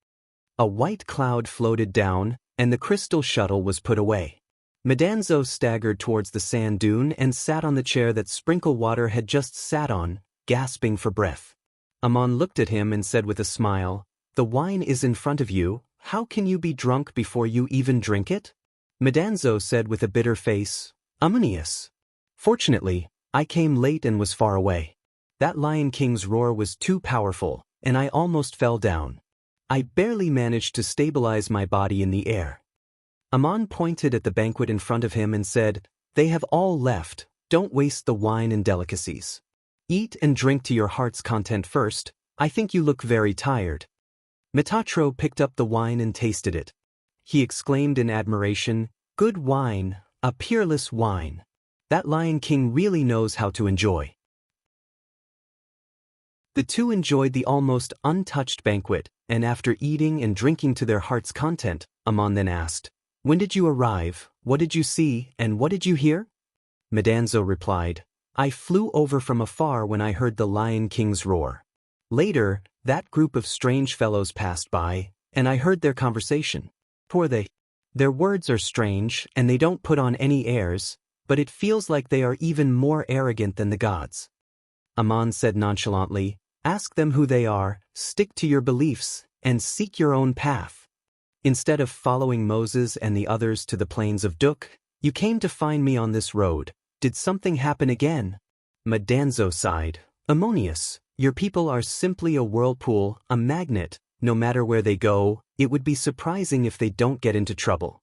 A white cloud floated down, and the crystal shuttle was put away. Medanzo staggered towards the sand dune and sat on the chair that Sprinklewater had just sat on, gasping for breath. Amon looked at him and said with a smile, "The wine is in front of you, how can you be drunk before you even drink it?" Medanzo said with a bitter face, "Ammonius. Fortunately, I came late and was far away. That Lion King's roar was too powerful, and I almost fell down. I barely managed to stabilize my body in the air." Amon pointed at the banquet in front of him and said, "They have all left, don't waste the wine and delicacies. Eat and drink to your heart's content first, I think you look very tired." Metatro picked up the wine and tasted it. He exclaimed in admiration, "Good wine, a peerless wine. That Lion King really knows how to enjoy." The two enjoyed the almost untouched banquet, and after eating and drinking to their heart's content, Amon then asked, "When did you arrive, what did you see, and what did you hear?" Medanzo replied, "I flew over from afar when I heard the Lion King's roar. Later, that group of strange fellows passed by, and I heard their conversation. Poor they. Their words are strange, and they don't put on any airs, but it feels like they are even more arrogant than the gods." Amon said nonchalantly, "Ask them who they are, stick to your beliefs, and seek your own path. Instead of following Moses and the others to the plains of Duk, you came to find me on this road. Did something happen again?" Medanzo sighed, "Ammonius, your people are simply a whirlpool, a magnet. No matter where they go, it would be surprising if they don't get into trouble."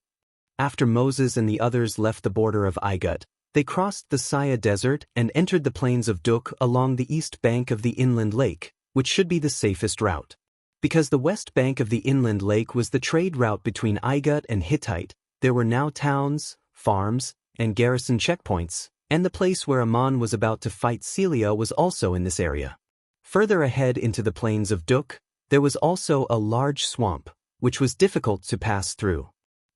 After Moses and the others left the border of Igut, they crossed the Saya Desert and entered the plains of Duk along the east bank of the inland lake, which should be the safest route. Because the west bank of the inland lake was the trade route between Igut and Hittite, there were now towns, farms, and garrison checkpoints, and the place where Amon was about to fight Celia was also in this area. Further ahead into the plains of Duk, there was also a large swamp, which was difficult to pass through.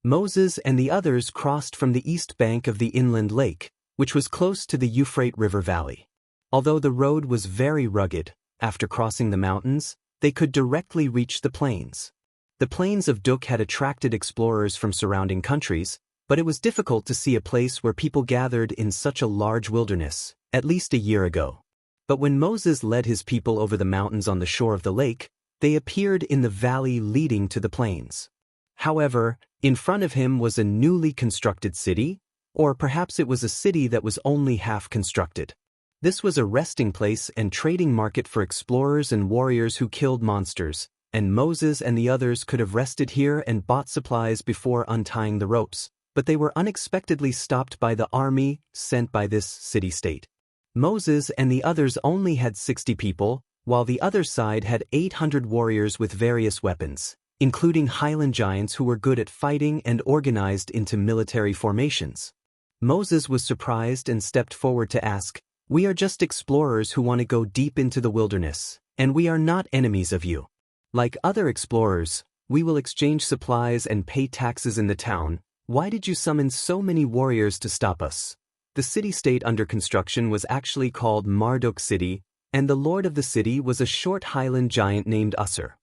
Moses and the others crossed from the east bank of the inland lake, which was close to the Euphrates River Valley. Although the road was very rugged, after crossing the mountains, they could directly reach the plains. The plains of Duk had attracted explorers from surrounding countries, but it was difficult to see a place where people gathered in such a large wilderness, at least a year ago. But when Moses led his people over the mountains on the shore of the lake, they appeared in the valley leading to the plains. However, in front of him was a newly constructed city, or perhaps it was a city that was only half constructed. This was a resting place and trading market for explorers and warriors who killed monsters, and Moses and the others could have rested here and bought supplies before untying the ropes, but they were unexpectedly stopped by the army sent by this city-state. Moses and the others only had 60 people, while the other side had 800 warriors with various weapons, including Highland giants who were good at fighting and organized into military formations. Moses was surprised and stepped forward to ask, "We are just explorers who want to go deep into the wilderness, and we are not enemies of you. Like other explorers, we will exchange supplies and pay taxes in the town. Why did you summon so many warriors to stop us?" The city-state under construction was actually called Marduk City, and the lord of the city was a short Highland giant named Usser.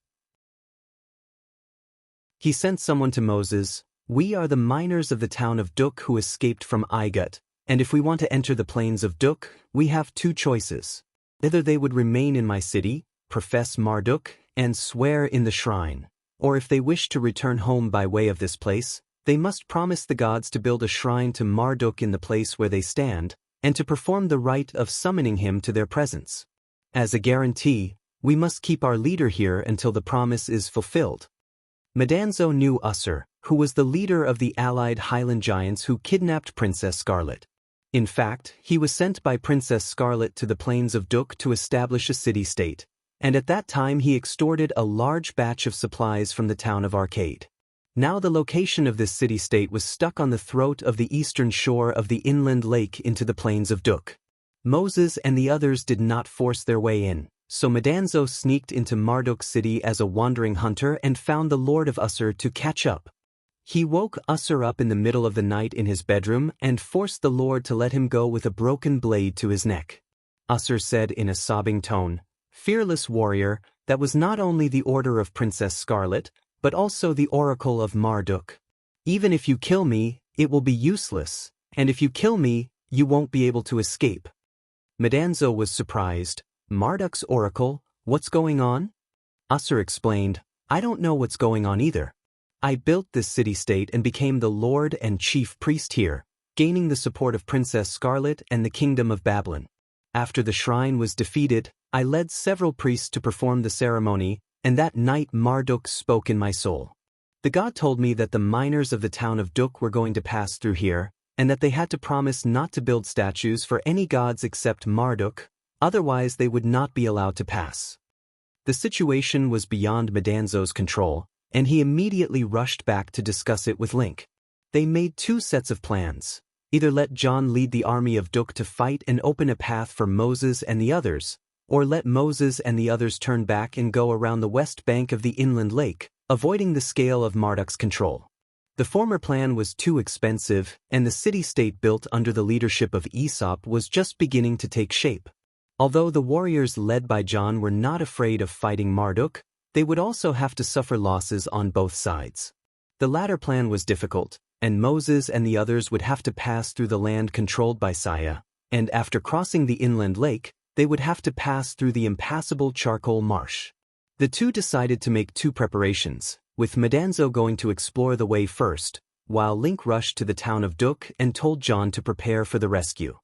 He sent someone to Moses, "We are the miners of the town of Duk who escaped from Igut, and if we want to enter the plains of Duk, we have two choices. Either they would remain in my city, profess Marduk, and swear in the shrine, or if they wish to return home by way of this place, they must promise the gods to build a shrine to Marduk in the place where they stand, and to perform the rite of summoning him to their presence. As a guarantee, we must keep our leader here until the promise is fulfilled." Medanzo knew Usser, who was the leader of the allied Highland giants who kidnapped Princess Scarlet. In fact, he was sent by Princess Scarlet to the plains of Duk to establish a city-state, and at that time he extorted a large batch of supplies from the town of Arcade. Now the location of this city-state was stuck on the throat of the eastern shore of the inland lake into the plains of Duk. Moses and the others did not force their way in. So Madanzo sneaked into Marduk's city as a wandering hunter and found the Lord of Usur to catch up. He woke Usur up in the middle of the night in his bedroom and forced the Lord to let him go with a broken blade to his neck. Usur said in a sobbing tone, "Fearless warrior, that was not only the order of Princess Scarlet, but also the oracle of Marduk. Even if you kill me, it will be useless, and if you kill me, you won't be able to escape." Madanzo was surprised. "Marduk's oracle, what's going on?" Usur explained, "I don't know what's going on either. I built this city-state and became the lord and chief priest here, gaining the support of Princess Scarlet and the kingdom of Babylon. After the shrine was defeated, I led several priests to perform the ceremony, and that night Marduk spoke in my soul. The god told me that the miners of the town of Duk were going to pass through here, and that they had to promise not to build statues for any gods except Marduk, otherwise they would not be allowed to pass." The situation was beyond Madanzo's control, and he immediately rushed back to discuss it with Link. They made two sets of plans: either let John lead the army of Duk to fight and open a path for Moses and the others, or let Moses and the others turn back and go around the west bank of the inland lake, avoiding the scale of Marduk's control. The former plan was too expensive, and the city-state built under the leadership of Aesop was just beginning to take shape. Although the warriors led by John were not afraid of fighting Marduk, they would also have to suffer losses on both sides. The latter plan was difficult, and Moses and the others would have to pass through the land controlled by Saya, and after crossing the inland lake, they would have to pass through the impassable charcoal marsh. The two decided to make two preparations, with Madanzo going to explore the way first, while Link rushed to the town of Duk and told John to prepare for the rescue.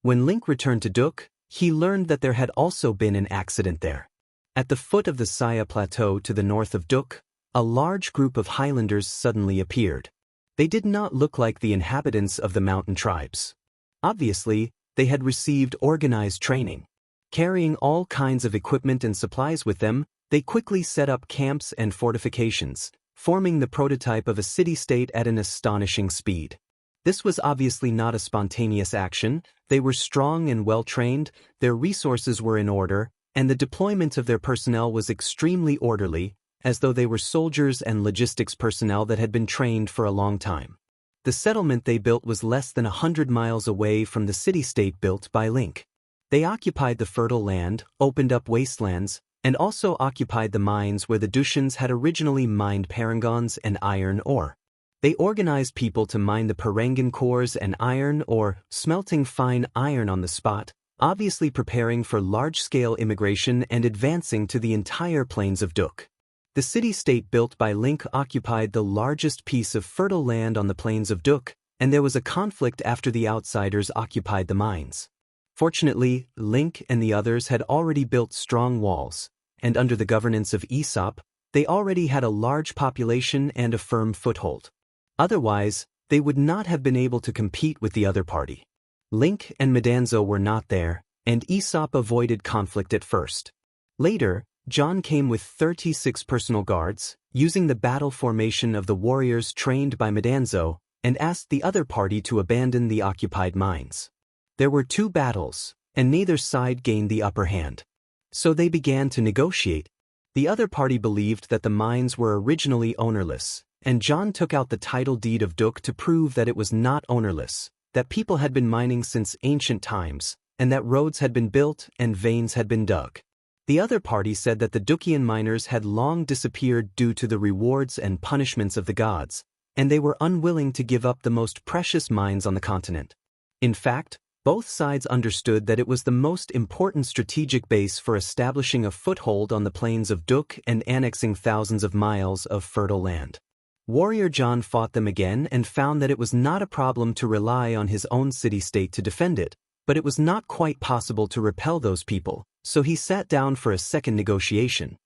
When Link returned to Duk, he learned that there had also been an accident there. At the foot of the Saya Plateau to the north of Duk, a large group of Highlanders suddenly appeared. They did not look like the inhabitants of the mountain tribes. Obviously, they had received organized training. Carrying all kinds of equipment and supplies with them, they quickly set up camps and fortifications, forming the prototype of a city-state at an astonishing speed. This was obviously not a spontaneous action. They were strong and well-trained, their resources were in order, and the deployment of their personnel was extremely orderly, as though they were soldiers and logistics personnel that had been trained for a long time. The settlement they built was less than 100 miles away from the city-state built by Link. They occupied the fertile land, opened up wastelands, and also occupied the mines where the Dushians had originally mined parangons and iron ore. They organized people to mine the parangon cores and iron ore, smelting fine iron on the spot, obviously preparing for large-scale immigration and advancing to the entire plains of Duk. The city-state built by Link occupied the largest piece of fertile land on the plains of Duk, and there was a conflict after the outsiders occupied the mines. Fortunately, Link and the others had already built strong walls, and under the governance of Aesop, they already had a large population and a firm foothold. Otherwise, they would not have been able to compete with the other party. Link and Madanzo were not there, and Aesop avoided conflict at first. Later, John came with 36 personal guards, using the battle formation of the warriors trained by Madanzo, and asked the other party to abandon the occupied mines. There were two battles, and neither side gained the upper hand. So they began to negotiate. The other party believed that the mines were originally ownerless, and John took out the title deed of Duk to prove that it was not ownerless, that people had been mining since ancient times, and that roads had been built and veins had been dug. The other party said that the Dukian miners had long disappeared due to the rewards and punishments of the gods, and they were unwilling to give up the most precious mines on the continent. In fact, both sides understood that it was the most important strategic base for establishing a foothold on the plains of Duk and annexing thousands of miles of fertile land. Warrior John fought them again and found that it was not a problem to rely on his own city-state to defend it, but it was not quite possible to repel those people, so he sat down for a second negotiation.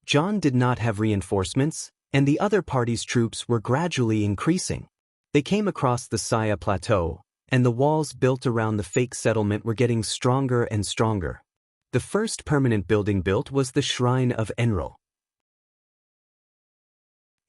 John did not have reinforcements, and the other party's troops were gradually increasing. They came across the Saya Plateau, and the walls built around the fake settlement were getting stronger and stronger. The first permanent building built was the Shrine of Enril.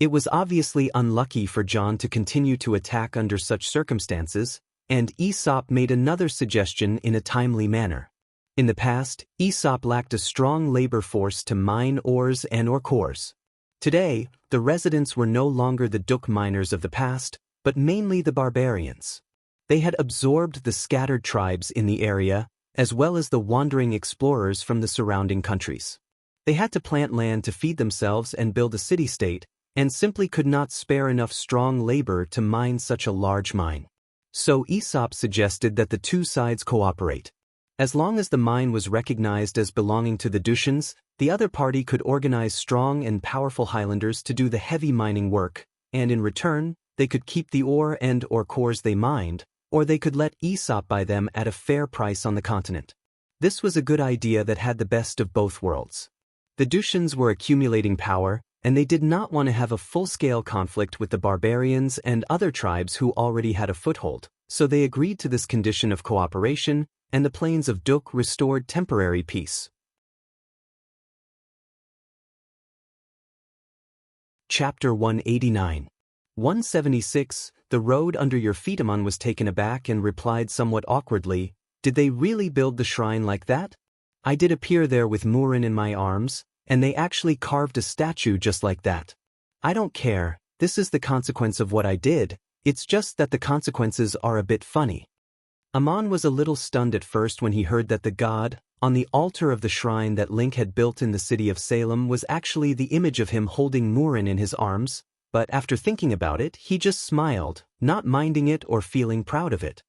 It was obviously unlucky for John to continue to attack under such circumstances, and Aesop made another suggestion in a timely manner. In the past, Aesop lacked a strong labor force to mine ores and or cores. Today, the residents were no longer the Duk miners of the past, but mainly the barbarians. They had absorbed the scattered tribes in the area, as well as the wandering explorers from the surrounding countries. They had to plant land to feed themselves and build a city-state, and simply could not spare enough strong labor to mine such a large mine. So Aesop suggested that the two sides cooperate. As long as the mine was recognized as belonging to the Dushians, the other party could organize strong and powerful Highlanders to do the heavy mining work, and in return, they could keep the ore and or cores they mined, or they could let Aesop buy them at a fair price on the continent. This was a good idea that had the best of both worlds. The Dushians were accumulating power, and they did not want to have a full-scale conflict with the barbarians and other tribes who already had a foothold, so they agreed to this condition of cooperation, and the plains of Duk restored temporary peace. Chapter 189. 176. The road under your feet. Amon was taken aback and replied somewhat awkwardly, "Did they really build the shrine like that? I did appear there with Murin in my arms, and they actually carved a statue just like that. I don't care, this is the consequence of what I did, it's just that the consequences are a bit funny." Amon was a little stunned at first when he heard that the god, on the altar of the shrine that Link had built in the city of Salem, was actually the image of him holding Murin in his arms, but after thinking about it, he just smiled, not minding it or feeling proud of it.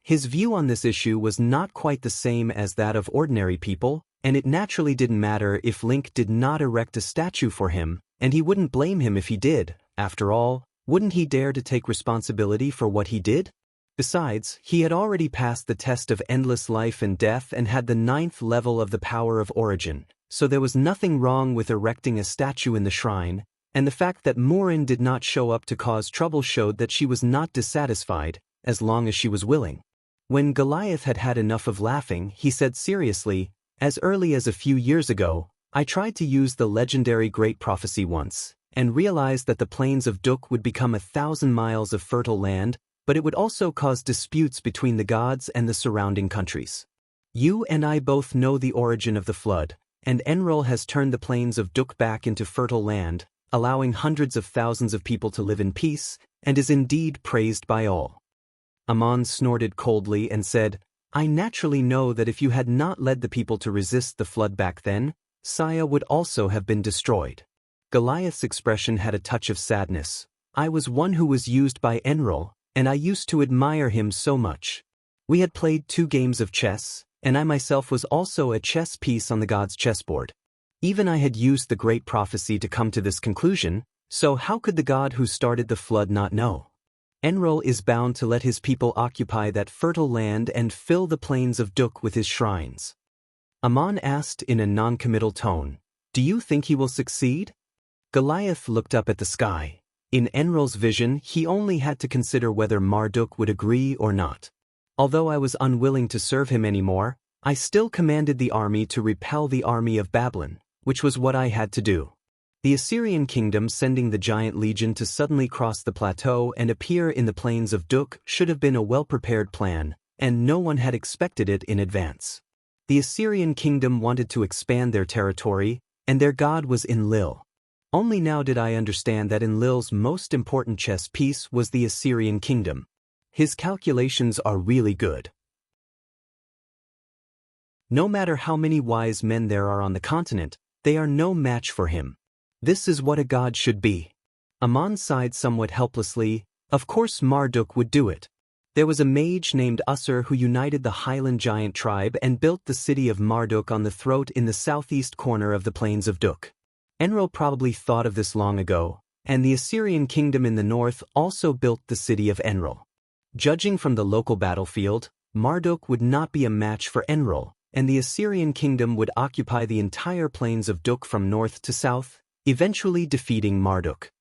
His view on this issue was not quite the same as that of ordinary people, and it naturally didn't matter if Link did not erect a statue for him, and he wouldn't blame him if he did. After all, wouldn't he dare to take responsibility for what he did? Besides, he had already passed the test of endless life and death and had the 9th level of the power of origin, so there was nothing wrong with erecting a statue in the shrine, and the fact that Murin did not show up to cause trouble showed that she was not dissatisfied, as long as she was willing. When Goliath had had enough of laughing, he said seriously, "As early as a few years ago, I tried to use the legendary Great Prophecy once, and realized that the plains of Duk would become 1,000 miles of fertile land, but it would also cause disputes between the gods and the surrounding countries. You and I both know the origin of the flood, and Enril has turned the plains of Duk back into fertile land, allowing hundreds of thousands of people to live in peace, and is indeed praised by all." Amon snorted coldly and said, "I naturally know that if you had not led the people to resist the flood back then, Saya would also have been destroyed." Goliath's expression had a touch of sadness. "I was one who was used by Enril, and I used to admire him so much. We had played 2 games of chess, and I myself was also a chess piece on the god's chessboard. Even I had used the Great Prophecy to come to this conclusion, so how could the god who started the flood not know? Enril is bound to let his people occupy that fertile land and fill the plains of Duk with his shrines." Amon asked in a non-committal tone, "Do you think he will succeed?" Goliath looked up at the sky. In Enril's vision, he only had to consider whether Marduk would agree or not. "Although I was unwilling to serve him anymore, I still commanded the army to repel the army of Babylon, which was what I had to do. The Assyrian kingdom sending the giant legion to suddenly cross the plateau and appear in the plains of Duk should have been a well-prepared plan, and no one had expected it in advance. The Assyrian kingdom wanted to expand their territory, and their god was Enlil. Only now did I understand that Enlil's most important chess piece was the Assyrian kingdom. His calculations are really good. No matter how many wise men there are on the continent, they are no match for him. This is what a god should be." Amon sighed somewhat helplessly. Of course Marduk would do it. There was a mage named Usur who united the Highland giant tribe and built the city of Marduk on the throat in the southeast corner of the plains of Duk. Enril probably thought of this long ago, and the Assyrian kingdom in the north also built the city of Enril. Judging from the local battlefield, Marduk would not be a match for Enril, and the Assyrian kingdom would occupy the entire plains of Duk from north to south, eventually defeating Marduk.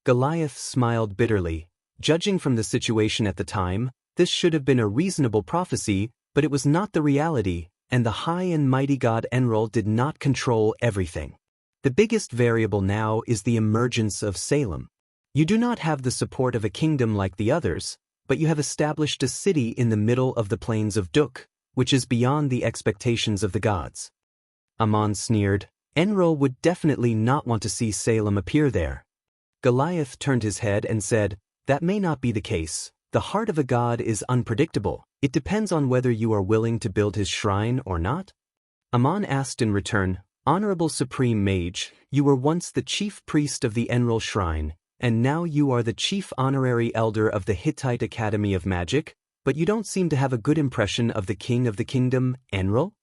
Goliath smiled bitterly. Judging from the situation at the time, this should have been a reasonable prophecy, but it was not the reality, and the high and mighty god Enril did not control everything. The biggest variable now is the emergence of Salem. You do not have the support of a kingdom like the others, but you have established a city in the middle of the plains of Duk, which is beyond the expectations of the gods. Ammon sneered. Enlil would definitely not want to see Salem appear there. Goliath turned his head and said, "That may not be the case. The heart of a god is unpredictable. It depends on whether you are willing to build his shrine or not." Ammon asked in return, "Honorable Supreme Mage, you were once the chief priest of the Enlil Shrine, and now you are the chief honorary elder of the Hittite Academy of Magic, but you don't seem to have a good impression of the king of the kingdom, Enlil?"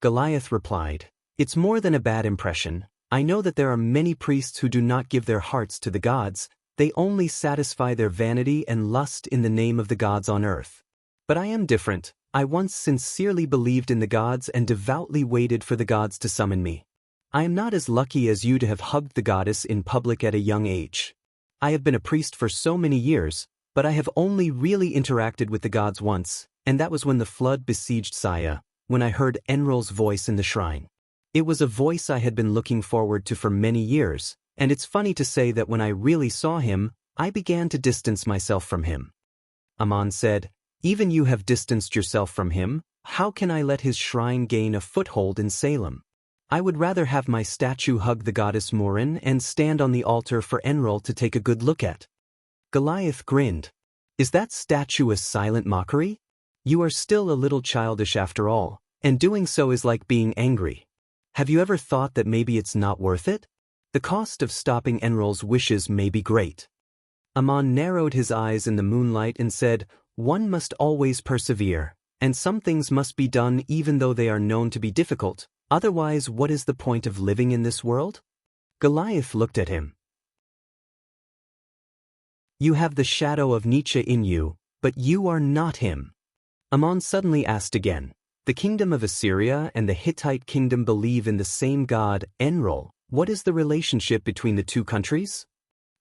Goliath replied, "It's more than a bad impression. I know that there are many priests who do not give their hearts to the gods. They only satisfy their vanity and lust in the name of the gods on earth. But I am different. I once sincerely believed in the gods and devoutly waited for the gods to summon me. I am not as lucky as you to have hugged the goddess in public at a young age. I have been a priest for so many years, but I have only really interacted with the gods once, and that was when the flood besieged Saya, when I heard Enlil's voice in the shrine. It was a voice I had been looking forward to for many years, and it's funny to say that when I really saw him, I began to distance myself from him." Ammon said, "Even you have distanced yourself from him. How can I let his shrine gain a foothold in Salem? I would rather have my statue hug the goddess Murin and stand on the altar for Enlil to take a good look at." Goliath grinned. "Is that statue a silent mockery? You are still a little childish after all, and doing so is like being angry. Have you ever thought that maybe it's not worth it? The cost of stopping Enlil's wishes may be great." Ammon narrowed his eyes in the moonlight and said, "One must always persevere, and some things must be done even though they are known to be difficult. Otherwise, what is the point of living in this world?" Goliath looked at him. "You have the shadow of Nietzsche in you, but you are not him." Ammon suddenly asked again, "The kingdom of Assyria and the Hittite kingdom believe in the same god, Enlil. What is the relationship between the two countries?"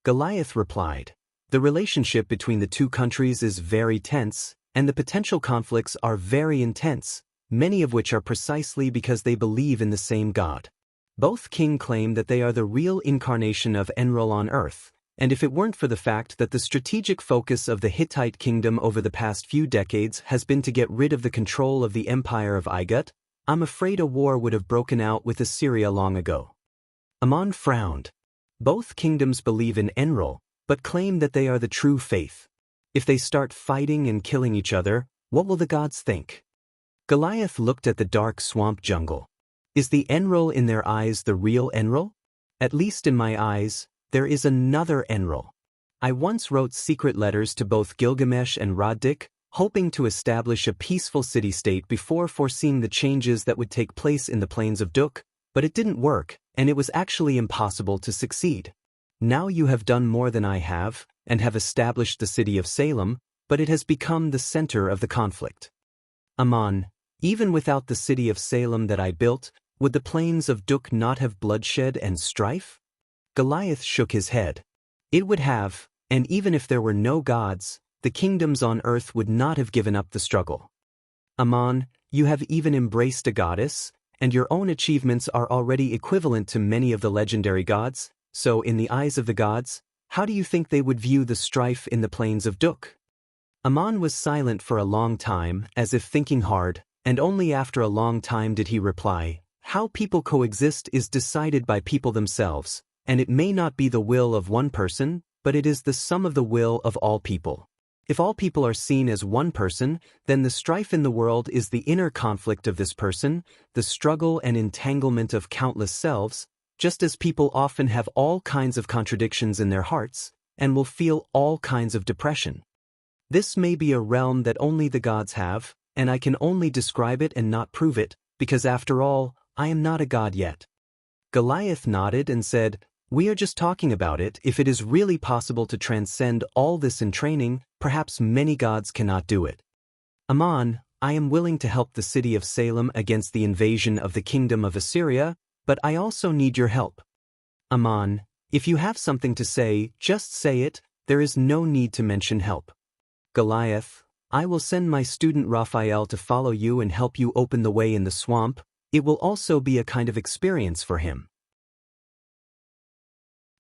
Goliath replied, "The relationship between the two countries is very tense, and the potential conflicts are very intense, many of which are precisely because they believe in the same god. Both kings claim that they are the real incarnation of Enlil on earth, and if it weren't for the fact that the strategic focus of the Hittite kingdom over the past few decades has been to get rid of the control of the empire of Igut, I'm afraid a war would have broken out with Assyria long ago." Ammon frowned. Both kingdoms believe in Enlil, but claim that they are the true faith. If they start fighting and killing each other, what will the gods think? Goliath looked at the dark swamp jungle. "Is the Enlil in their eyes the real Enlil? At least in my eyes, there is another Enlil. I once wrote secret letters to both Gilgamesh and Raddik, hoping to establish a peaceful city-state before foreseeing the changes that would take place in the plains of Duk, but it didn't work, and it was actually impossible to succeed. Now you have done more than I have, and have established the city of Salem, but it has become the center of the conflict. Ammon, even without the city of Salem that I built, would the plains of Duk not have bloodshed and strife?" Goliath shook his head. "It would have, and even if there were no gods, the kingdoms on earth would not have given up the struggle. Ammon, you have even embraced a goddess, and your own achievements are already equivalent to many of the legendary gods, so in the eyes of the gods, how do you think they would view the strife in the plains of Duk?" Ammon was silent for a long time, as if thinking hard, and only after a long time did he reply, "How people coexist is decided by people themselves, and it may not be the will of one person, but it is the sum of the will of all people. If all people are seen as one person, then the strife in the world is the inner conflict of this person, the struggle and entanglement of countless selves, just as people often have all kinds of contradictions in their hearts, and will feel all kinds of depression. This may be a realm that only the gods have, and I can only describe it and not prove it, because after all, I am not a god yet." Goliath nodded and said, "We are just talking about it. If it is really possible to transcend all this in training, perhaps many gods cannot do it. Ammon, I am willing to help the city of Salem against the invasion of the kingdom of Assyria, but I also need your help. Ammon, if you have something to say, just say it. There is no need to mention help." Goliath, "I will send my student Raphael to follow you and help you open the way in the swamp. It will also be a kind of experience for him."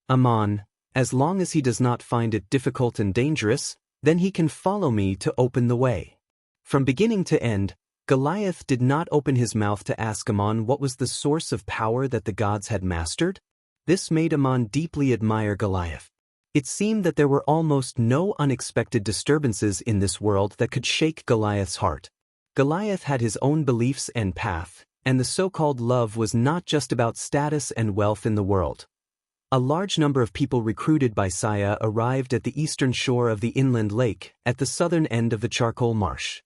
Ammon, "As long as he does not find it difficult and dangerous, then he can follow me to open the way." From beginning to end, Goliath did not open his mouth to ask Ammon what was the source of power that the gods had mastered. This made Ammon deeply admire Goliath. It seemed that there were almost no unexpected disturbances in this world that could shake Goliath's heart. Goliath had his own beliefs and path, and the so-called love was not just about status and wealth in the world. A large number of people recruited by Saya arrived at the eastern shore of the inland lake, at the southern end of the charcoal marsh.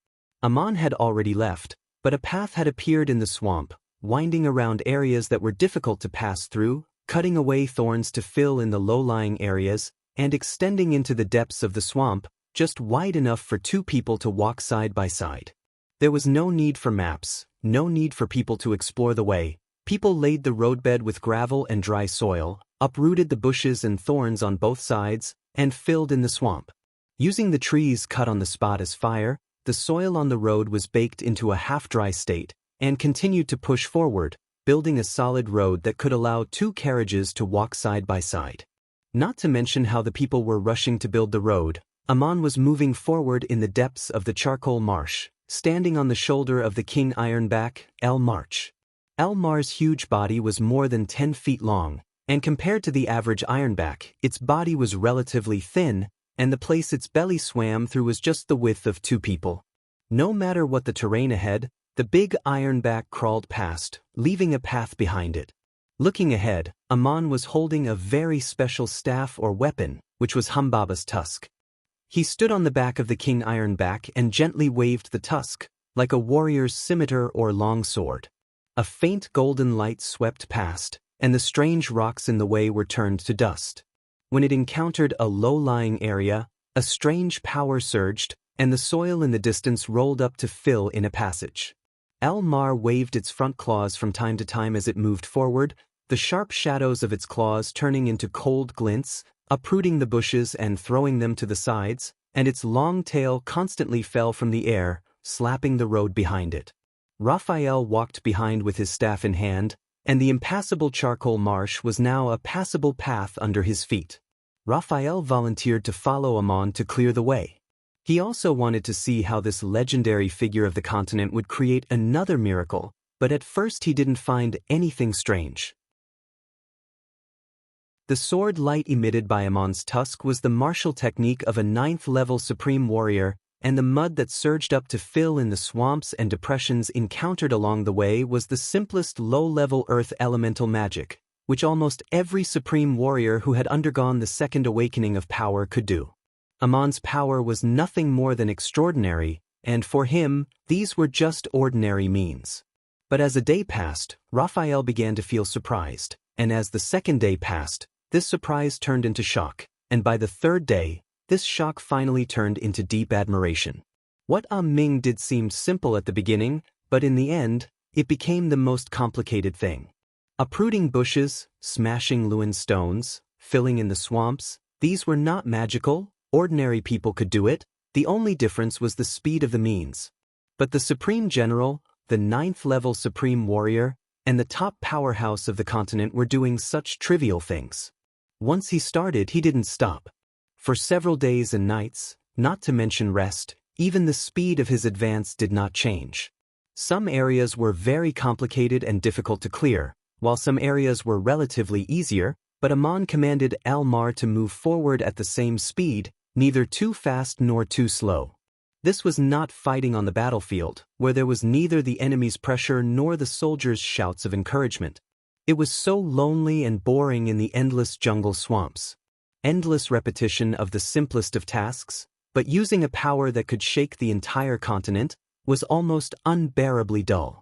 Ammon had already left, but a path had appeared in the swamp, winding around areas that were difficult to pass through, cutting away thorns to fill in the low-lying areas, and extending into the depths of the swamp, just wide enough for two people to walk side by side. There was no need for maps, no need for people to explore the way. People laid the roadbed with gravel and dry soil, uprooted the bushes and thorns on both sides, and filled in the swamp. Using the trees cut on the spot as fire, the soil on the road was baked into a half-dry state, and continued to push forward, building a solid road that could allow two carriages to walk side by side. Not to mention how the people were rushing to build the road, Ammon was moving forward in the depths of the charcoal marsh, standing on the shoulder of the king ironback, El March. El Mar's huge body was more than 10 feet long, and compared to the average ironback, its body was relatively thin, and the place its belly swam through was just the width of two people. No matter what the terrain ahead, the big ironback crawled past, leaving a path behind it. Looking ahead, Ammon was holding a very special staff or weapon, which was Humbaba's tusk. He stood on the back of the king ironback and gently waved the tusk, like a warrior's scimitar or long sword. A faint golden light swept past, and the strange rocks in the way were turned to dust. When it encountered a low-lying area, a strange power surged, and the soil in the distance rolled up to fill in a passage. El Mar waved its front claws from time to time as it moved forward, the sharp shadows of its claws turning into cold glints, uprooting the bushes and throwing them to the sides, and its long tail constantly fell from the air, slapping the road behind it. Raphael walked behind with his staff in hand, and the impassable charcoal marsh was now a passable path under his feet. Raphael volunteered to follow Ammon to clear the way. He also wanted to see how this legendary figure of the continent would create another miracle, but at first he didn't find anything strange. The sword light emitted by Ammon's tusk was the martial technique of a 9th-level supreme warrior, and the mud that surged up to fill in the swamps and depressions encountered along the way was the simplest low-level earth elemental magic, which almost every supreme warrior who had undergone the second awakening of power could do. Ammon's power was nothing more than extraordinary, and for him, these were just ordinary means. But as a day passed, Raphael began to feel surprised, and as the second day passed, this surprise turned into shock, and by the third day, this shock finally turned into deep admiration. What Ming did seemed simple at the beginning, but in the end, it became the most complicated thing. Uprooting bushes, smashing Lewin stones, filling in the swamps, these were not magical, ordinary people could do it, the only difference was the speed of the means. But the Supreme General, the 9th-level Supreme Warrior, and the top powerhouse of the continent were doing such trivial things. Once he started, he didn't stop. For several days and nights, not to mention rest, even the speed of his advance did not change. Some areas were very complicated and difficult to clear, while some areas were relatively easier, but Ammon commanded El Mar to move forward at the same speed, neither too fast nor too slow. This was not fighting on the battlefield, where there was neither the enemy's pressure nor the soldiers' shouts of encouragement. It was so lonely and boring in the endless jungle swamps. Endless repetition of the simplest of tasks, but using a power that could shake the entire continent, was almost unbearably dull.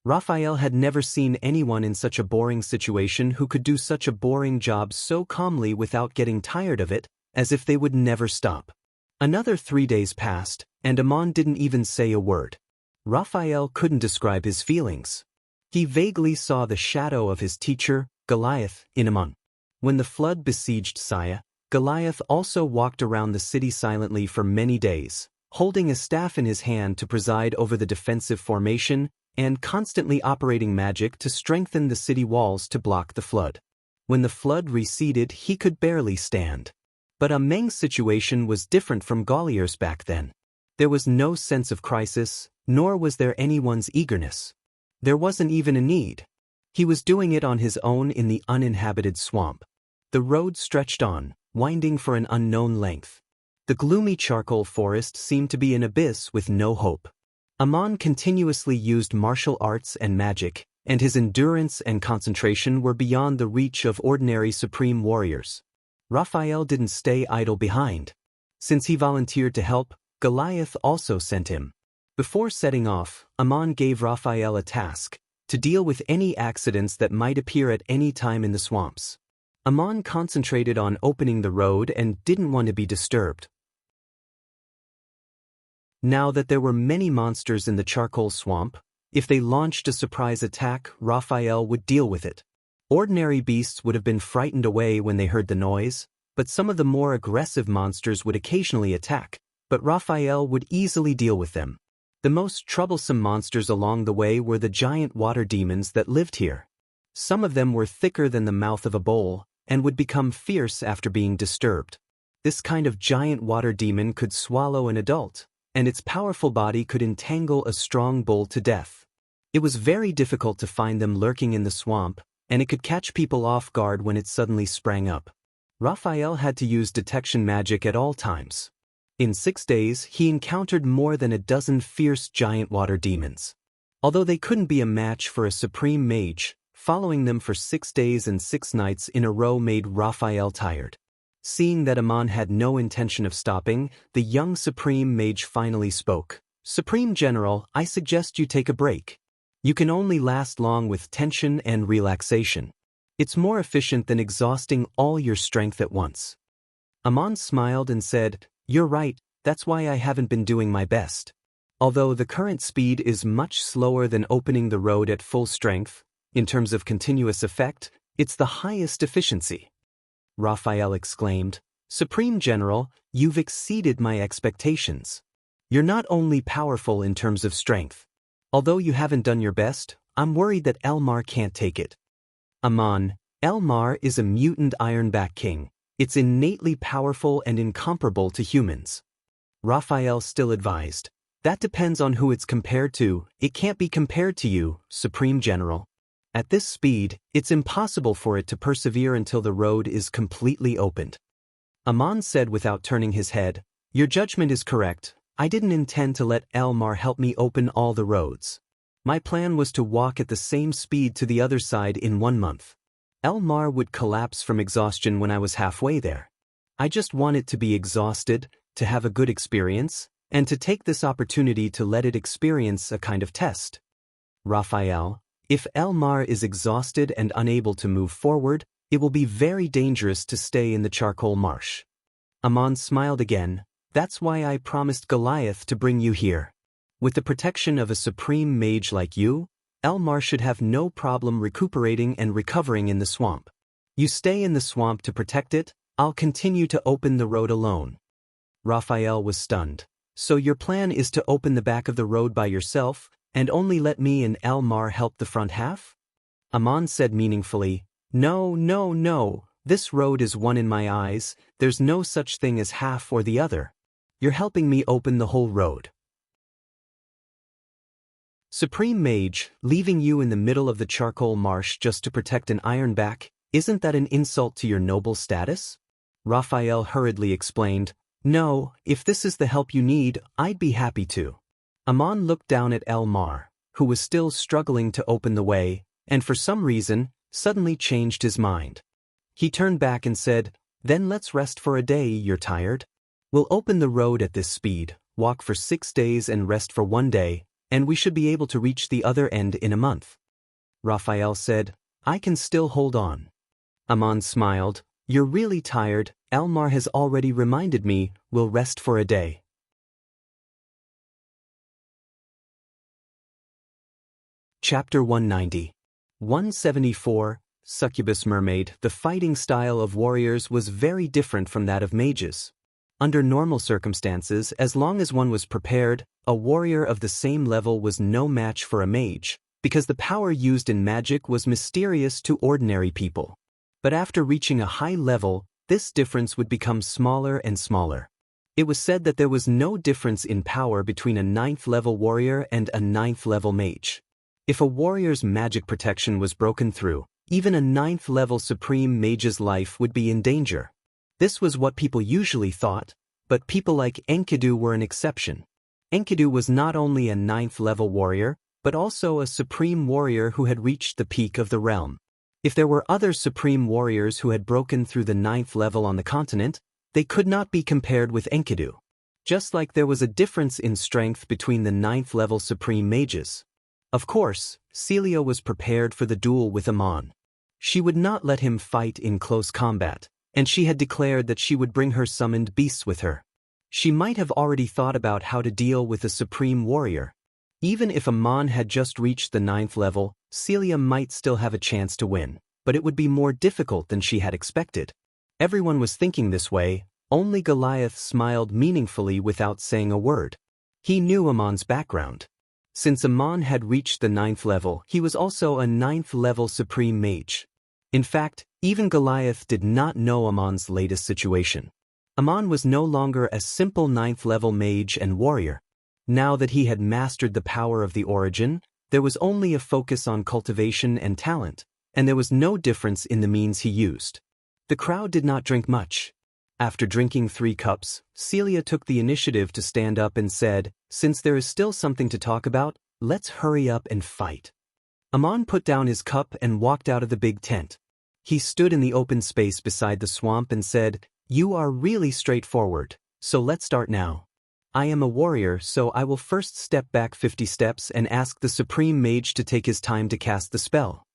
Raphael had never seen anyone in such a boring situation who could do such a boring job so calmly without getting tired of it, as if they would never stop. Another 3 days passed, and Ammon didn't even say a word. Raphael couldn't describe his feelings. He vaguely saw the shadow of his teacher, Goliath, in Ammon. When the flood besieged Saya, Goliath also walked around the city silently for many days, holding a staff in his hand to preside over the defensive formation and constantly operating magic to strengthen the city walls to block the flood. When the flood receded, he could barely stand. But Meng's situation was different from Golier's back then. There was no sense of crisis, Nor was there anyone's eagerness. There wasn't even a need. He was doing it on his own in the uninhabited swamp. The road stretched on, winding for an unknown length. The gloomy charcoal forest seemed to be an abyss with no hope. Amon continuously used martial arts and magic, and his endurance and concentration were beyond the reach of ordinary supreme warriors. Raphael didn't stay idle behind. Since he volunteered to help, Goliath also sent him. Before setting off, Amon gave Raphael a task: to deal with any accidents that might appear at any time in the swamps. Amon concentrated on opening the road and didn't want to be disturbed. Now that there were many monsters in the charcoal swamp, if they launched a surprise attack, Raphael would deal with it. Ordinary beasts would have been frightened away when they heard the noise, but some of the more aggressive monsters would occasionally attack, but Raphael would easily deal with them. The most troublesome monsters along the way were the giant water demons that lived here. Some of them were thicker than the mouth of a bowl, and would become fierce after being disturbed. This kind of giant water demon could swallow an adult, and its powerful body could entangle a strong bull to death. It was very difficult to find them lurking in the swamp, and it could catch people off guard when it suddenly sprang up. Raphael had to use detection magic at all times. In 6 days, he encountered more than a dozen fierce giant water demons. Although they couldn't be a match for a supreme mage, following them for 6 days and 6 nights in a row made Raphael tired. Seeing that Amon had no intention of stopping, the young supreme mage finally spoke. "Supreme General, I suggest you take a break. You can only last long with tension and relaxation. It's more efficient than exhausting all your strength at once." Amon smiled and said, "You're right, that's why I haven't been doing my best. Although the current speed is much slower than opening the road at full strength, in terms of continuous effect, it's the highest efficiency." Raphael exclaimed, "Supreme General, you've exceeded my expectations. You're not only powerful in terms of strength. Although you haven't done your best, I'm worried that Elmar can't take it." Amon, Elmar is a mutant Ironback king. It's innately powerful and incomparable to humans. Raphael still advised, "That depends on who it's compared to. It can't be compared to you, Supreme General. At this speed, it's impossible for it to persevere until the road is completely opened." Amon said without turning his head, "Your judgment is correct. I didn't intend to let Elmar help me open all the roads. My plan was to walk at the same speed to the other side in 1 month. Elmar would collapse from exhaustion when I was halfway there. I just wanted to be exhausted, to have a good experience, and to take this opportunity to let it experience a kind of test." Raphael, if Elmar is exhausted and unable to move forward, it will be very dangerous to stay in the charcoal marsh. Amon smiled again, "That's why I promised Goliath to bring you here. With the protection of a supreme mage like you, Elmar should have no problem recuperating and recovering in the swamp. You stay in the swamp to protect it, I'll continue to open the road alone." Raphael was stunned. "So your plan is to open the back of the road by yourself, and only let me and Elmar help the front half?" Amon said meaningfully, No. This road is one in my eyes, there's no such thing as half or the other. You're helping me open the whole road." "Supreme Mage, leaving you in the middle of the charcoal marsh just to protect an Ironback, isn't that an insult to your noble status?" Raphael hurriedly explained, "No, if this is the help you need, I'd be happy to." Amon looked down at Elmar, who was still struggling to open the way, and for some reason, suddenly changed his mind. He turned back and said, "Then let's rest for a day, you're tired? We'll open the road at this speed, walk for 6 days and rest for 1 day, and we should be able to reach the other end in a month." Raphael said, "I can still hold on." Amon smiled, "You're really tired, Elmar has already reminded me, we'll rest for a day." Chapter 190. 174, Succubus Mermaid. The fighting style of warriors was very different from that of mages. Under normal circumstances, as long as one was prepared, a warrior of the same level was no match for a mage, because the power used in magic was mysterious to ordinary people. But after reaching a high level, this difference would become smaller and smaller. It was said that there was no difference in power between a 9th-level warrior and a 9th-level mage. If a warrior's magic protection was broken through, even a 9th-level supreme mage's life would be in danger. This was what people usually thought, but people like Enkidu were an exception. Enkidu was not only a 9th-level warrior, but also a supreme warrior who had reached the peak of the realm. If there were other supreme warriors who had broken through the 9th level on the continent, they could not be compared with Enkidu. Just like there was a difference in strength between the 9th-level supreme mages. Of course, Celia was prepared for the duel with Amon. She would not let him fight in close combat, and she had declared that she would bring her summoned beasts with her. She might have already thought about how to deal with a supreme warrior. Even if Amon had just reached the 9th level, Celia might still have a chance to win, but it would be more difficult than she had expected. Everyone was thinking this way, only Goliath smiled meaningfully without saying a word. He knew Amon's background. Since Amon had reached the 9th level, he was also a 9th-level supreme mage. In fact, even Goliath did not know Amon's latest situation. Amon was no longer a simple 9th-level mage and warrior. Now that he had mastered the power of the origin, there was only a focus on cultivation and talent, and there was no difference in the means he used. The crowd did not drink much. After drinking 3 cups, Celia took the initiative to stand up and said, "Since there is still something to talk about, let's hurry up and fight." Amon put down his cup and walked out of the big tent. He stood in the open space beside the swamp and said, "You are really straightforward, so let's start now. I am a warrior, so I will first step back 50 steps and ask the supreme mage to take his time to cast the spell."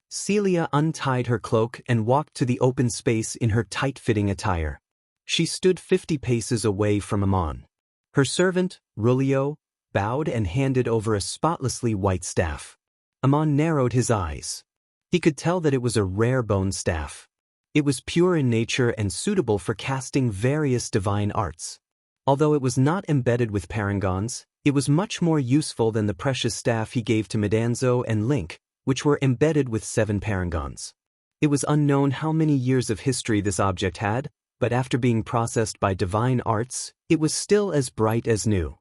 Celia untied her cloak and walked to the open space in her tight-fitting attire. She stood 50 paces away from Amon. Her servant, Rulio, bowed and handed over a spotlessly white staff. Amon narrowed his eyes. He could tell that it was a rare bone staff. It was pure in nature and suitable for casting various divine arts. Although it was not embedded with parangons, it was much more useful than the precious staff he gave to Medanzo and Link, which were embedded with 7 parangons. It was unknown how many years of history this object had, but after being processed by divine arts, it was still as bright as new.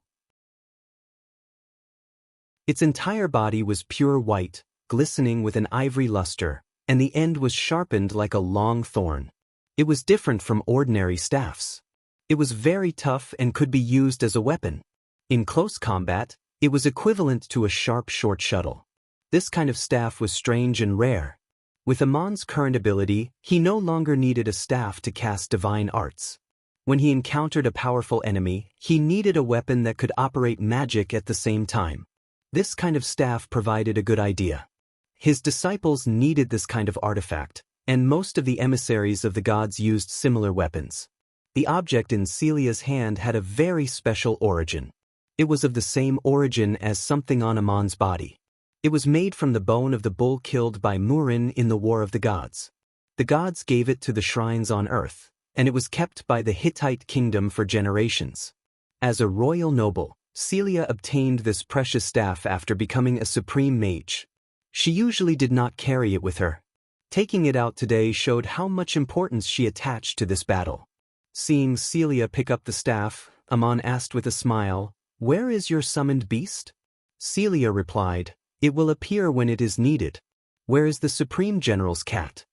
Its entire body was pure white, glistening with an ivory luster, and the end was sharpened like a long thorn. It was different from ordinary staffs. It was very tough and could be used as a weapon. In close combat, it was equivalent to a sharp short shuttle. This kind of staff was strange and rare. With Amon's current ability, he no longer needed a staff to cast divine arts. When he encountered a powerful enemy, he needed a weapon that could operate magic at the same time. This kind of staff provided a good idea. His disciples needed this kind of artifact, and most of the emissaries of the gods used similar weapons. The object in Celia's hand had a very special origin. It was of the same origin as something on Amon's body. It was made from the bone of the bull killed by Murin in the War of the Gods. The gods gave it to the shrines on earth, and it was kept by the Hittite kingdom for generations. As a royal noble, Celia obtained this precious staff after becoming a supreme mage. She usually did not carry it with her. Taking it out today showed how much importance she attached to this battle. Seeing Celia pick up the staff, Amon asked with a smile, "Where is your summoned beast?" Celia replied, "It will appear when it is needed. Where is the Supreme General's cat?"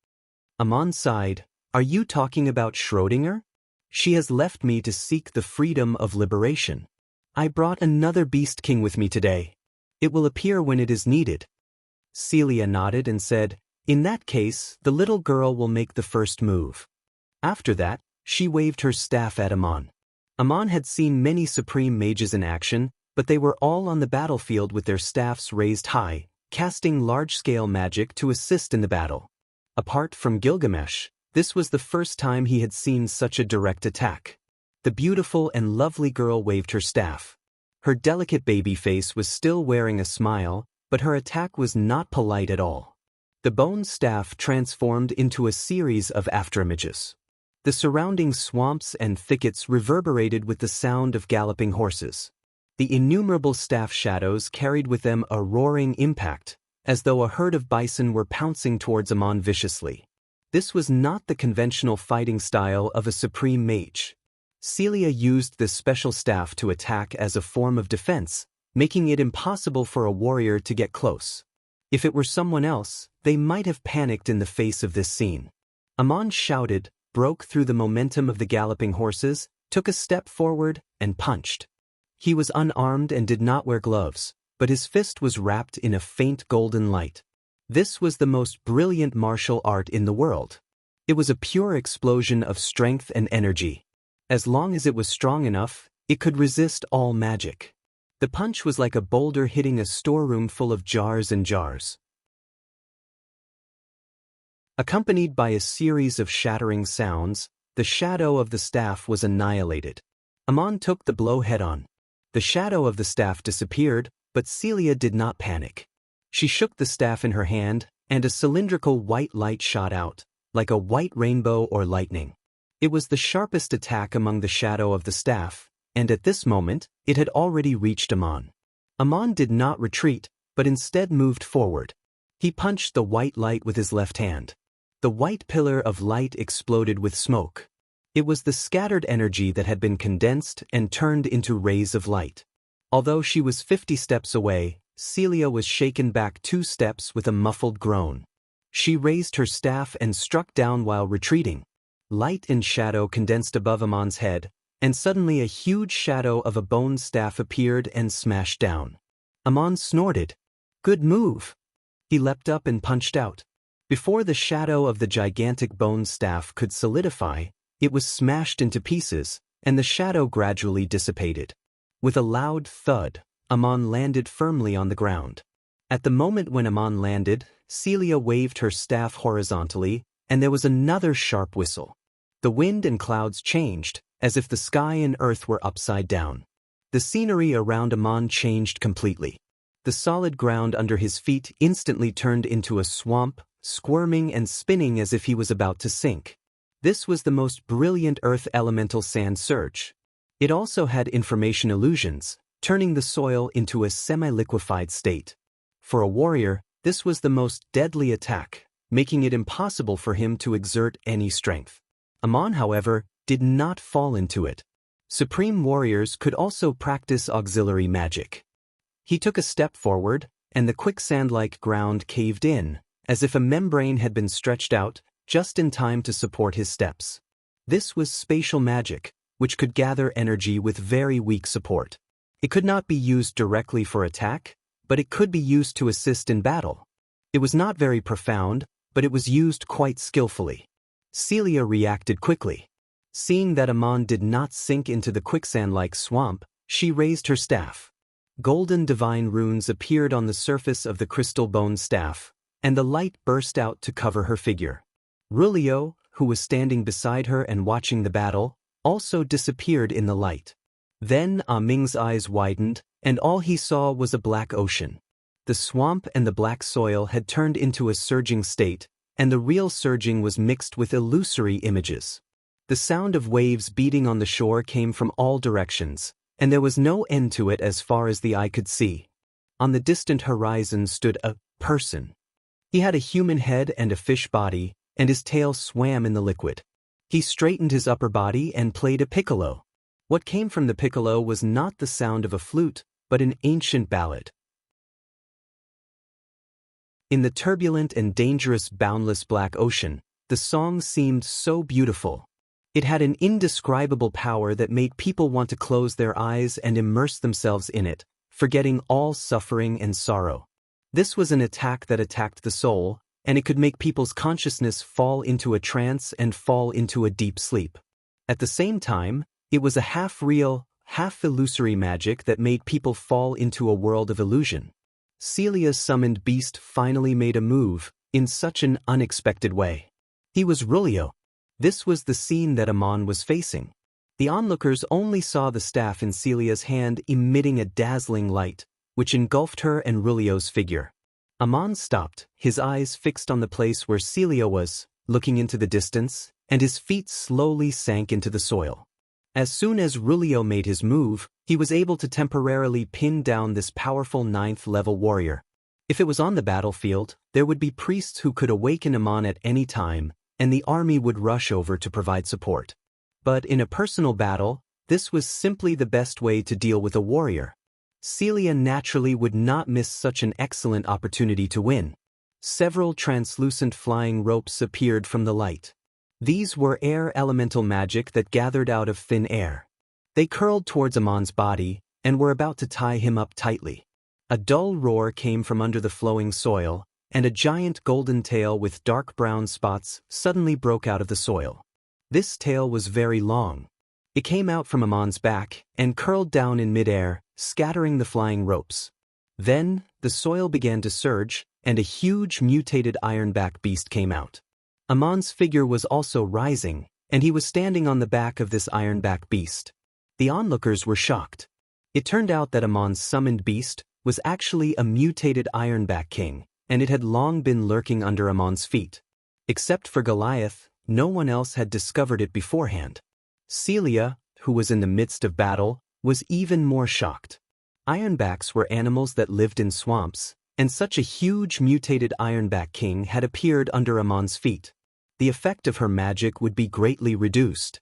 Amon sighed, "Are you talking about Schrödinger? She has left me to seek the freedom of liberation. I brought another Beast King with me today. It will appear when it is needed." Celia nodded and said, "In that case, the little girl will make the first move." After that, she waved her staff at Amon. Amon had seen many supreme mages in action, but they were all on the battlefield with their staffs raised high, casting large-scale magic to assist in the battle. Apart from Gilgamesh, this was the first time he had seen such a direct attack. The beautiful and lovely girl waved her staff. Her delicate baby face was still wearing a smile, but her attack was not polite at all. The bone staff transformed into a series of afterimages. The surrounding swamps and thickets reverberated with the sound of galloping horses. The innumerable staff shadows carried with them a roaring impact, as though a herd of bison were pouncing towards Amon viciously. This was not the conventional fighting style of a supreme mage. Celia used this special staff to attack as a form of defense, making it impossible for a warrior to get close. If it were someone else, they might have panicked in the face of this scene. Amon shouted, broke through the momentum of the galloping horses, took a step forward, and punched. He was unarmed and did not wear gloves, but his fist was wrapped in a faint golden light. This was the most brilliant martial art in the world. It was a pure explosion of strength and energy. As long as it was strong enough, it could resist all magic. The punch was like a boulder hitting a storeroom full of jars and jars. Accompanied by a series of shattering sounds, the shadow of the staff was annihilated. Amon took the blow head-on. The shadow of the staff disappeared, but Celia did not panic. She shook the staff in her hand, and a cylindrical white light shot out, like a white rainbow or lightning. It was the sharpest attack among the shadow of the staff, and at this moment, it had already reached Amon. Amon did not retreat, but instead moved forward. He punched the white light with his left hand. The white pillar of light exploded with smoke. It was the scattered energy that had been condensed and turned into rays of light. Although she was 50 steps away, Celia was shaken back 2 steps with a muffled groan. She raised her staff and struck down while retreating. Light and shadow condensed above Amon's head, and suddenly a huge shadow of a bone staff appeared and smashed down. Amon snorted. "Good move." He leapt up and punched out. Before the shadow of the gigantic bone staff could solidify, it was smashed into pieces, and the shadow gradually dissipated. With a loud thud, Amon landed firmly on the ground. At the moment when Amon landed, Celia waved her staff horizontally, and there was another sharp whistle. The wind and clouds changed, as if the sky and earth were upside down. The scenery around Amon changed completely. The solid ground under his feet instantly turned into a swamp, squirming and spinning as if he was about to sink. This was the most brilliant earth elemental sand surge. It also had information illusions, turning the soil into a semi-liquefied state. For a warrior, this was the most deadly attack, making it impossible for him to exert any strength. Amon, however, did not fall into it. Supreme warriors could also practice auxiliary magic. He took a step forward, and the quicksand-like ground caved in, as if a membrane had been stretched out, just in time to support his steps. This was spatial magic, which could gather energy with very weak support. It could not be used directly for attack, but it could be used to assist in battle. It was not very profound, but it was used quite skillfully. Celia reacted quickly. Seeing that Amon did not sink into the quicksand-like swamp, she raised her staff. Golden divine runes appeared on the surface of the crystal bone staff, and the light burst out to cover her figure. Rulio, who was standing beside her and watching the battle, also disappeared in the light. Then Ah Ming's eyes widened, and all he saw was a black ocean. The swamp and the black soil had turned into a surging state, and the real surging was mixed with illusory images. The sound of waves beating on the shore came from all directions, and there was no end to it as far as the eye could see. On the distant horizon stood a person. He had a human head and a fish body, and his tail swam in the liquid. He straightened his upper body and played a piccolo. What came from the piccolo was not the sound of a flute, but an ancient ballad. In the turbulent and dangerous boundless black ocean, the song seemed so beautiful. It had an indescribable power that made people want to close their eyes and immerse themselves in it, forgetting all suffering and sorrow. This was an attack that attacked the soul, and it could make people's consciousness fall into a trance and fall into a deep sleep. At the same time, it was a half-real, half-illusory magic that made people fall into a world of illusion. Celia's summoned beast finally made a move, in such an unexpected way. He was Rulio. This was the scene that Amon was facing. The onlookers only saw the staff in Celia's hand emitting a dazzling light, which engulfed her and Rulio's figure. Amon stopped, his eyes fixed on the place where Celia was, looking into the distance, and his feet slowly sank into the soil. As soon as Rulio made his move, he was able to temporarily pin down this powerful 9th-level warrior. If it was on the battlefield, there would be priests who could awaken Amon at any time, and the army would rush over to provide support. But in a personal battle, this was simply the best way to deal with a warrior. Celia naturally would not miss such an excellent opportunity to win. Several translucent flying ropes appeared from the light. These were air elemental magic that gathered out of thin air. They curled towards Amon's body and were about to tie him up tightly. A dull roar came from under the flowing soil, and a giant golden tail with dark brown spots suddenly broke out of the soil. This tail was very long. It came out from Amon's back and curled down in midair, scattering the flying ropes. Then, the soil began to surge, and a huge mutated ironback beast came out. Amon's figure was also rising, and he was standing on the back of this ironback beast. The onlookers were shocked. It turned out that Amon's summoned beast was actually a mutated ironback king, and it had long been lurking under Amon's feet. Except for Goliath, no one else had discovered it beforehand. Celia, who was in the midst of battle, was even more shocked. Ironbacks were animals that lived in swamps, and such a huge mutated ironback king had appeared under Amon's feet. The effect of her magic would be greatly reduced.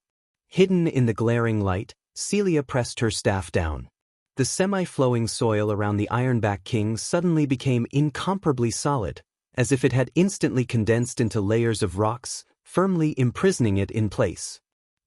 Hidden in the glaring light, Celia pressed her staff down. The semi-flowing soil around the ironback king suddenly became incomparably solid, as if it had instantly condensed into layers of rocks, firmly imprisoning it in place.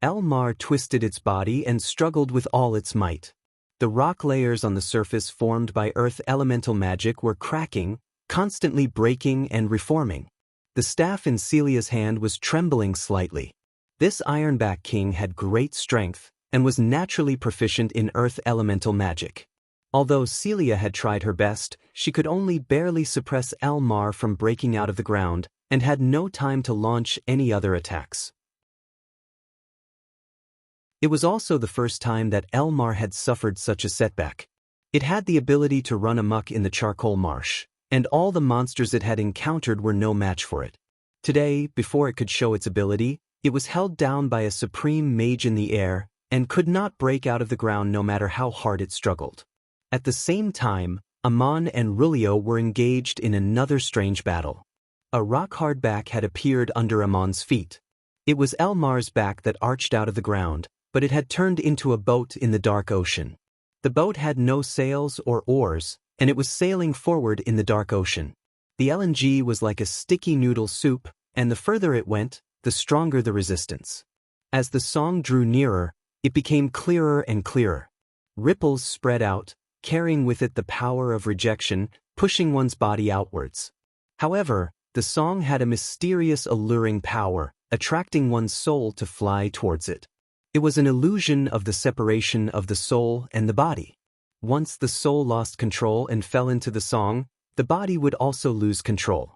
Elmar twisted its body and struggled with all its might. The rock layers on the surface formed by earth elemental magic were cracking, constantly breaking and reforming. The staff in Celia's hand was trembling slightly. This ironback king had great strength and was naturally proficient in earth elemental magic. Although Celia had tried her best, she could only barely suppress Elmar from breaking out of the ground and had no time to launch any other attacks. It was also the first time that Elmar had suffered such a setback. It had the ability to run amok in the charcoal marsh, and all the monsters it had encountered were no match for it. Today, before it could show its ability, it was held down by a supreme mage in the air and could not break out of the ground no matter how hard it struggled. At the same time, Amon and Rulio were engaged in another strange battle. A rock-hard back had appeared under Amon's feet. It was Elmar's back that arched out of the ground, but it had turned into a boat in the dark ocean. The boat had no sails or oars, and it was sailing forward in the dark ocean. The LNG was like a sticky noodle soup, and the further it went, the stronger the resistance. As the song drew nearer, it became clearer and clearer. Ripples spread out, carrying with it the power of rejection, pushing one's body outwards. However, the song had a mysterious alluring power, attracting one's soul to fly towards it. It was an illusion of the separation of the soul and the body. Once the soul lost control and fell into the song, the body would also lose control.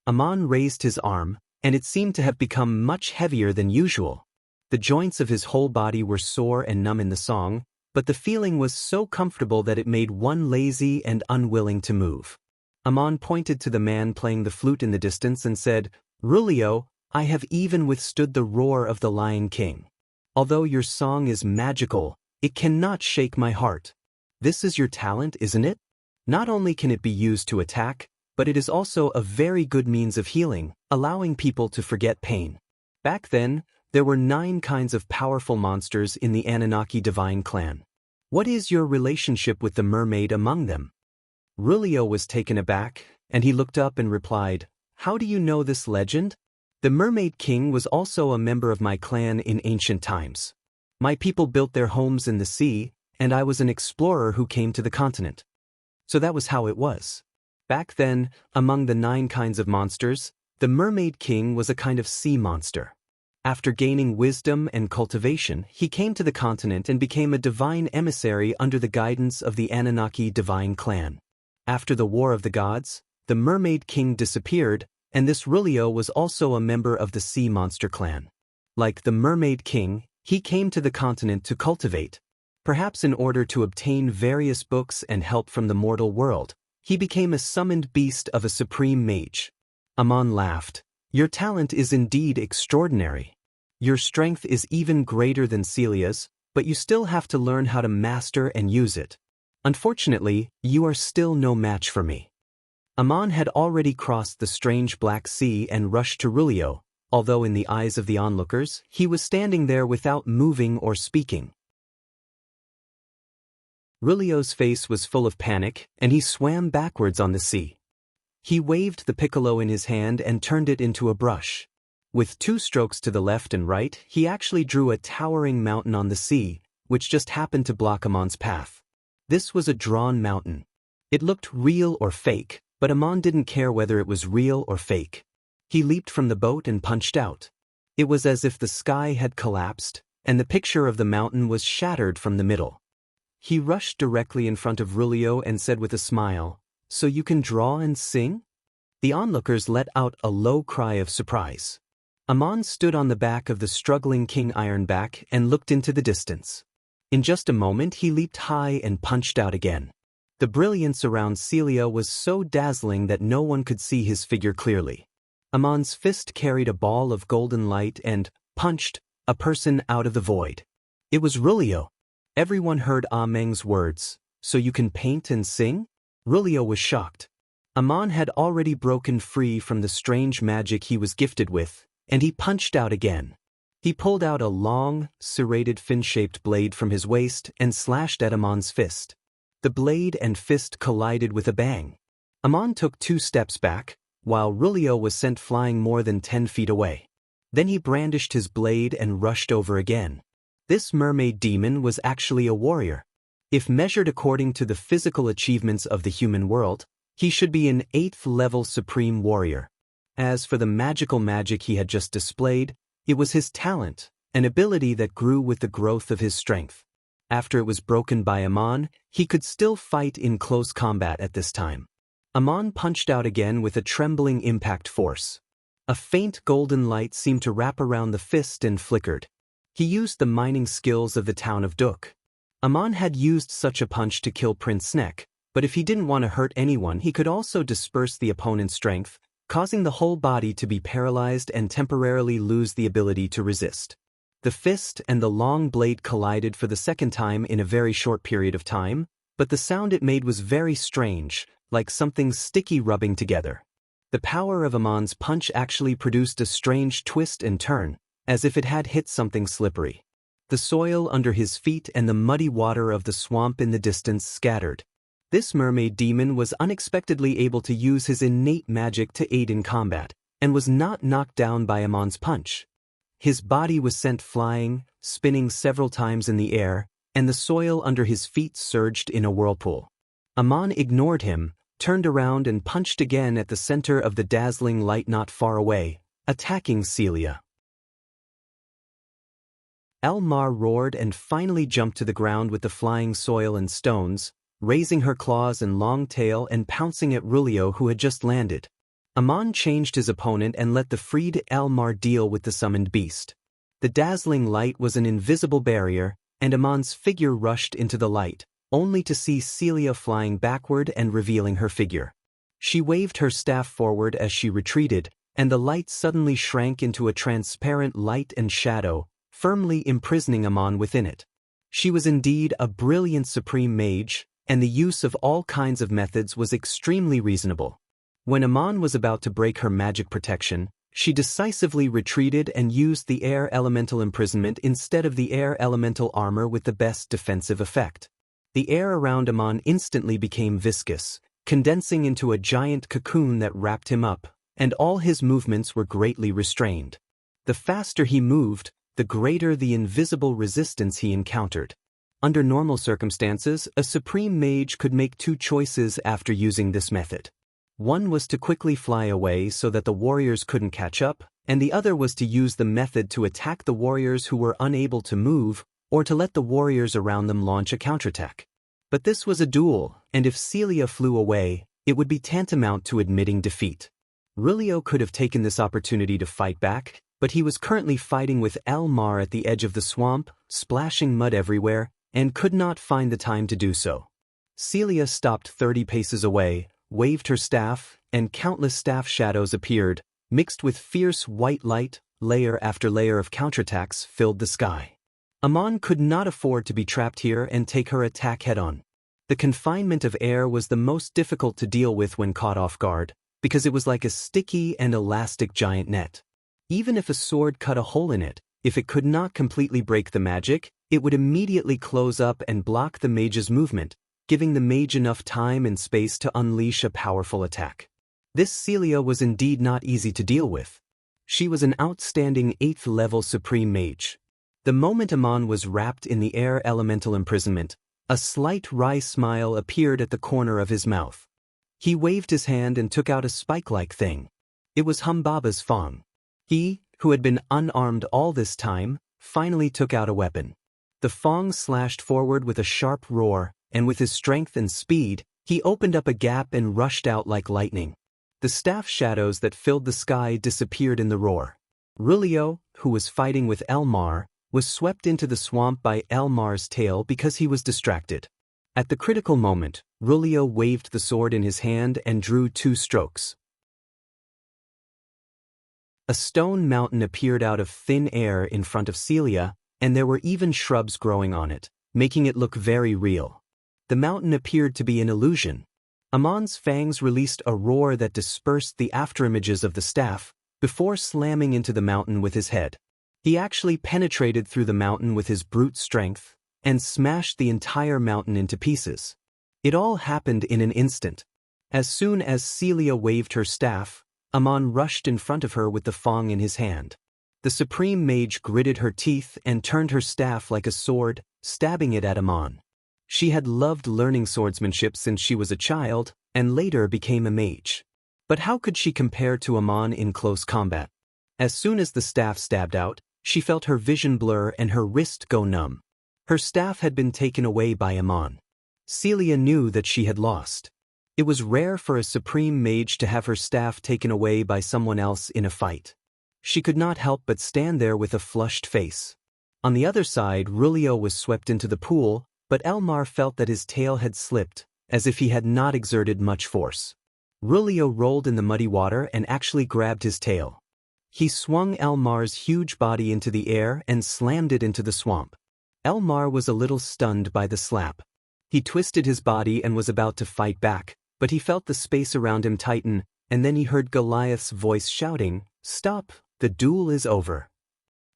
Amon raised his arm, and it seemed to have become much heavier than usual. The joints of his whole body were sore and numb in the song, but the feeling was so comfortable that it made one lazy and unwilling to move. Amon pointed to the man playing the flute in the distance and said, "Rulio, I have even withstood the roar of the Lion King. Although your song is magical, it cannot shake my heart. This is your talent, isn't it? Not only can it be used to attack, but it is also a very good means of healing, allowing people to forget pain." Back then, there were 9 kinds of powerful monsters in the Anunnaki divine clan. What is your relationship with the mermaid among them? Rulio was taken aback, and he looked up and replied, "How do you know this legend? The Mermaid King was also a member of my clan in ancient times. My people built their homes in the sea, and I was an explorer who came to the continent." So that was how it was. Back then, among the 9 kinds of monsters, the Mermaid King was a kind of sea monster. After gaining wisdom and cultivation, he came to the continent and became a divine emissary under the guidance of the Anunnaki divine clan. After the War of the Gods, the Mermaid King disappeared, and this Rulio was also a member of the sea monster clan. Like the Mermaid King, he came to the continent to cultivate. Perhaps in order to obtain various books and help from the mortal world, he became a summoned beast of a supreme mage. Amon laughed. "Your talent is indeed extraordinary. Your strength is even greater than Celia's, but you still have to learn how to master and use it. Unfortunately, you are still no match for me." Amon had already crossed the strange Black Sea and rushed to Rulio, although in the eyes of the onlookers, he was standing there without moving or speaking. Rulio's face was full of panic, and he swam backwards on the sea. He waved the piccolo in his hand and turned it into a brush. With 2 strokes to the left and right, he actually drew a towering mountain on the sea, which just happened to block Amon's path. This was a drawn mountain. It looked real or fake, but Amon didn't care whether it was real or fake. He leaped from the boat and punched out. It was as if the sky had collapsed, and the picture of the mountain was shattered from the middle. He rushed directly in front of Rulio and said with a smile, "So you can draw and sing?" The onlookers let out a low cry of surprise. Amon stood on the back of the struggling King Ironback and looked into the distance. In just a moment he leaped high and punched out again. The brilliance around Celia was so dazzling that no one could see his figure clearly. Amon's fist carried a ball of golden light and punched a person out of the void. It was Rulio. Everyone heard Ameng's words, "So you can paint and sing?" Rulio was shocked. Amon had already broken free from the strange magic he was gifted with, and he punched out again. He pulled out a long, serrated fin-shaped blade from his waist and slashed at Amon's fist. The blade and fist collided with a bang. Amon took 2 steps back, while Rulio was sent flying more than 10 feet away. Then he brandished his blade and rushed over again. This mermaid demon was actually a warrior. If measured according to the physical achievements of the human world, he should be an 8th-level supreme warrior. As for the magical magic he had just displayed, it was his talent, an ability that grew with the growth of his strength. After it was broken by Amon, he could still fight in close combat at this time. Amon punched out again with a trembling impact force. A faint golden light seemed to wrap around the fist and flickered. He used the mining skills of the town of Duk. Amon had used such a punch to kill Prince Snek, but if he didn't want to hurt anyone, he could also disperse the opponent's strength, causing the whole body to be paralyzed and temporarily lose the ability to resist. The fist and the long blade collided for the second time in a very short period of time, but the sound it made was very strange, like something sticky rubbing together. The power of Amon's punch actually produced a strange twist and turn, as if it had hit something slippery. The soil under his feet and the muddy water of the swamp in the distance scattered. This mermaid demon was unexpectedly able to use his innate magic to aid in combat, and was not knocked down by Amon's punch. His body was sent flying, spinning several times in the air, and the soil under his feet surged in a whirlpool. Amon ignored him, turned around and punched again at the center of the dazzling light not far away, attacking Celia. Elmar roared and finally jumped to the ground with the flying soil and stones, raising her claws and long tail and pouncing at Rulio, who had just landed. Amon changed his opponent and let the freed Elmar deal with the summoned beast. The dazzling light was an invisible barrier, and Amon's figure rushed into the light, only to see Celia flying backward and revealing her figure. She waved her staff forward as she retreated, and the light suddenly shrank into a transparent light and shadow, firmly imprisoning Amon within it. She was indeed a brilliant supreme mage, and the use of all kinds of methods was extremely reasonable. When Amon was about to break her magic protection, she decisively retreated and used the air elemental imprisonment instead of the air elemental armor with the best defensive effect. The air around Amon instantly became viscous, condensing into a giant cocoon that wrapped him up, and all his movements were greatly restrained. The faster he moved, the greater the invisible resistance he encountered. Under normal circumstances, a supreme mage could make 2 choices after using this method. One was to quickly fly away so that the warriors couldn't catch up, and the other was to use the method to attack the warriors who were unable to move, or to let the warriors around them launch a counterattack. But this was a duel, and if Celia flew away, it would be tantamount to admitting defeat. Rulio could have taken this opportunity to fight back, but he was currently fighting with Elmar at the edge of the swamp, splashing mud everywhere, and could not find the time to do so. Celia stopped 30 paces away, waved her staff, and countless staff shadows appeared, mixed with fierce white light, layer after layer of counterattacks filled the sky. Amon could not afford to be trapped here and take her attack head-on. The confinement of air was the most difficult to deal with when caught off guard, because it was like a sticky and elastic giant net. Even if a sword cut a hole in it, if it could not completely break the magic, it would immediately close up and block the mage's movement, giving the mage enough time and space to unleash a powerful attack. This Celia was indeed not easy to deal with. She was an outstanding 8th level supreme mage. The moment Amon was wrapped in the air elemental imprisonment, a slight wry smile appeared at the corner of his mouth. He waved his hand and took out a spike-like thing. It was Humbaba's Fong. He, who had been unarmed all this time, finally took out a weapon. The Fong slashed forward with a sharp roar, and with his strength and speed, he opened up a gap and rushed out like lightning. The staff shadows that filled the sky disappeared in the roar. Rulio, who was fighting with Elmar, was swept into the swamp by Elmar's tail because he was distracted. At the critical moment, Rulio waved the sword in his hand and drew 2 strokes. A stone mountain appeared out of thin air in front of Celia, and there were even shrubs growing on it, making it look very real. The mountain appeared to be an illusion. Amon's fangs released a roar that dispersed the afterimages of the staff, before slamming into the mountain with his head. He actually penetrated through the mountain with his brute strength, and smashed the entire mountain into pieces. It all happened in an instant. As soon as Celia waved her staff, Amon rushed in front of her with the Fong in his hand. The supreme mage gritted her teeth and turned her staff like a sword, stabbing it at Amon. She had loved learning swordsmanship since she was a child, and later became a mage. But how could she compare to Amon in close combat? As soon as the staff stabbed out, she felt her vision blur and her wrist go numb. Her staff had been taken away by Amon. Celia knew that she had lost. It was rare for a supreme mage to have her staff taken away by someone else in a fight. She could not help but stand there with a flushed face. On the other side, Rulio was swept into the pool, but Elmar felt that his tail had slipped, as if he had not exerted much force. Rulio rolled in the muddy water and actually grabbed his tail. He swung Elmar's huge body into the air and slammed it into the swamp. Elmar was a little stunned by the slap. He twisted his body and was about to fight back, but he felt the space around him tighten, and then he heard Goliath's voice shouting, "Stop, the duel is over."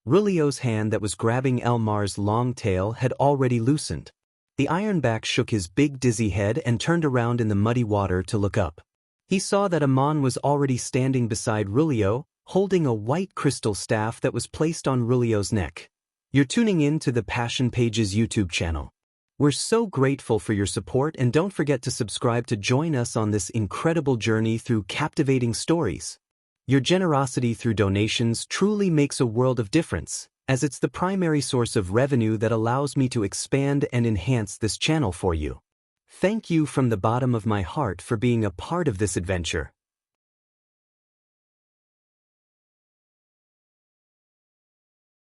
Rulio's hand that was grabbing Elmar's long tail had already loosened. The ironback shook his big dizzy head and turned around in the muddy water to look up. He saw that Amon was already standing beside Rulio, holding a white crystal staff that was placed on Rulio's neck. You're tuning in to the Passion Pages YouTube channel. We're so grateful for your support, and don't forget to subscribe to join us on this incredible journey through captivating stories. Your generosity through donations truly makes a world of difference, as it's the primary source of revenue that allows me to expand and enhance this channel for you. Thank you from the bottom of my heart for being a part of this adventure.